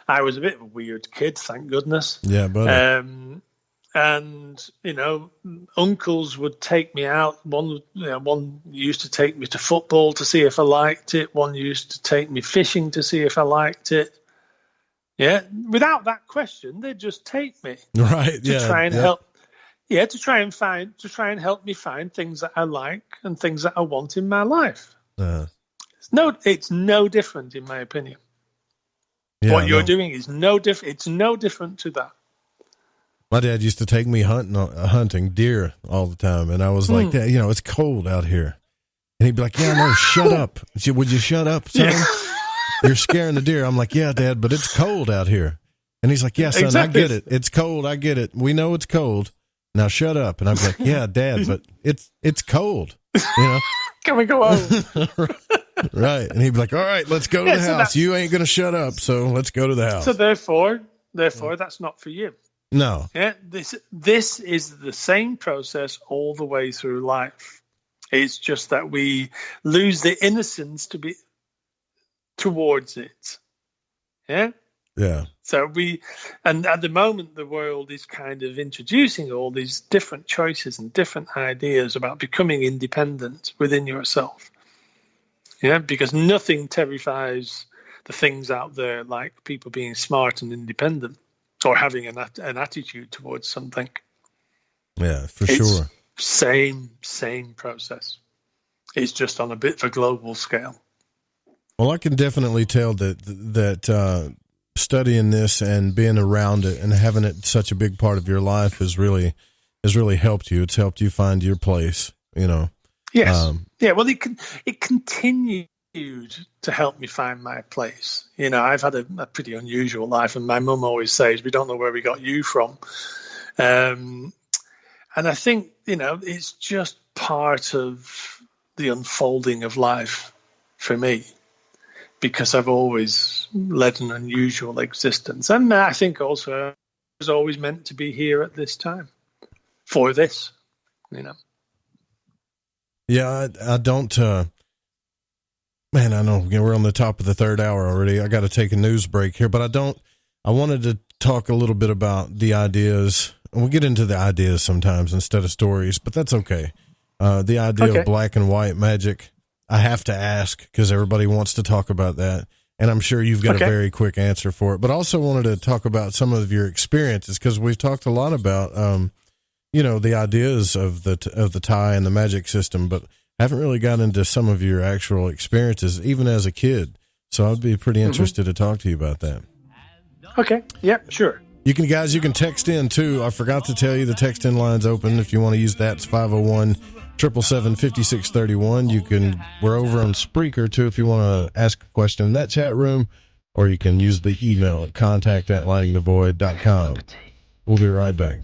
I was a bit of a weird kid, thank goodness. Yeah, buddy. And, uncles would take me out. One used to take me to football to see if I liked it. One used to take me fishing to see if I liked it. Yeah, without that question, they'd just take me. Right, to try and help. Yeah, to try and help me find things that I like and things that I want in my life. It's no different, in my opinion. Yeah, what you're doing is no different. It's no different to that. My dad used to take me hunting deer all the time, and I was like, Dad, it's cold out here. And he'd be like, yeah, no, shut up. Would you shut up, son? Yeah. You're scaring the deer. I'm like, yeah, Dad, but it's cold out here. And he's like, yeah, son, exactly. I get it. It's cold. I get it. We know it's cold. Now shut up. And I'm like, yeah, Dad, but it's cold. Can we go home? Right. And he'd be like, all right, let's go to the house. You ain't going to shut up, so let's go to the house. So therefore, that's not for you. No. Yeah, this is the same process all the way through life. It's just that we lose the innocence towards it. Yeah? Yeah. So and at the moment, the world is kind of introducing all these different choices and different ideas about becoming independent within yourself. Yeah, because nothing terrifies the things out there like people being smart and independent or having an attitude towards something. Yeah, for sure. Same process. It's just on a bit of a global scale. Well, I can definitely tell that studying this and being around it and having it such a big part of your life has really helped you. It's helped you find your place, Yes. Well, it continued to help me find my place. I've had a pretty unusual life, and my mum always says, we don't know where we got you from. And I think, it's just part of the unfolding of life for me, because I've always led an unusual existence. And I think also I was always meant to be here at this time for this, Yeah, I don't, man, I know we're on the top of the third hour already. I got to take a news break here, but I wanted to talk a little bit about the ideas. We'll get into the ideas sometimes instead of stories, but that's okay. The idea of black and white magic, I have to ask because everybody wants to talk about that. And I'm sure you've got a very quick answer for it, but also wanted to talk about some of your experiences, because we've talked a lot about, the ideas of the Thai and the magic system, but haven't really got into some of your actual experiences, even as a kid. So I'd be pretty interested to talk to you about that. Okay. Yeah, sure. You can text in too. I forgot to tell you the text in line's open. If you want to use that, it's 501-777-5631. We're over on Spreaker too if you want to ask a question in that chat room, or you can use the email at contact@lightingthevoid.com. We'll be right back.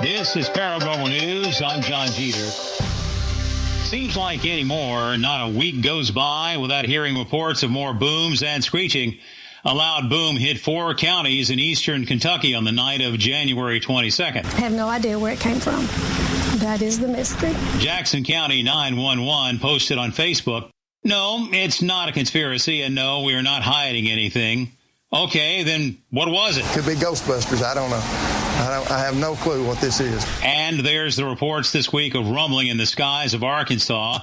This is Paranormal News. I'm John Jeter. Seems like anymore, not a week goes by without hearing reports of more booms and screeching. A loud boom hit 4 counties in eastern Kentucky on the night of January 22nd. I have no idea where it came from. That is the mystery. Jackson County 911 posted on Facebook, "No, it's not a conspiracy, and no, we are not hiding anything." Okay, then what was it? Could be Ghostbusters. I don't know. I have no clue what this is. And there's the reports this week of rumbling in the skies of Arkansas.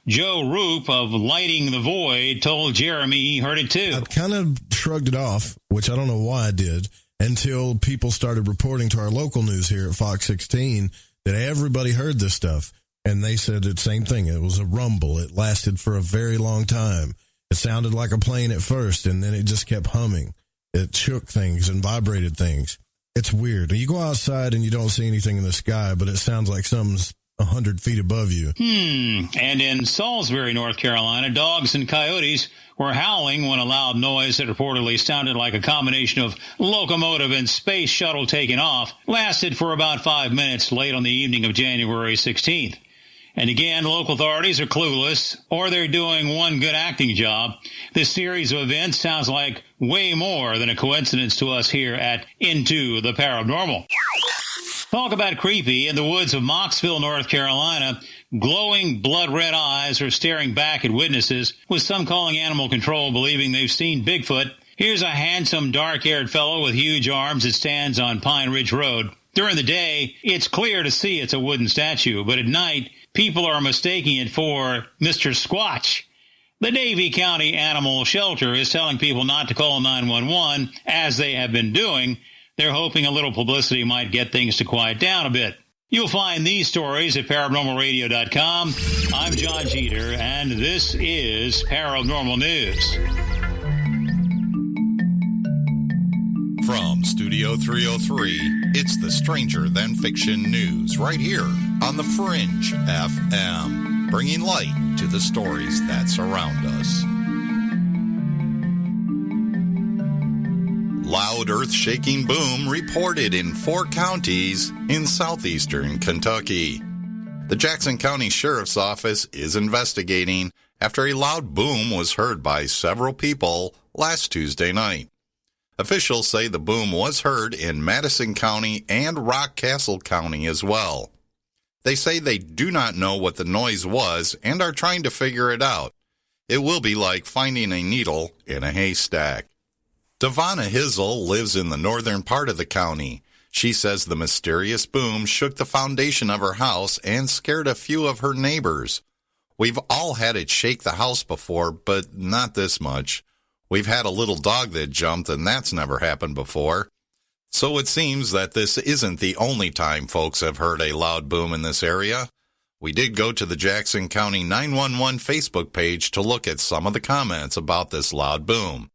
Joe Roop of Lighting the Void told Jeremy he heard it too. I kind of shrugged it off, which I don't know why I did, until people started reporting to our local news here at Fox 16 that everybody heard this stuff. And they said the same thing. It was a rumble. It lasted for a very long time. It sounded like a plane at first, and then it just kept humming. It shook things and vibrated things. It's weird. You go outside and you don't see anything in the sky, but it sounds like something's 100 feet above you. And in Salisbury, North Carolina, dogs and coyotes were howling when a loud noise that reportedly sounded like a combination of locomotive and space shuttle taking off lasted for about 5 minutes late on the evening of January 16th. And again, local authorities are clueless, or they're doing one good acting job. This series of events sounds like way more than a coincidence to us here at Into the Paranormal. Talk about creepy. In the woods of Mocksville, North Carolina, glowing blood-red eyes are staring back at witnesses, with some calling animal control, believing they've seen Bigfoot. Here's a handsome, dark-haired fellow with huge arms that stands on Pine Ridge Road. During the day, it's clear to see it's a wooden statue, but at night, people are mistaking it for Mr. Squatch. The Davie County Animal Shelter is telling people not to call 911, as they have been doing. They're hoping a little publicity might get things to quiet down a bit. You'll find these stories at ParanormalRadio.com. I'm John Jeter, and this is Paranormal News. From Studio 303, it's the Stranger Than Fiction News right here on the Fringe FM, bringing light to the stories that surround us. Loud earth-shaking boom reported in 4 counties in southeastern Kentucky. The Jackson County Sheriff's Office is investigating after a loud boom was heard by several people last Tuesday night. Officials say the boom was heard in Madison County and Rockcastle County as well. They say they do not know what the noise was and are trying to figure it out. It will be like finding a needle in a haystack. Devonna Hizzle lives in the northern part of the county. She says the mysterious boom shook the foundation of her house and scared a few of her neighbors. We've all had it shake the house before, but not this much. We've had a little dog that jumped, and that's never happened before. So it seems that this isn't the only time folks have heard a loud boom in this area. We did go to the Jackson County 911 Facebook page to look at some of the comments about this loud boom.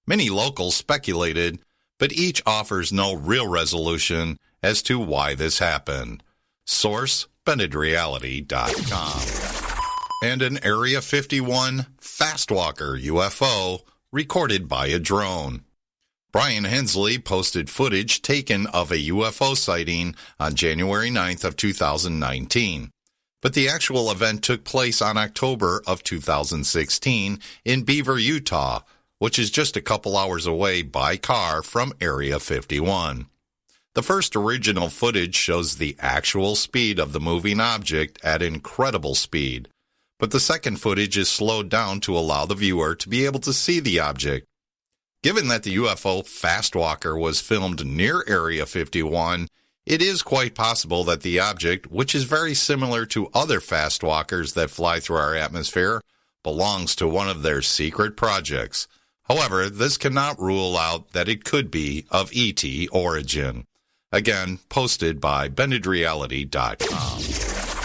Many locals speculated, but each offers no real resolution as to why this happened. Source, BendedReality.com. And an Area 51 Fastwalker UFO recorded by a drone. Brian Hensley posted footage taken of a UFO sighting on January 9th of 2019. But the actual event took place on October of 2016 in Beaver, Utah, which is just a couple hours away by car from Area 51. The first original footage shows the actual speed of the moving object at incredible speed, but the second footage is slowed down to allow the viewer to be able to see the object. Given that the UFO Fastwalker was filmed near Area 51, it is quite possible that the object, which is very similar to other Fastwalkers that fly through our atmosphere, belongs to one of their secret projects. However, this cannot rule out that it could be of ET origin. Again, posted by BendedReality.com.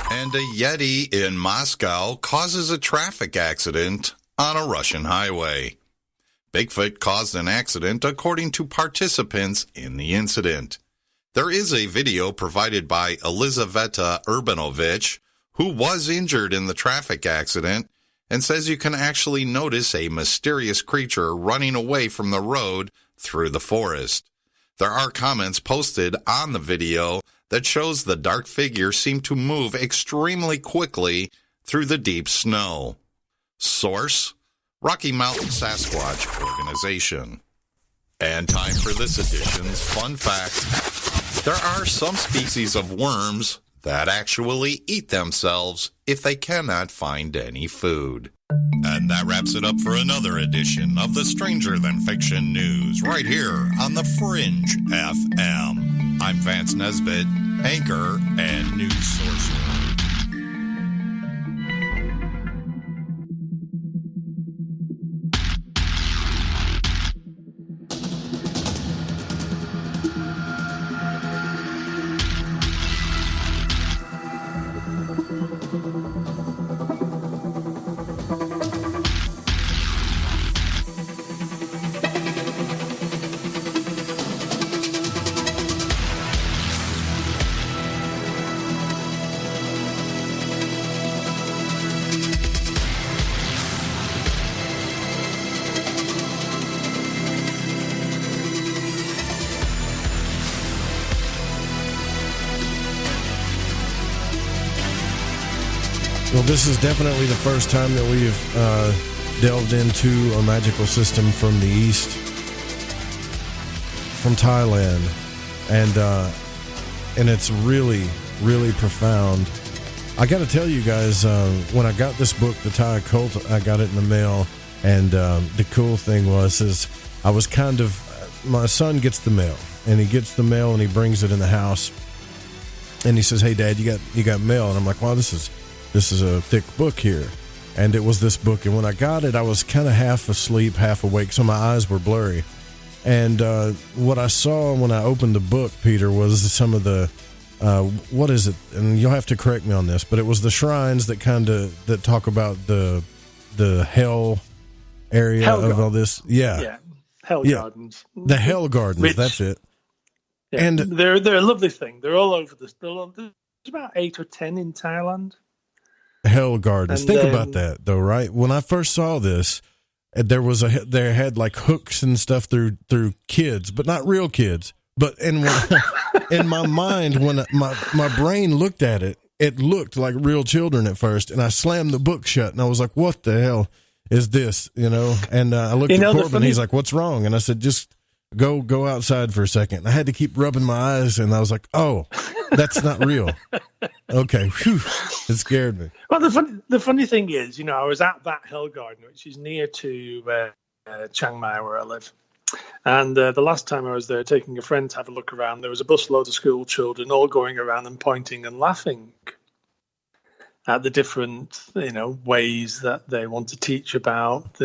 And a Yeti in Moscow causes a traffic accident on a Russian highway. Bigfoot caused an accident according to participants in the incident. There is a video provided by Elizaveta Urbanovich, who was injured in the traffic accident, and says you can actually notice a mysterious creature running away from the road through the forest. There are comments posted on the video that shows the dark figure seemed to move extremely quickly through the deep snow. Source: Rocky Mountain Sasquatch Organization. And time for this edition's fun fact. There are some species of worms that actually eat themselves if they cannot find any food. And that wraps it up for another edition of the Stranger Than Fiction News right here on the Fringe FM. I'm Vance Nesbitt, anchor and news sorcerer. Well, this is definitely the first time that we've delved into a magical system from the East, from Thailand, and it's really, really profound. I got to tell you guys, when I got this book, The Thai Occult, I got it in the mail, and the cool thing is I was my son gets the mail, and he gets the mail and he brings it in the house, and he says, "Hey, Dad, you got mail," and I'm like, "Wow, this is a thick book here." And it was this book. And when I got it, I was kind of half asleep, half awake, so my eyes were blurry. And what I saw when I opened the book, Peter, was some of the, what is it? And you'll have to correct me on this, but it was the shrines that talk about the hell area of all this. Yeah. Yeah. Hell gardens. The hell gardens, that's it. Yeah, and they're a lovely thing. They're all over this. There's about 8 or 10 in Thailand. Hell gardens. Think about that, though, right? When I first saw this, they had like hooks and stuff through kids, but not real kids. But in my mind, when my brain looked at it, it looked like real children at first, and I slammed the book shut, and I was like, "What the hell is this?" And I looked at Corbin. He's like, "What's wrong?" And I said, "Just go outside for a second." And I had to keep rubbing my eyes, and I was like, "Oh, that's not real." Okay, whew, it scared me. Well, the funny thing is, I was at that Hell Garden, which is near to Chiang Mai, where I live. And the last time I was there, taking a friend to have a look around, there was a busload of school children all going around and pointing and laughing at the different, ways that they want to teach about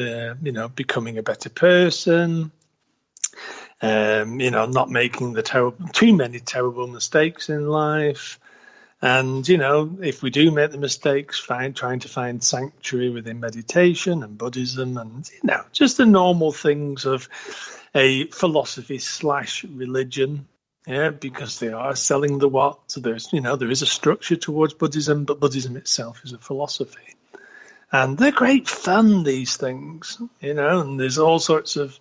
becoming a better person. Not making too many terrible mistakes in life. And, if we do make the mistakes, trying to find sanctuary within meditation and Buddhism and, just the normal things of a philosophy / religion. Yeah, because they are selling the what. So there is a structure towards Buddhism, but Buddhism itself is a philosophy. And they're great fun, these things, and there's all sorts of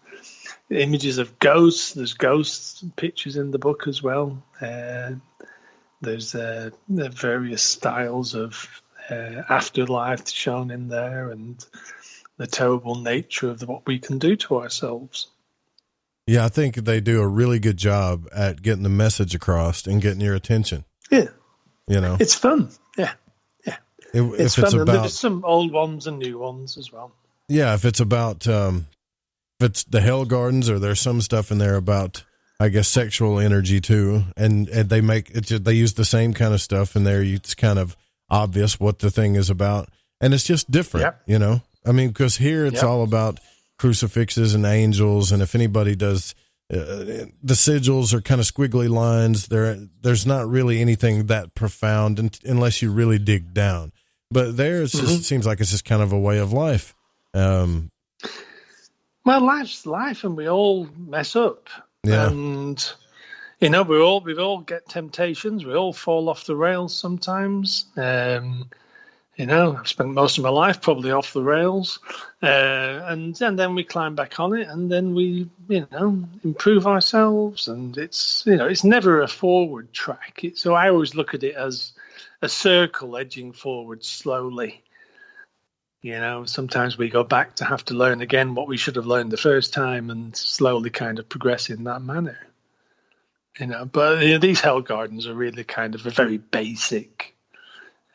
images of ghosts. There's ghosts pictures in the book as well. There's various styles of afterlife shown in there, and the terrible nature of what we can do to ourselves. Yeah, I think they do a really good job at getting the message across and getting your attention. Yeah, it's fun. Yeah. It's fun. And there's some old ones and new ones as well. Yeah, if it's about if it's the Hell Gardens, or there's some stuff in there about, I guess, sexual energy too, and they use the same kind of stuff in there. It's kind of obvious what the thing is about, and it's just different, I mean, because here it's all about crucifixes and angels, and if anybody does, the sigils are kind of squiggly lines. There's not really anything that profound unless you really dig down. But there, it just seems like it's just kind of a way of life. Well, life's life, and we all mess up. Yeah. And we all get temptations. We all fall off the rails sometimes. I've spent most of my life probably off the rails, and then we climb back on it, and then we, improve ourselves, and it's never a forward track. So I always look at it as a circle edging forward slowly. Sometimes we go back to have to learn again what we should have learned the first time, and slowly kind of progress in that manner. But these hell gardens are really kind of a very basic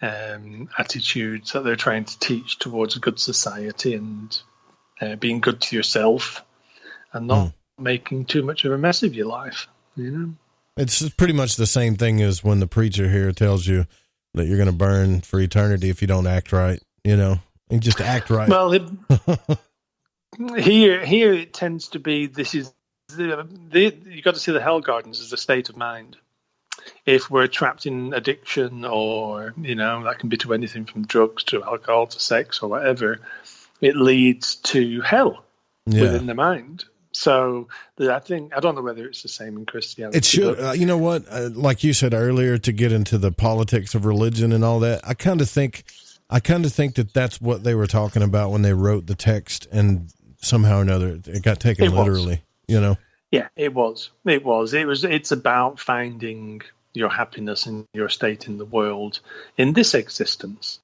attitudes that they're trying to teach towards a good society and being good to yourself and not making too much of a mess of your life. It's pretty much the same thing as when the preacher here tells you that you're going to burn for eternity if you don't act right. You just act right. Well, here it tends to be you got to see the hell gardens as a state of mind. If we're trapped in addiction, or that can be to anything from drugs to alcohol to sex or whatever, it leads to hell within the mind. So I don't know whether it's the same in Christianity. It should. You know what? Like you said earlier, to get into the politics of religion and all that, I kind of think that that's what they were talking about when they wrote the text, and somehow or another it got taken literally. Yeah, it was. It's about finding your happiness and your state in the world in this existence.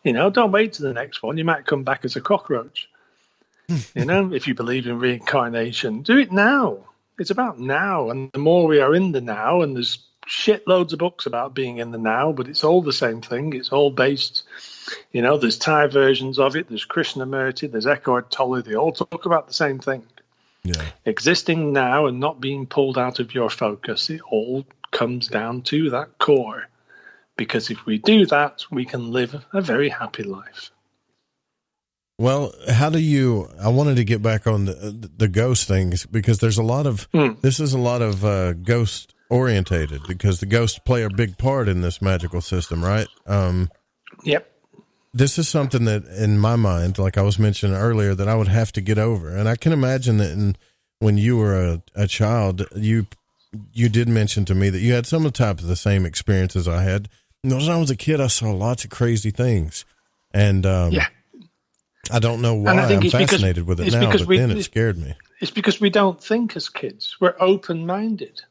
Don't wait to the next one. You might come back as a cockroach. If you believe in reincarnation, do it now. It's about now. And the more we are in the now, and there's shitloads of books about being in the now, but it's all the same thing. It's all based, there's Thai versions of it. There's Krishnamurti, there's Eckhart Tolle. They all talk about the same thing. Yeah. Existing now and not being pulled out of your focus. It all comes down to that core. Because if we do that, we can live a very happy life. Well, I wanted to get back on the ghost things, because there's a lot of, this is a lot of ghost orientated, because the ghosts play a big part in this magical system, right? Yep. This is something that, in my mind, like I was mentioning earlier, that I would have to get over. And I can imagine that when you were a child, you did mention to me that you had some of the same experiences I had. When I was a kid, I saw lots of crazy things. And I don't know why I'm fascinated with it now, but then it scared me. It's because we don't think as kids. We're open-minded.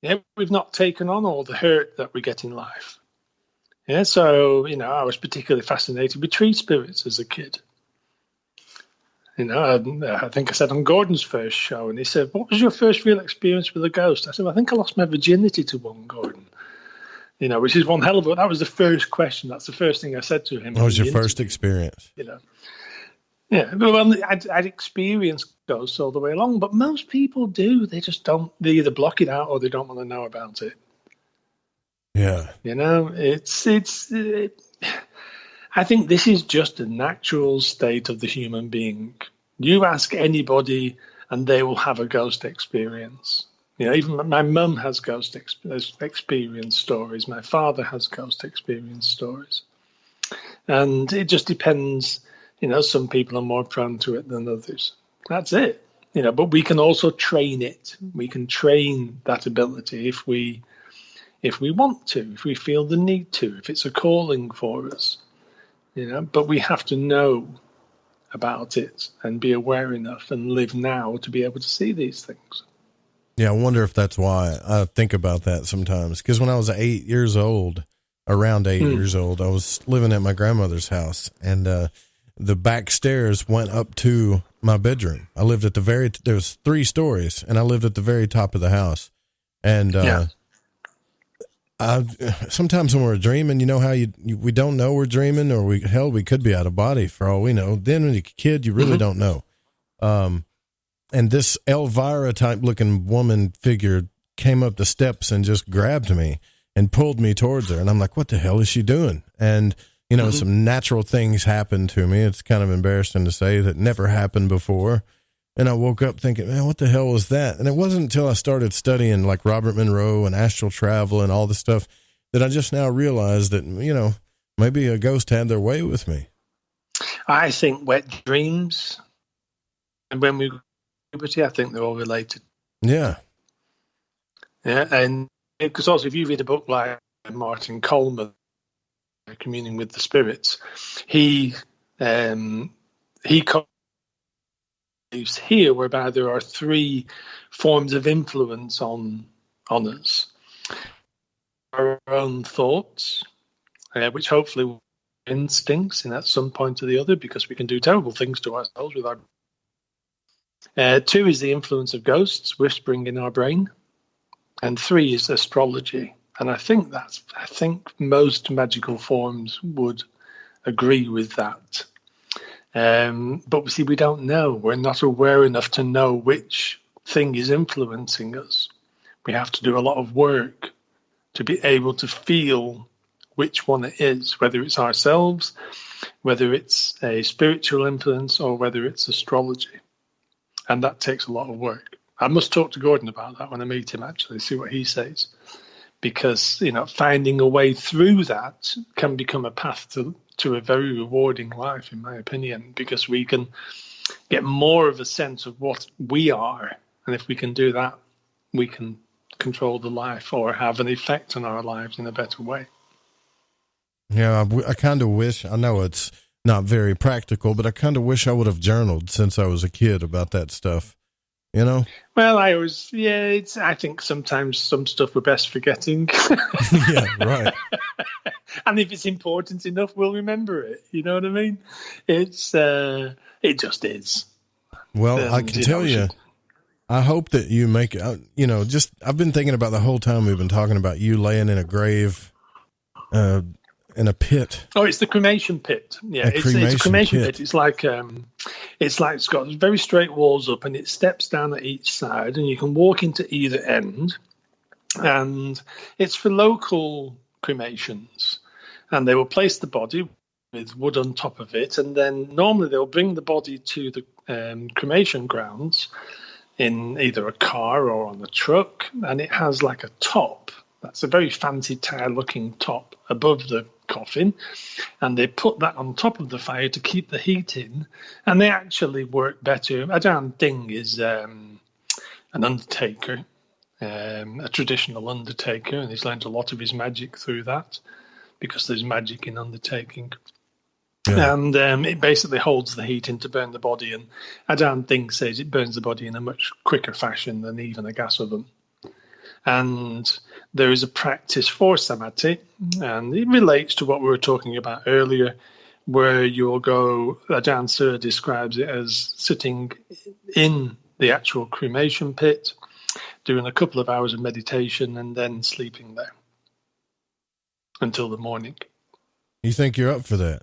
Yeah, we've not taken on all the hurt that we get in life. Yeah, so, I was particularly fascinated with tree spirits as a kid. I think I said on Gordon's first show, and he said, "What was your first real experience with a ghost?" I said, "I think I lost my virginity to one, Gordon." Which is one hell of a... That was the first question. That's the first thing I said to him. What was your first experience? Yeah, well, I'd experienced ghosts all the way along, but most people do. They just don't... They either block it out or they don't want to know about it. Yeah. I think this is just a natural state of the human being. You ask anybody and they will have a ghost experience. Even my mum has ghost experience stories. My father has ghost experience stories. And it just depends. Some people are more prone to it than others. That's it. But we can also train it. We can train that ability if we want to, if we feel the need to, if it's a calling for us. But we have to know about it and be aware enough and live now to be able to see these things. Yeah, I wonder if that's why I think about that sometimes. Because when I was 8 years old, around 8 years old, I was living at my grandmother's house, and the back stairs went up to my bedroom. I lived at there was 3 stories, and I lived at the very top of the house. And sometimes when we're dreaming, how we don't know we're dreaming, or we could be out of body for all we know. Then when you're a kid, you really don't know. And this Elvira type looking woman figure came up the steps and just grabbed me and pulled me towards her. And I'm like, what the hell is she doing? And, some natural things happened to me. It's kind of embarrassing to say that never happened before. And I woke up thinking, man, what the hell was that? And it wasn't until I started studying like Robert Monroe and astral travel and all this stuff that I just now realized that, maybe a ghost had their way with me. I think wet dreams and when we I think they're all related. Yeah. Yeah, and because also if you read a book like Martin Coleman, communing with the spirits. He lives here, whereby there are 3 forms of influence on us. Our own thoughts, which hopefully will be instincts in at some point or the other, because we can do terrible things to ourselves with our. 2 is the influence of ghosts whispering in our brain, and 3 is astrology. And I think most magical forms would agree with that. But we see, we don't know. We're not aware enough to know which thing is influencing us. We have to do a lot of work to be able to feel which one it is, whether it's ourselves, whether it's a spiritual influence, or whether it's astrology. And that takes a lot of work. I must talk to Gordon about that when I meet him, actually, see what he says. Because, finding a way through that can become a path to a very rewarding life, in my opinion, because we can get more of a sense of what we are. And if we can do that, we can control the life or have an effect on our lives in a better way. Yeah, I kind of wish, I know it's not very practical, but I kind of wish I would have journaled since I was a kid about that stuff. Well, I think sometimes some stuff we're best forgetting. Yeah, right. And if it's important enough, we'll remember it. You know what I mean? It just is. Well, I can tell you, I hope that you make, I've been thinking about the whole time we've been talking about you laying in a grave, in a pit. Oh, it's the cremation pit. Yeah, it's a cremation pit. It's like it's got very straight walls up, and it steps down at each side, and you can walk into either end. And it's for local cremations, and they will place the body with wood on top of it, and then normally they'll bring the body to the cremation grounds in either a car or on a truck, and it has like a top. That's a very fancy tire-looking top above the coffin, and they put that on top of the fire to keep the heat in, and they actually work better. Ajaan Ding is an undertaker, a traditional undertaker, and he's learned a lot of his magic through that, because there's magic in undertaking. Yeah. And it basically holds the heat in to burn the body, and Ajaan Ding says it burns the body in a much quicker fashion than even a gas oven. And there is a practice for samadhi, and it relates to what we were talking about earlier, where you'll go, Ajahn Sir describes it as sitting in the actual cremation pit, doing a couple of hours of meditation, and then sleeping there until the morning. You think you're up for that?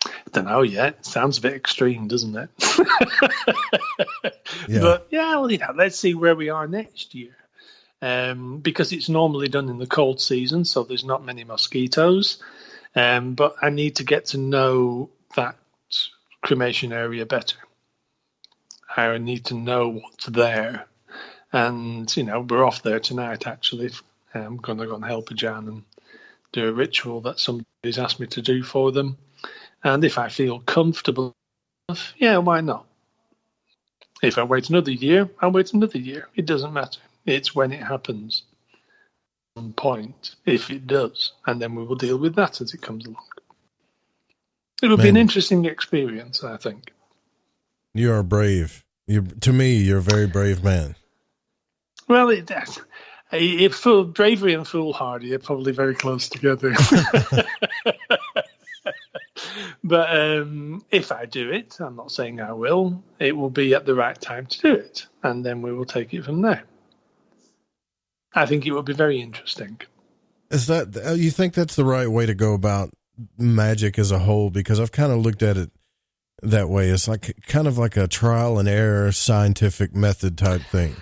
I don't know yet. Sounds a bit extreme, doesn't it? Yeah. But yeah, well, let's see where we are next year. Because it's normally done in the cold season, so there's not many mosquitoes. But I need to get to know that cremation area better. I need to know what's there. And, we're off there tonight, actually. I'm going to go and help Ajaan and do a ritual that somebody's asked me to do for them. And if I feel comfortable enough, yeah, why not? If I wait another year, I'll wait another year. It doesn't matter. It's when it happens. At some point, if it does, and then we will deal with that as it comes along. It'll be an interesting experience, I think. You are brave. To me, you're a very brave man. Well, bravery and foolhardy are probably very close together. But if I do it, I'm not saying I will, it will be at the right time to do it, and then we will take it from there. I think it would be very interesting. Is that, you think that's the right way to go about magic as a whole? Because I've kind of looked at it that way. It's kind of like a trial and error scientific method type thing.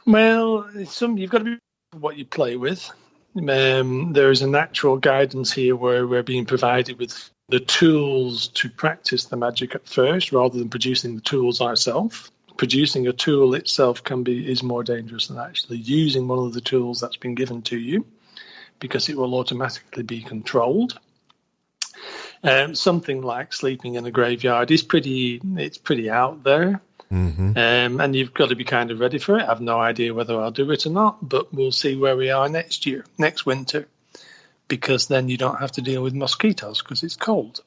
Well, you've got to be what you play with. There is a natural guidance here where we're being provided with the tools to practice the magic at first, rather than producing the tools ourselves. Producing a tool itself is more dangerous than actually using one of the tools that's been given to you, because it will automatically be controlled. Something like sleeping in a graveyard is pretty out there. Mm-hmm. And you've got to be kind of ready for it. I have no idea whether I'll do it or not, but we'll see where we are next winter. because then you don't have to deal with mosquitoes because it's cold.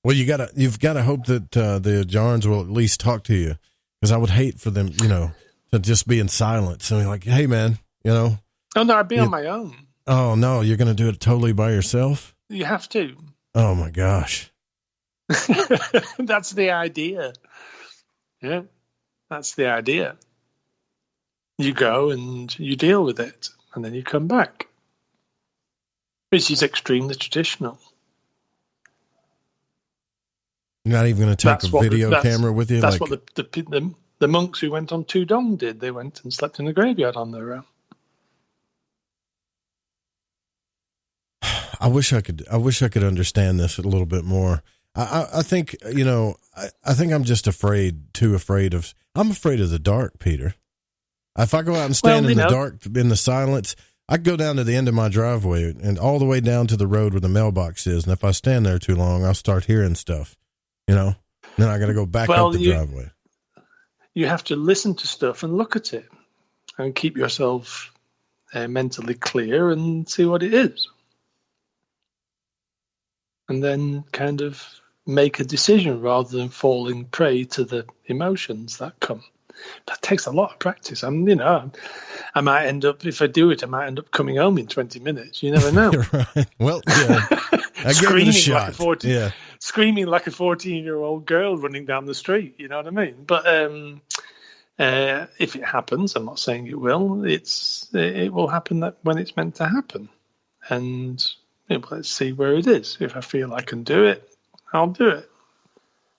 Well, you've got to hope that the Ajarns will at least talk to you, because I would hate for them, to just be in silence and be like, "Hey, man, Oh no, I'd be on my own. Oh no, you're going to do it totally by yourself? You have to. Oh my gosh, that's the idea. Yeah, that's the idea. You go and you deal with it, and then you come back, which is extremely traditional. You're not even going to take a video camera with you? That's what the monks who went on Tudong did. They went and slept in the graveyard on their own. I wish I could understand this a little bit more. I think, I think I'm just too afraid of the dark, Peter. If I go out and stand in the dark, in the silence, I go down to the end of my driveway and all the way down to the road where the mailbox is. And if I stand there too long, I'll start hearing stuff, then I got to go back up the driveway. You have to listen to stuff and look at it and keep yourself mentally clear and see what it is. And then kind of make a decision rather than falling prey to the emotions that come. That takes a lot of practice. I might end up, if I do it, I might end up coming home in 20 minutes. You never know. Right. Well, yeah. I gave it a shot. Screaming like a 14-year-old girl running down the street. You know what I mean? But if it happens, I'm not saying it will. It will happen when it's meant to happen. And let's see where it is. If I feel I can do it, I'll do it.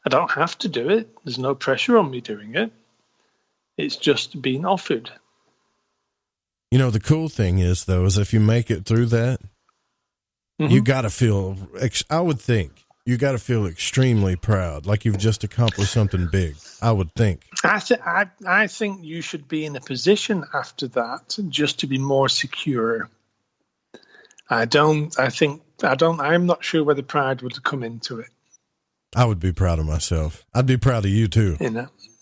I don't have to do it. There's no pressure on me doing it. It's just being offered. The cool thing is, though, is if you make it through that, you got to feel, I would think, you got to feel extremely proud, like you've just accomplished something big, I would think. I think you should be in a position after that just to be more secure. I'm not sure whether pride would come into it. I would be proud of myself. I'd be proud of you too.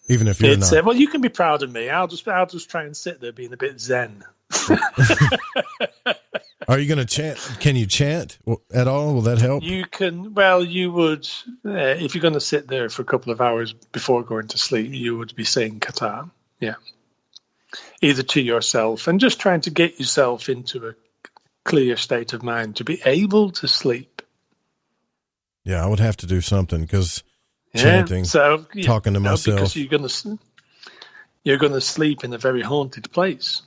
Even if you're not. Well, you can be proud of me. I'll just try and sit there being a bit zen. Are you going to chant? Can you chant at all? Will that help? You can. Well, you would, if you're going to sit there for a couple of hours before going to sleep, you would be saying Kata. Yeah. Either to yourself and just trying to get yourself into a clear state of mind to be able to sleep. Yeah, I would have to do something because chanting, talking to myself. Because you're going to sleep in a very haunted place.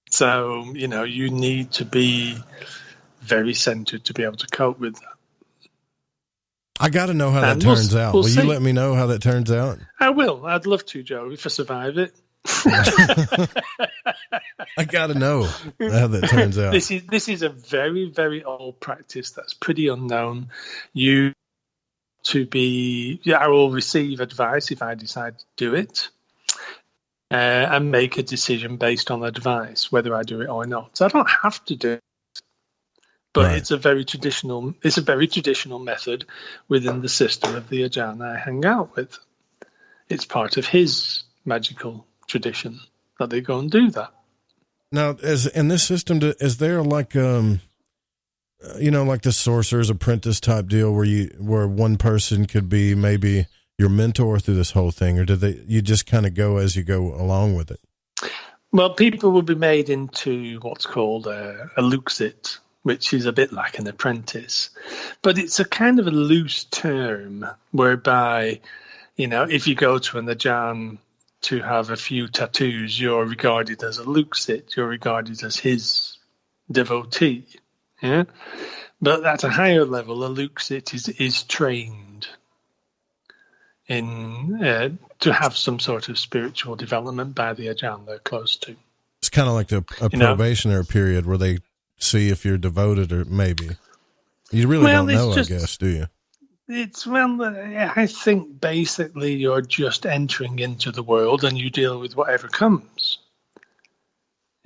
So, you need to be very centered to be able to cope with that. I got to know how that turns out. Will you let me know how that turns out? I will. I'd love to, Joe, if I survive it. I got to know how that turns out. This is a very, very old practice that's pretty unknown. I will receive advice if I decide to do it, and make a decision based on advice, whether I do it or not. So I don't have to do it, but it's a very traditional method within the system of the Ajaan I hang out with. It's part of his magical tradition that they go and do that. Now, in this system, is there like like the sorcerer's apprentice type deal where one person could be maybe your mentor through this whole thing, or you just kind of go as you go along with it? Well, people will be made into what's called a luxit, which is a bit like an apprentice, but it's a kind of a loose term whereby, if you go to an Ajaan to have a few tattoos, you're regarded as a luxit, you're regarded as his devotee. Yeah, but at a higher level, a luxit is trained in to have some sort of spiritual development by the Ajaan they're close to. It's kind of like a probationary period where they see if you're devoted, or maybe you really don't know. I guess, do you? I think basically you're just entering into the world and you deal with whatever comes,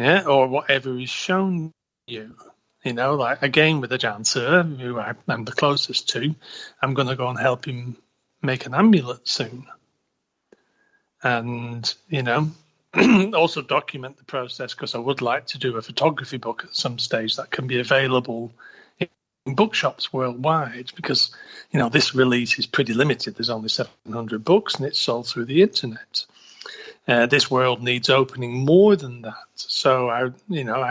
or whatever is shown you. Like again with Ajaan Sir, who I'm the closest to, I'm going to go and help him make an amulet soon. And, also document the process, because I would like to do a photography book at some stage that can be available in bookshops worldwide, because, this release is pretty limited. There's only 700 books and it's sold through the internet. This world needs opening more than that. So I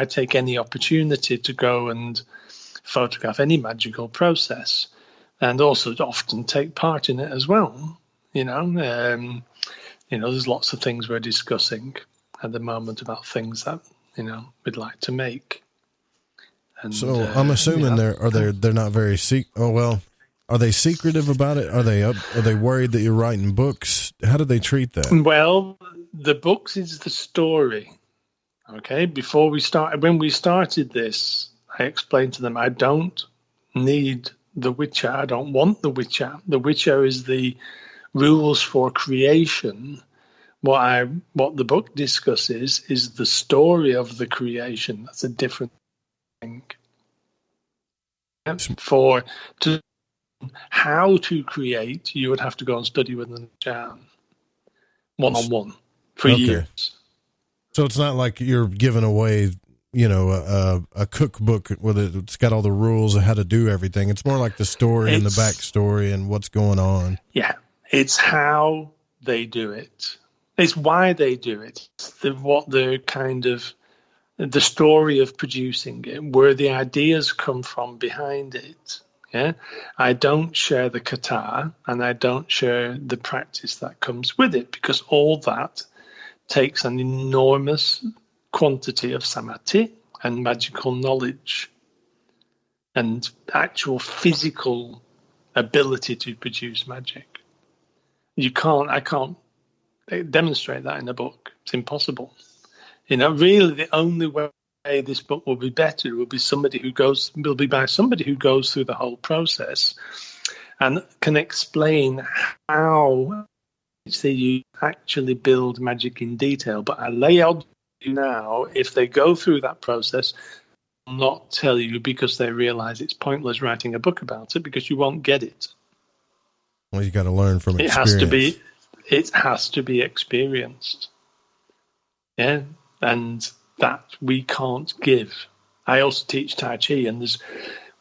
take any opportunity to go and photograph any magical process, and also often take part in it as well. There's lots of things we're discussing at the moment about things that we'd like to make. And, so I'm assuming they're not very are they secretive about it? Are they worried that you're writing books? How do they treat that? Well, the books is the story. Okay, when we started this, I explained to them, I don't need the Witcher. I don't want the Witcher. The Witcher is the rules for creation. What the book discusses is the story of the creation. That's a different thing. How to create, you would have to go and study with an Ajaan, one-on-one, for years. So it's not like you're giving away, a cookbook it's got all the rules of how to do everything. It's more like the story and the backstory and what's going on. Yeah, it's how they do it. It's why they do it. It's the story of producing it, where the ideas come from behind it. Yeah, I don't share the kata, and I don't share the practice that comes with it, because all that takes an enormous quantity of samadhi and magical knowledge and actual physical ability to produce magic. I can't demonstrate that in a book. It's impossible. Really the only way this book will be better will be by somebody who goes through the whole process and can explain how you actually build magic in detail. But I lay out now, if they go through that process, I'll not tell you, because they realize it's pointless writing a book about it, because you won't get it. Well, you got to learn from experience. It has to be experienced. Yeah, and that we can't give. I also teach Tai Chi,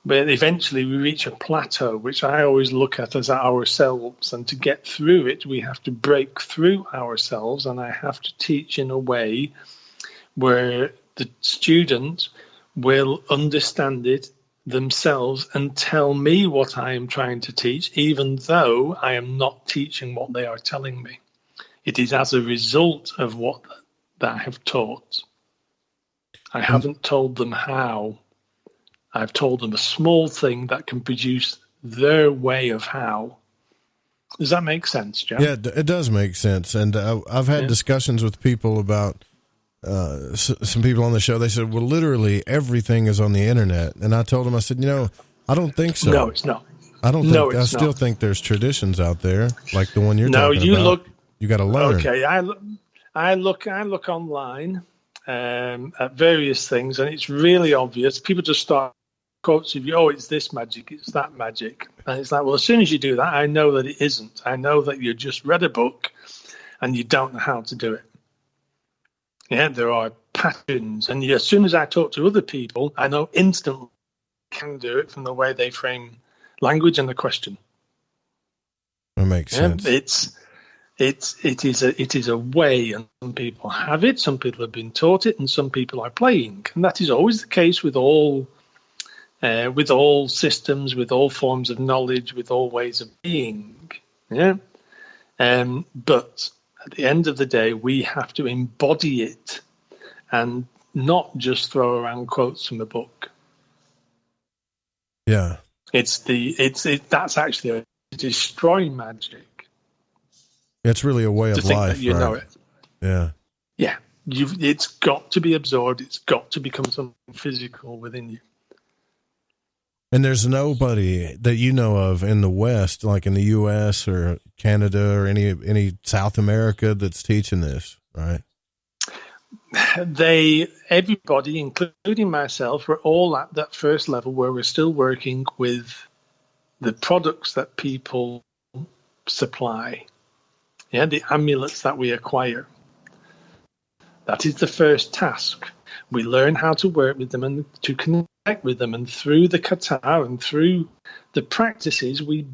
but eventually we reach a plateau, which I always look at as ourselves, and to get through it, we have to break through ourselves, and I have to teach in a way where the student will understand it themselves and tell me what I am trying to teach, even though I am not teaching what they are telling me. It is as a result of what that I have taught. I haven't told them how. I've told them a small thing that can produce their way of how. Does that make sense, Joe? Yeah, it does make sense. And I've had discussions with people about some people on the show. They said, well, literally everything is on the internet. And I told them, I said, I don't think so. No, it's not. I still think there's traditions out there, like the one you're talking about. You got to learn. Okay, I look online at various things, and it's really obvious. People just start quotes of you, it's this magic, it's that magic. And it's like, well, as soon as you do that, I know that it isn't. I know that you just read a book and you don't know how to do it. Yeah, there are patterns. And as soon as I talk to other people, I know instantly I can do it from the way they frame language and the question. That makes sense. It is a way, and some people have it, some people have been taught it, and some people are playing. And that is always the case with all systems, with all forms of knowledge, with all ways of being. Yeah. But at the end of the day, we have to embody it and not just throw around quotes from a book. Yeah. That's actually destroying magic. It's really a way of life. That you know it. Yeah. Yeah. It's got to be absorbed. It's got to become something physical within you. And there's nobody that you know of in the West, like in the U.S. or Canada or any South America, that's teaching this, right? Everybody, including myself, we're all at that first level where we're still working with the products that people supply. Yeah, the amulets that we acquire. That is the first task. We learn how to work with them and to connect with them. And through the Kata and through the practices, we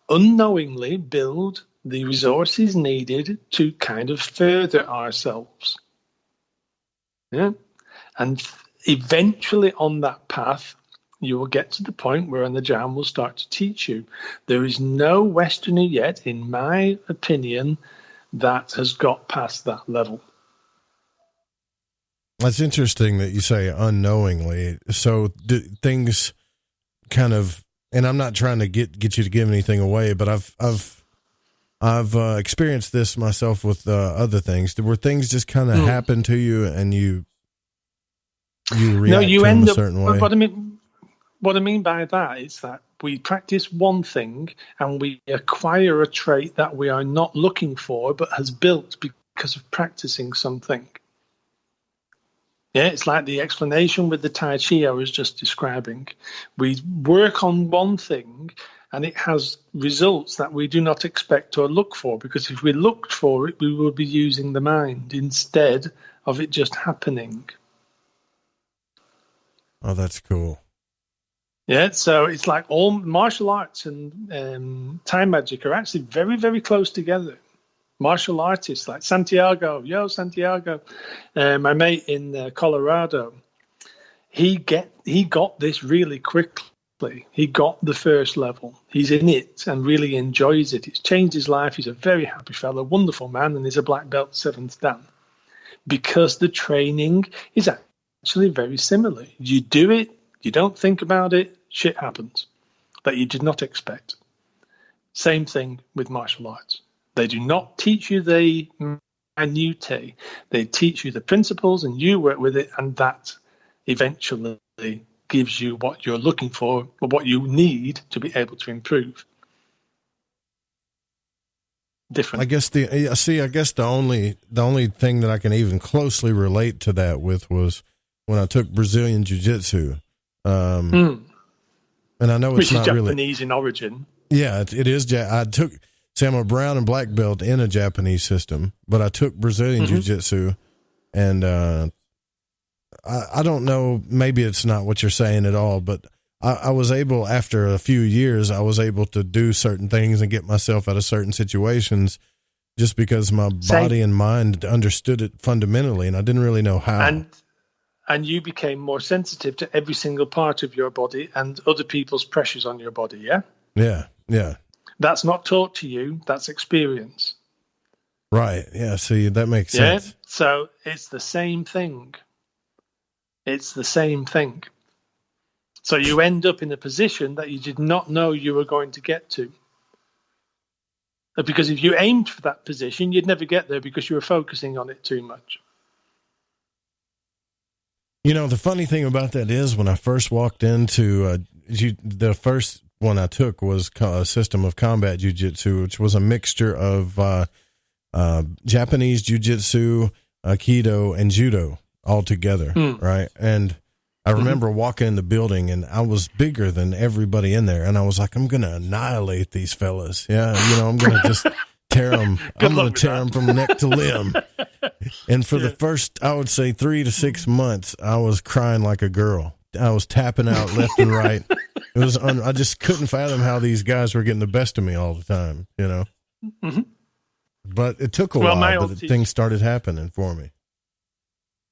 unknowingly build the resources needed to kind of further ourselves. Yeah. And eventually on that path, you will get to the point where an Ajaan will start to teach you. There is no Westerner yet, in my opinion, that has got past that level. That's interesting that you say unknowingly. So do things kind of, and I'm not trying to get you to give anything away, but I've experienced this myself with other things. Where things just kind of happen to you and you react to them a certain way. What I mean by that is that we practice one thing and we acquire a trait that we are not looking for, but has built because of practicing something. Yeah, it's like the explanation with the Tai Chi I was just describing. We work on one thing and it has results that we do not expect or look for, because if we looked for it, we would be using the mind instead of it just happening. Oh, that's cool. Yeah, so it's like all martial arts and Thai magic are actually very, very close together. Martial artists like Santiago, my mate in Colorado, he got this really quickly. He got the first level. He's in it and really enjoys it. It's changed his life. He's a very happy fellow, wonderful man, and he's a black belt 7th Dan. Because the training is actually very similar. You do it, you don't think about it, shit happens that you did not expect. Same thing with martial arts. They do not teach you the minutiae. They teach you the principles and you work with it, and that eventually gives you what you're looking for or what you need to be able to improve. Different. I guess the only thing that I can even closely relate to that with was when I took Brazilian Jiu-Jitsu. And I know it's not really Japanese in origin. Yeah, it is. I'm a brown and black belt in a Japanese system, but I took Brazilian Jiu-Jitsu, and I don't know, maybe it's not what you're saying at all, but I was able, after a few years, I was able to do certain things and get myself out of certain situations just because my body and mind understood it fundamentally, and I didn't really know how. And you became more sensitive to every single part of your body and other people's pressures on your body, yeah? Yeah. That's not taught to you, that's experience. Right, yeah, see, that makes sense. Yeah, so it's the same thing. So you end up in a position that you did not know you were going to get to. Because if you aimed for that position, you'd never get there because you were focusing on it too much. You know, the funny thing about that is when I first walked into the first one I took was a system of combat jiu-jitsu, which was a mixture of Japanese jiu-jitsu, Aikido, and judo all together, right? And I remember walking in the building, and I was bigger than everybody in there, and I was like, I'm going to annihilate these fellas. Yeah, I'm going to just tear them. I'm going to tear them from neck to limb. And for the first, I would say 3 to 6 months, I was crying like a girl. I was tapping out left and right. It was I just couldn't fathom how these guys were getting the best of me all the time, But it took a while, but things started happening for me.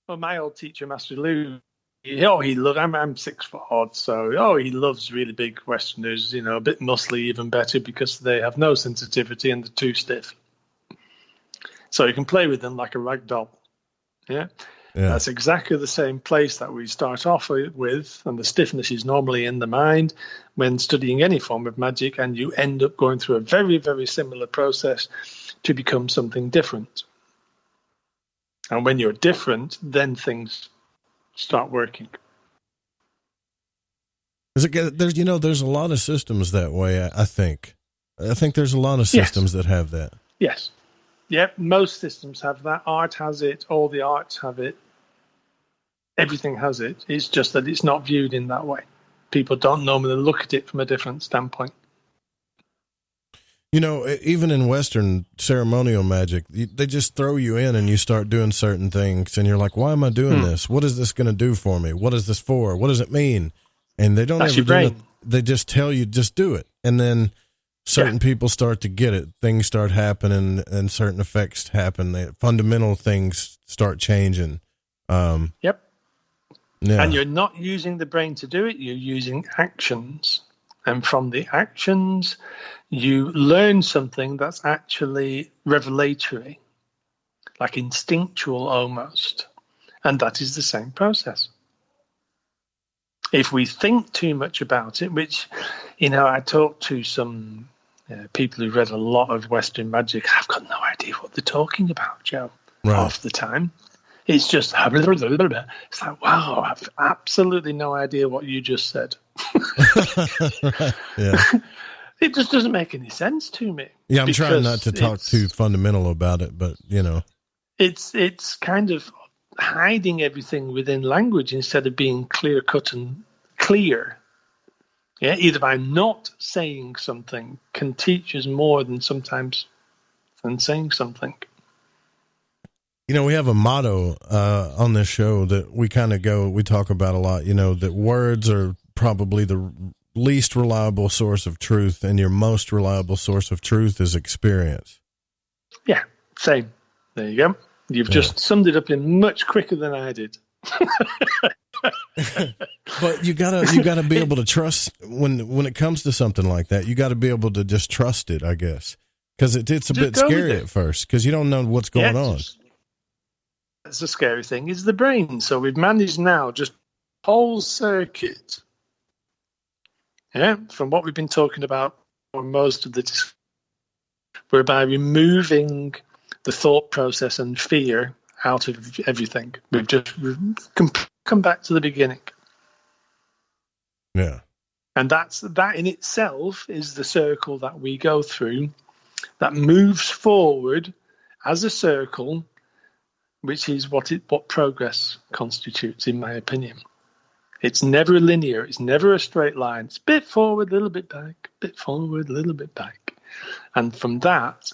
Well, my old teacher, Master Lou, he loved, I'm 6 foot odd, so, he loves really big Westerners, a bit muscly, even better, because they have no sensitivity and they're too stiff. So you can play with them like a rag doll. Yeah. That's exactly the same place that we start off with, and the stiffness is normally in the mind when studying any form of magic, and you end up going through a very, very similar process to become something different. And when you're different, then things start working. There's a lot of systems that way, I think. I think there's a lot of systems that have that. Yes. Yep, most systems have that. Art has it. All the arts have it. Everything has it. It's just that it's not viewed in that way. People don't normally look at it from a different standpoint. You know, even in Western ceremonial magic, they just throw you in and you start doing certain things, and you're like, why am I doing this? What is this going to do for me? What is this for? What does it mean? And they don't That's ever your do brain. it. They just tell you, just do it. And then certain people start to get it. Things start happening and certain effects happen. Fundamental things start changing. Yep. Yeah. And you're not using the brain to do it, you're using actions. And from the actions, you learn something that's actually revelatory, like instinctual almost. And that is the same process. If we think too much about it, which, I talked to some people who read a lot of Western magic, I've got no idea what they're talking about, Joe, half the time. It's just, it's like, wow, I've absolutely no idea what you just said. Yeah. It just doesn't make any sense to me. Yeah, I'm trying not to talk too fundamental about it, but, It's kind of hiding everything within language instead of being clear-cut and clear. Yeah, either by not saying something can teach us more than sometimes than saying something. We have a motto on this show that we talk about a lot, that words are probably the least reliable source of truth, and your most reliable source of truth is experience. Yeah, same. There you go. You've just summed it up in much quicker than I did. But you gotta be able to trust when it comes to something like that. You got to be able to just trust it, I guess, because it's a bit scary at first because you don't know what's going on. That's the scary thing is the brain. So we've managed now just whole circuit. Yeah, from what we've been talking about for most of the whereby removing the thought process and fear out of everything. We've just come back to the beginning. Yeah. And that in itself is the circle that we go through that moves forward as a circle, which is what progress constitutes, in my opinion. It's never linear. It's never a straight line. It's a bit forward, a little bit back, a bit forward, a little bit back. And from that,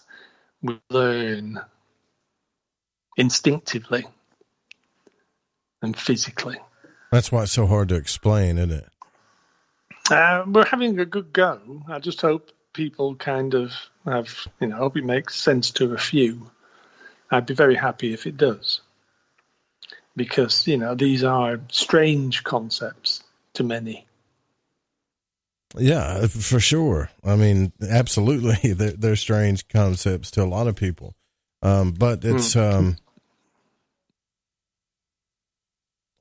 we learn instinctively and physically. That's why it's so hard to explain, isn't it? We're having a good go. I just hope people kind of have, hope it makes sense to a few. I'd be very happy if it does. Because, these are strange concepts to many. Yeah, for sure. I mean, absolutely. They're strange concepts to a lot of people. But it's,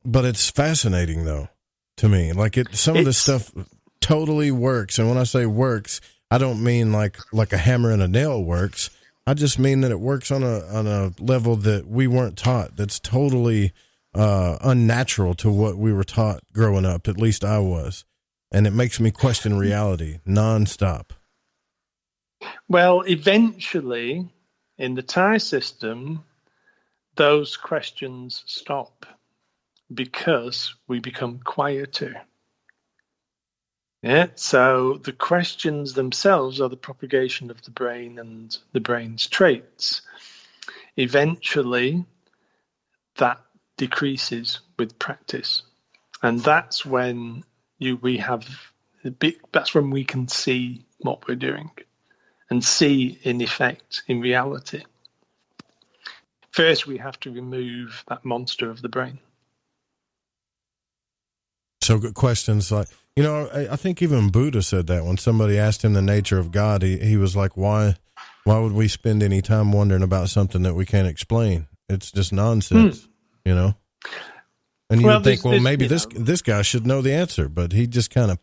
but it's fascinating though, to me. Like some of the stuff totally works. And when I say works, I don't mean like a hammer and a nail works. I just mean that it works on a level that we weren't taught. That's totally unnatural to what we were taught growing up. At least I was, and it makes me question reality nonstop. Well, eventually, in the Thai system, those questions stop because we become quieter. Yeah, so the questions themselves are the propagation of the brain and the brain's traits. Eventually, that decreases with practice, and that's when that's when we can see what we're doing and see in effect, in reality. First, we have to remove that monster of the brain. So good questions like, I think even Buddha said that when somebody asked him the nature of God, he was like, why would we spend any time wondering about something that we can't explain? It's just nonsense, And you would think, maybe this guy should know the answer, but he just kind of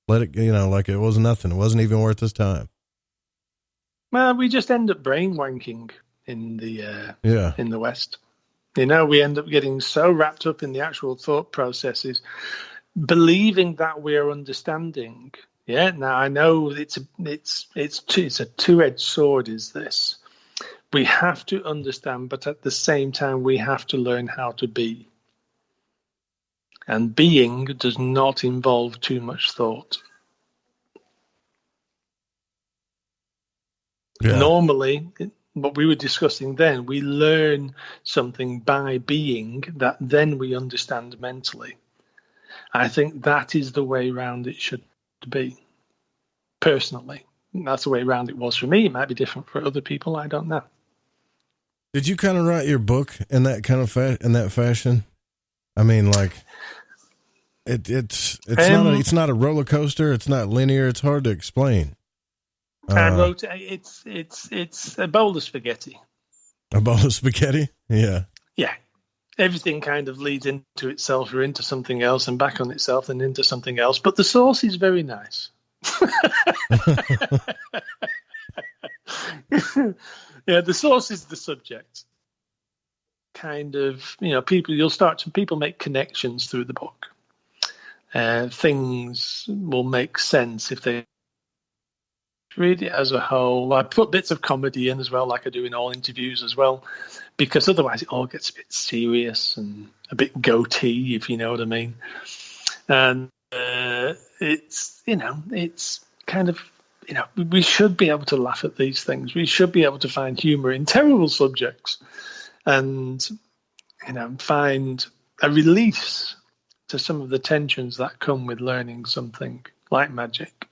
let it, like it was nothing. It wasn't even worth his time. Well, we just end up brain wanking in the West. We end up getting so wrapped up in the actual thought processes, believing that we're understanding. Yeah. Now I know it's a two-edged sword. Is this? We have to understand, but at the same time, we have to learn how to be. And being does not involve too much thought. Yeah. Normally, what we were discussing then, we learn something by being that then we understand mentally. I think that is the way round it should be, personally. That's the way round it was for me. It might be different for other people. I don't know. Did you kind of write your book in that kind of in that fashion? I mean, like it's not a roller coaster. It's not linear. It's hard to explain. I wrote it's a bowl of spaghetti. A bowl of spaghetti? Yeah. Yeah. Everything kind of leads into itself or into something else and back on itself and into something else. But the sauce is very nice. Yeah, the source is the subject. Kind of, people make connections through the book. Things will make sense if they read it as a whole. I put bits of comedy in as well, like I do in all interviews as well, because otherwise it all gets a bit serious and a bit goatee, if you know what I mean. And it's kind of, we should be able to laugh at these things. We should be able to find humor in terrible subjects and, find a release to some of the tensions that come with learning something like magic.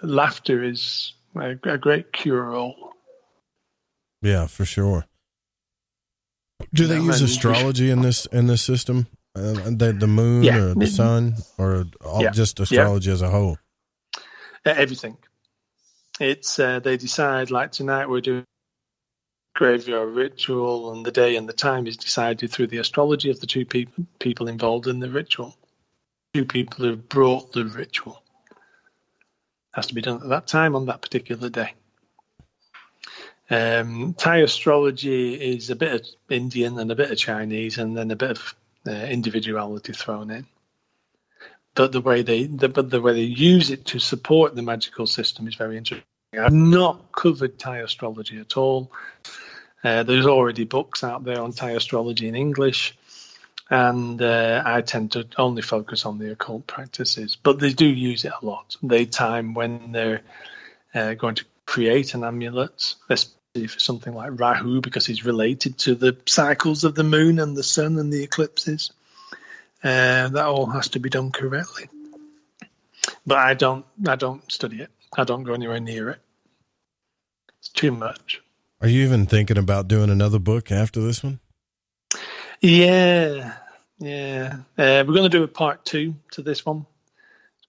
Laughter is a great cure-all. Yeah, for sure. Do they use astrology in this system? The moon or the sun, or just astrology as a whole? Everything. It's they decide, like tonight we're doing graveyard ritual, and the day and the time is decided through the astrology of the two people involved in the ritual. Two people who brought the ritual. Has to be done at that time on that particular day. Thai astrology is a bit of Indian and a bit of Chinese, and then a bit of individuality thrown in. But the way they use it to support the magical system is very interesting. I've not covered Thai astrology at all. There's already books out there on Thai astrology in English, and I tend to only focus on the occult practices. But they do use it a lot. They time when they're going to create an amulet, especially for something like Rahu, because he's related to the cycles of the moon and the sun and the eclipses. That all has to be done correctly. But I don't study it. I don't go anywhere near it. It's too much. Are you even thinking about doing another book after this one? Yeah. We're going to do a part 2 to this one.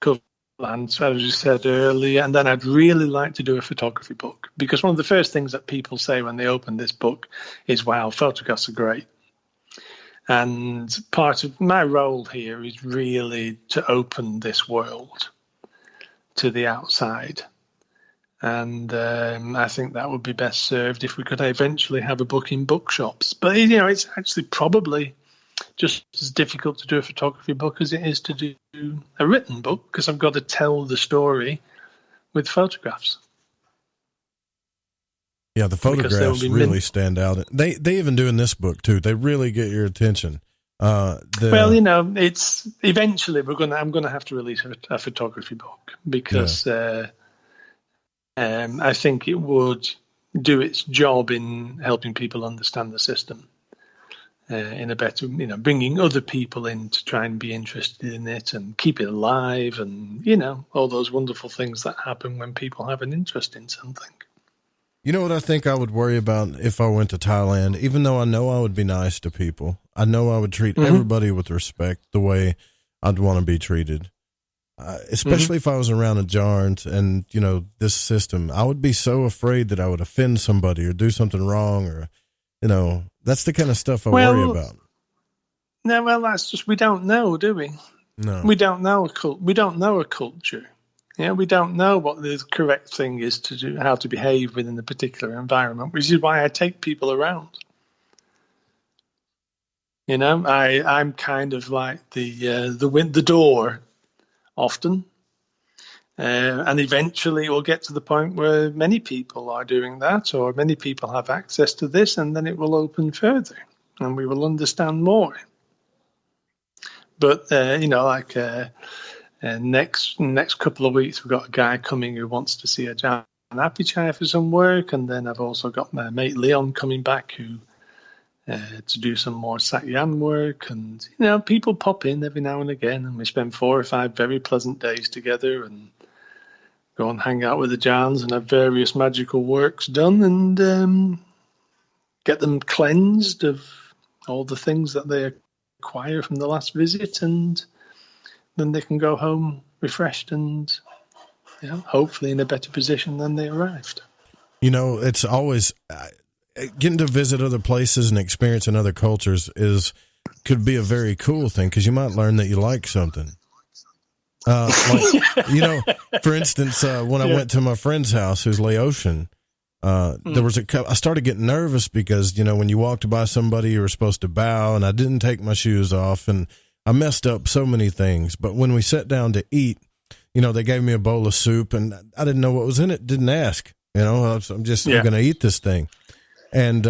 Cover lands, as you said earlier, and then I'd really like to do a photography book, because one of the first things that people say when they open this book is, "Wow, photographs are great." And part of my role here is really to open this world to the outside. And I think that would be best served if we could eventually have a book in bookshops. But, it's actually probably just as difficult to do a photography book as it is to do a written book, because I've got to tell the story with photographs. Yeah, the photographs really stand out. They even do in this book too. They really get your attention. It's eventually I'm going to have to release a photography book, because I think it would do its job in helping people understand the system in a better, bringing other people in to try and be interested in it and keep it alive, and all those wonderful things that happen when people have an interest in something. You know what I think I would worry about if I went to Thailand? Even though I know I would be nice to people, I know I would treat everybody with respect the way I'd want to be treated. Especially if I was around Ajarns and, this system, I would be so afraid that I would offend somebody or do something wrong, or, that's the kind of stuff I worry about. No, well, that's just, we don't know, do we? No. We don't know we don't know a culture. Yeah, we don't know what the correct thing is to do, how to behave within a particular environment, which is why I take people around. I'm kind of like the door often, and eventually it will get to the point where many people are doing that, or many people have access to this, and then it will open further, and we will understand more. But next couple of weeks, we've got a guy coming who wants to see Ajaan, Apichai for some work, and then I've also got my mate Leon coming back to do some more Satyan work. And, people pop in every now and again, and we spend 4 or 5 very pleasant days together and go and hang out with the Ajarns and have various magical works done and get them cleansed of all the things that they acquire from the last visit, and then they can go home refreshed and hopefully in a better position than they arrived. It's always getting to visit other places and experiencing other cultures could be a very cool thing, because you might learn that you like something. For instance, when I went to my friend's house, who's Laotian, there was I started getting nervous because, when you walked by somebody, you were supposed to bow, and I didn't take my shoes off, and I messed up so many things. But when we sat down to eat, they gave me a bowl of soup, and I didn't know what was in it. Didn't ask, I'm going to eat this thing. And,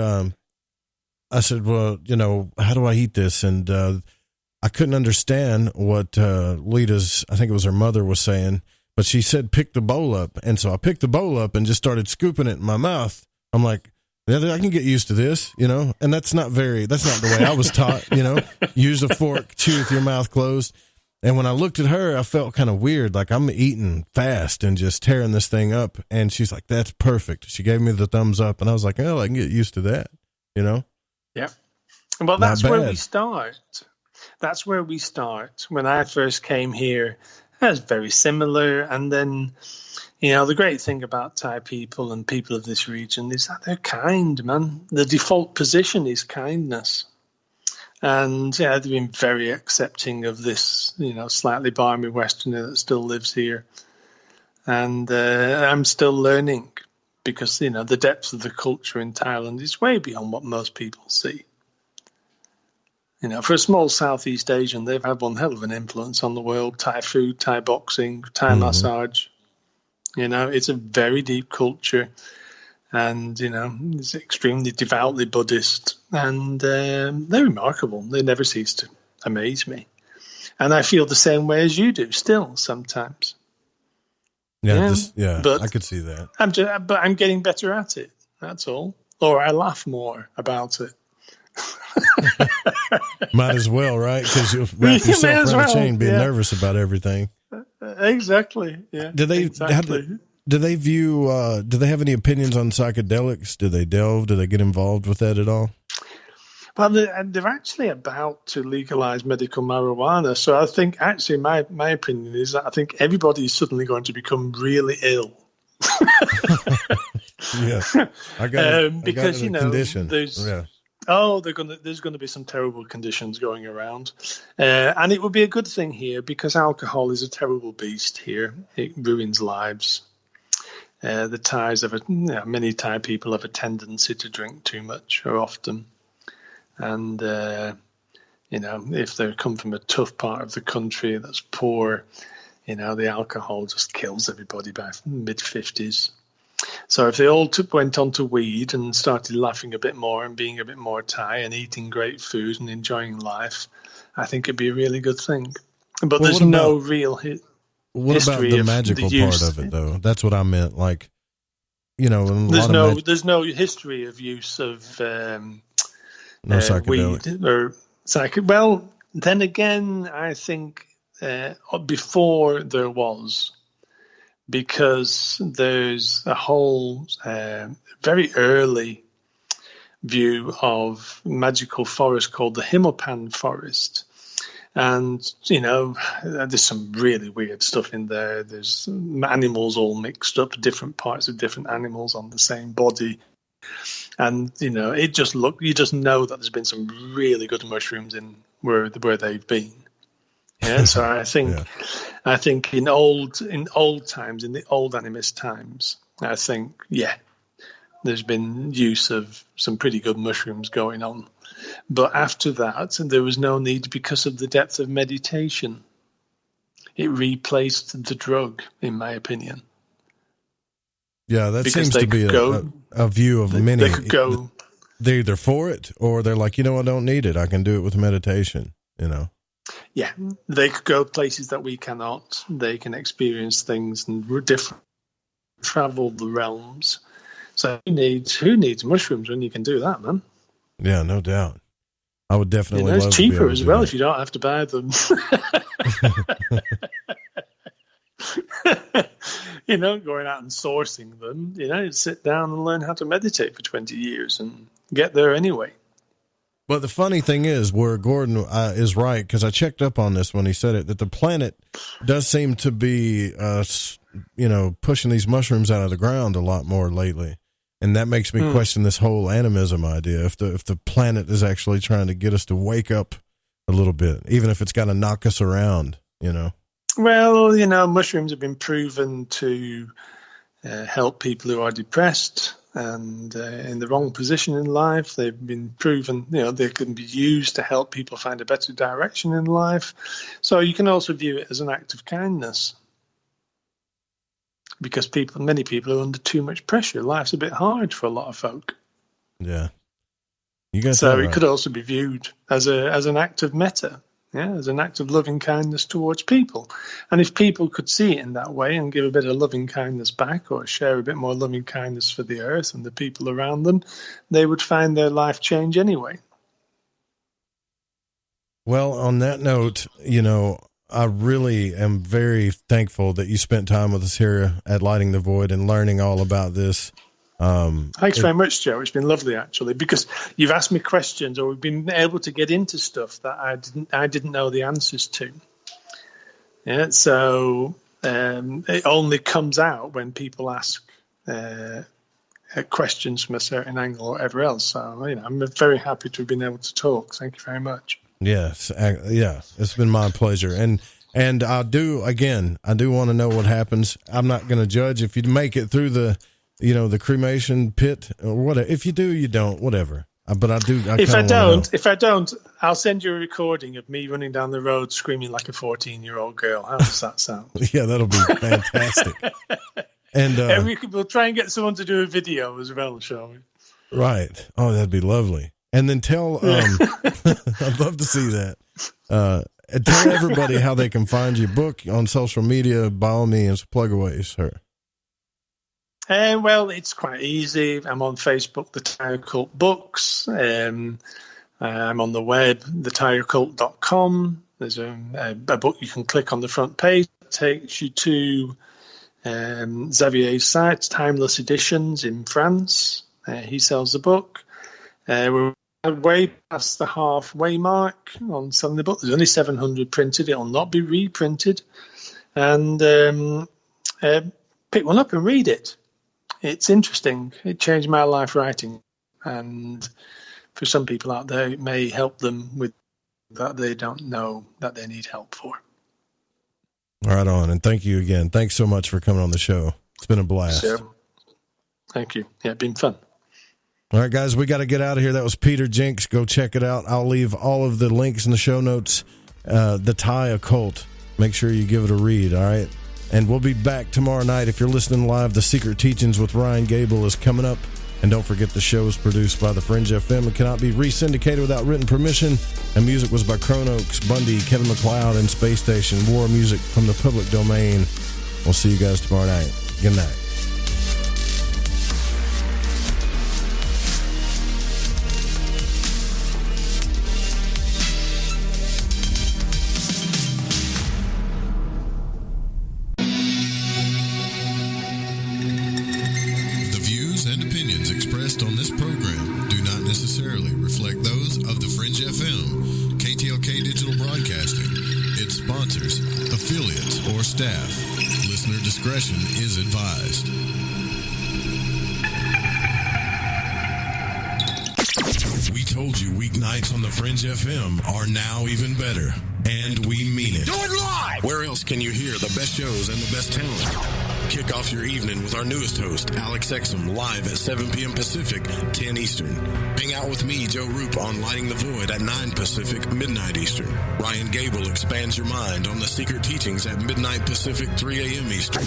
I said, well, how do I eat this? And, I couldn't understand what, Lita's, I think it was her mother, was saying, but she said, pick the bowl up. And so I picked the bowl up and just started scooping it in my mouth. I'm like, yeah, I can get used to this, and that's not the way I was taught, use a fork, chew with your mouth closed. And when I looked at her, I felt kind of weird, like I'm eating fast and just tearing this thing up. And she's like, that's perfect. She gave me the thumbs up, and I was like, oh, I can get used to that, Yeah. Well, that's where we start. That's where we start. When I first came here, it was very similar. And then, the great thing about Thai people and people of this region is that they're kind, man. The default position is kindness. And they've been very accepting of this, slightly barmy Westerner that still lives here. And I'm still learning because, the depth of the culture in Thailand is way beyond what most people see. For a small Southeast Asian, they've had one hell of an influence on the world. Thai food, Thai boxing, Thai massage. It's a very deep culture. And, it's extremely devoutly Buddhist. And they're remarkable. They never cease to amaze me. And I feel the same way as you do still sometimes. Yeah, but I could see that. I'm getting better at it. That's all. Or I laugh more about it. Might as well, right? Because you'll wrap yourself around a chain being nervous about everything. Exactly. Yeah. Do they have any opinions on psychedelics? Do they get involved with that at all? Well, they're actually about to legalize medical marijuana. So I think actually my opinion is that I think everybody is suddenly going to become really ill. Yeah. I got a condition. There's going to be some terrible conditions going around. And it would be a good thing here because alcohol is a terrible beast here. It ruins lives. The Thais many Thai people have a tendency to drink too much or often. And, if they come from a tough part of the country that's poor, the alcohol just kills everybody by mid-50s. So if they all went on to weed and started laughing a bit more and being a bit more Thai and eating great food and enjoying life, I think it'd be a really good thing. But there's no real history. What about the magical part of it, though? That's what I meant. Like, there's no history of use of psychedelics. Weed or well, then again, I think before there was. Because there's a whole very early view of magical forest called the Himmelpan forest. And, there's some really weird stuff in there. There's animals all mixed up, different parts of different animals on the same body. And, you just know that there's been some really good mushrooms in where they've been. Yeah, so I think in old times, in the old animist times, I think there's been use of some pretty good mushrooms going on. But after that, there was no need because of the depth of meditation. It replaced the drug, in my opinion. Yeah, that seems to be a view of many. They could go. They're either for it or they're like, I don't need it. I can do it with meditation. Yeah, they could go places that we cannot. They can experience things in different travel the realms. So who needs mushrooms when you can do that, man? Yeah, no doubt. I would definitely love it's to be cheaper able as to do well that. if you don't have to buy them. Going out and sourcing them, sit down and learn how to meditate for 20 years and get there anyway. But the funny thing is, where Gordon is right, because I checked up on this when he said it, that the planet does seem to be, pushing these mushrooms out of the ground a lot more lately. And that makes me question this whole animism idea. If the planet is actually trying to get us to wake up a little bit, even if it's got to knock us around, Well, mushrooms have been proven to help people who are depressed and in the wrong position in life. They've been proven, they can be used to help people find a better direction in life. So you can also view it as an act of kindness. Because many people are under too much pressure. Life's a bit hard for a lot of folk. Yeah. You got so that it right. could also be viewed as an act of metta. Yeah, as an act of loving kindness towards people. And if people could see it in that way and give a bit of loving kindness back or share a bit more loving kindness for the earth and the people around them, they would find their life change anyway. Well, on that note, I really am very thankful that you spent time with us here at Lighting the Void and learning all about this. Thanks very much, Joe. It's been lovely, actually, because you've asked me questions, or we've been able to get into stuff that I didn't know the answers to. Yeah, so it only comes out when people ask questions from a certain angle or whatever else. So I'm very happy to have been able to talk. Thank you very much. Yes. Yeah. It's been my pleasure. And I do want to know what happens. I'm not going to judge if you make it through the cremation pit or whatever. If you do, you don't, whatever. But I do. If I don't, I'll send you a recording of me running down the road screaming like a 14-year-old girl. How does that sound? Yeah, that'll be fantastic. And we'll try and get someone to do a video as well, shall we? Right. Oh, that'd be lovely. And then tell, I'd love to see that. Tell everybody how they can find your book on social media. By all means, plug away, sir. Well, it's quite easy. I'm on Facebook, The Thai Occult Books. I'm on the web, thethaioccult.com. There's a book you can click on the front page. It takes you to Xavier's site, Timeless Editions in France. He sells the book. We're way past the halfway mark on selling the book. There's only 700 printed. It'll not be reprinted. And pick one up and read it. It's interesting. It changed my life writing. And for some people out there, it may help them with that they don't know that they need help for. Right on. And thank you again. Thanks so much for coming on the show. It's been a blast. Sure. Thank you. Yeah, it's been fun. All right, guys, we got to get out of here. That was Peter Jenx. Go check it out. I'll leave all of the links in the show notes. The Thai Occult. Make sure you give it a read, all right? And we'll be back tomorrow night. If you're listening live, The Secret Teachings with Ryan Gable is coming up. And don't forget the show is produced by The Fringe FM and cannot be re-syndicated without written permission. And music was by Chronox, Bundy, Kevin MacLeod, and Space Station. War music from the public domain. We'll see you guys tomorrow night. Good night. Discretion is advised. We told you weeknights on the Fringe FM are now even better, and we mean it. Do it live! Where else can you hear the best shows and the best talent? Kick off your evening with our newest host, Alex Exum, live at 7 p.m. Pacific, 10 Eastern. Hang out with me, Joe Roop, on Lighting the Void at 9 Pacific, midnight Eastern. Ryan Gable expands your mind on the Secret Teachings at midnight Pacific, 3 a.m. Eastern.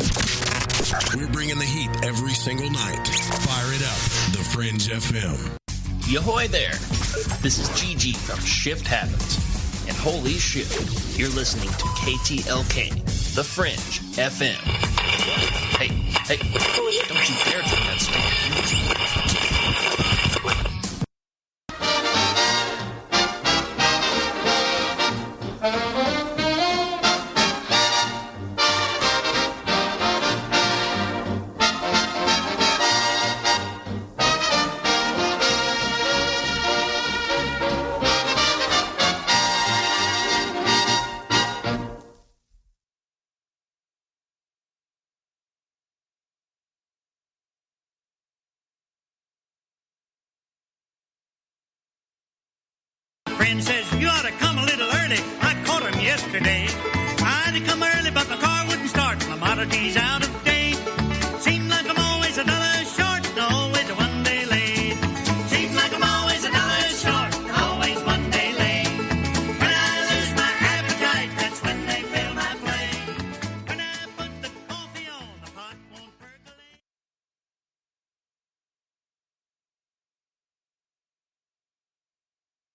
We're bringing the heat every single night. Fire it up, the Fringe FM. Yahoy there. This is Gigi from Shift Happens. And holy shit, you're listening to KTLK, The Fringe FM. Hey. Hey, don't you dare take that stuff. Friend says, you ought to come a little early. I caught him yesterday. Tried to come early, but my car wouldn't start. My Model T's out of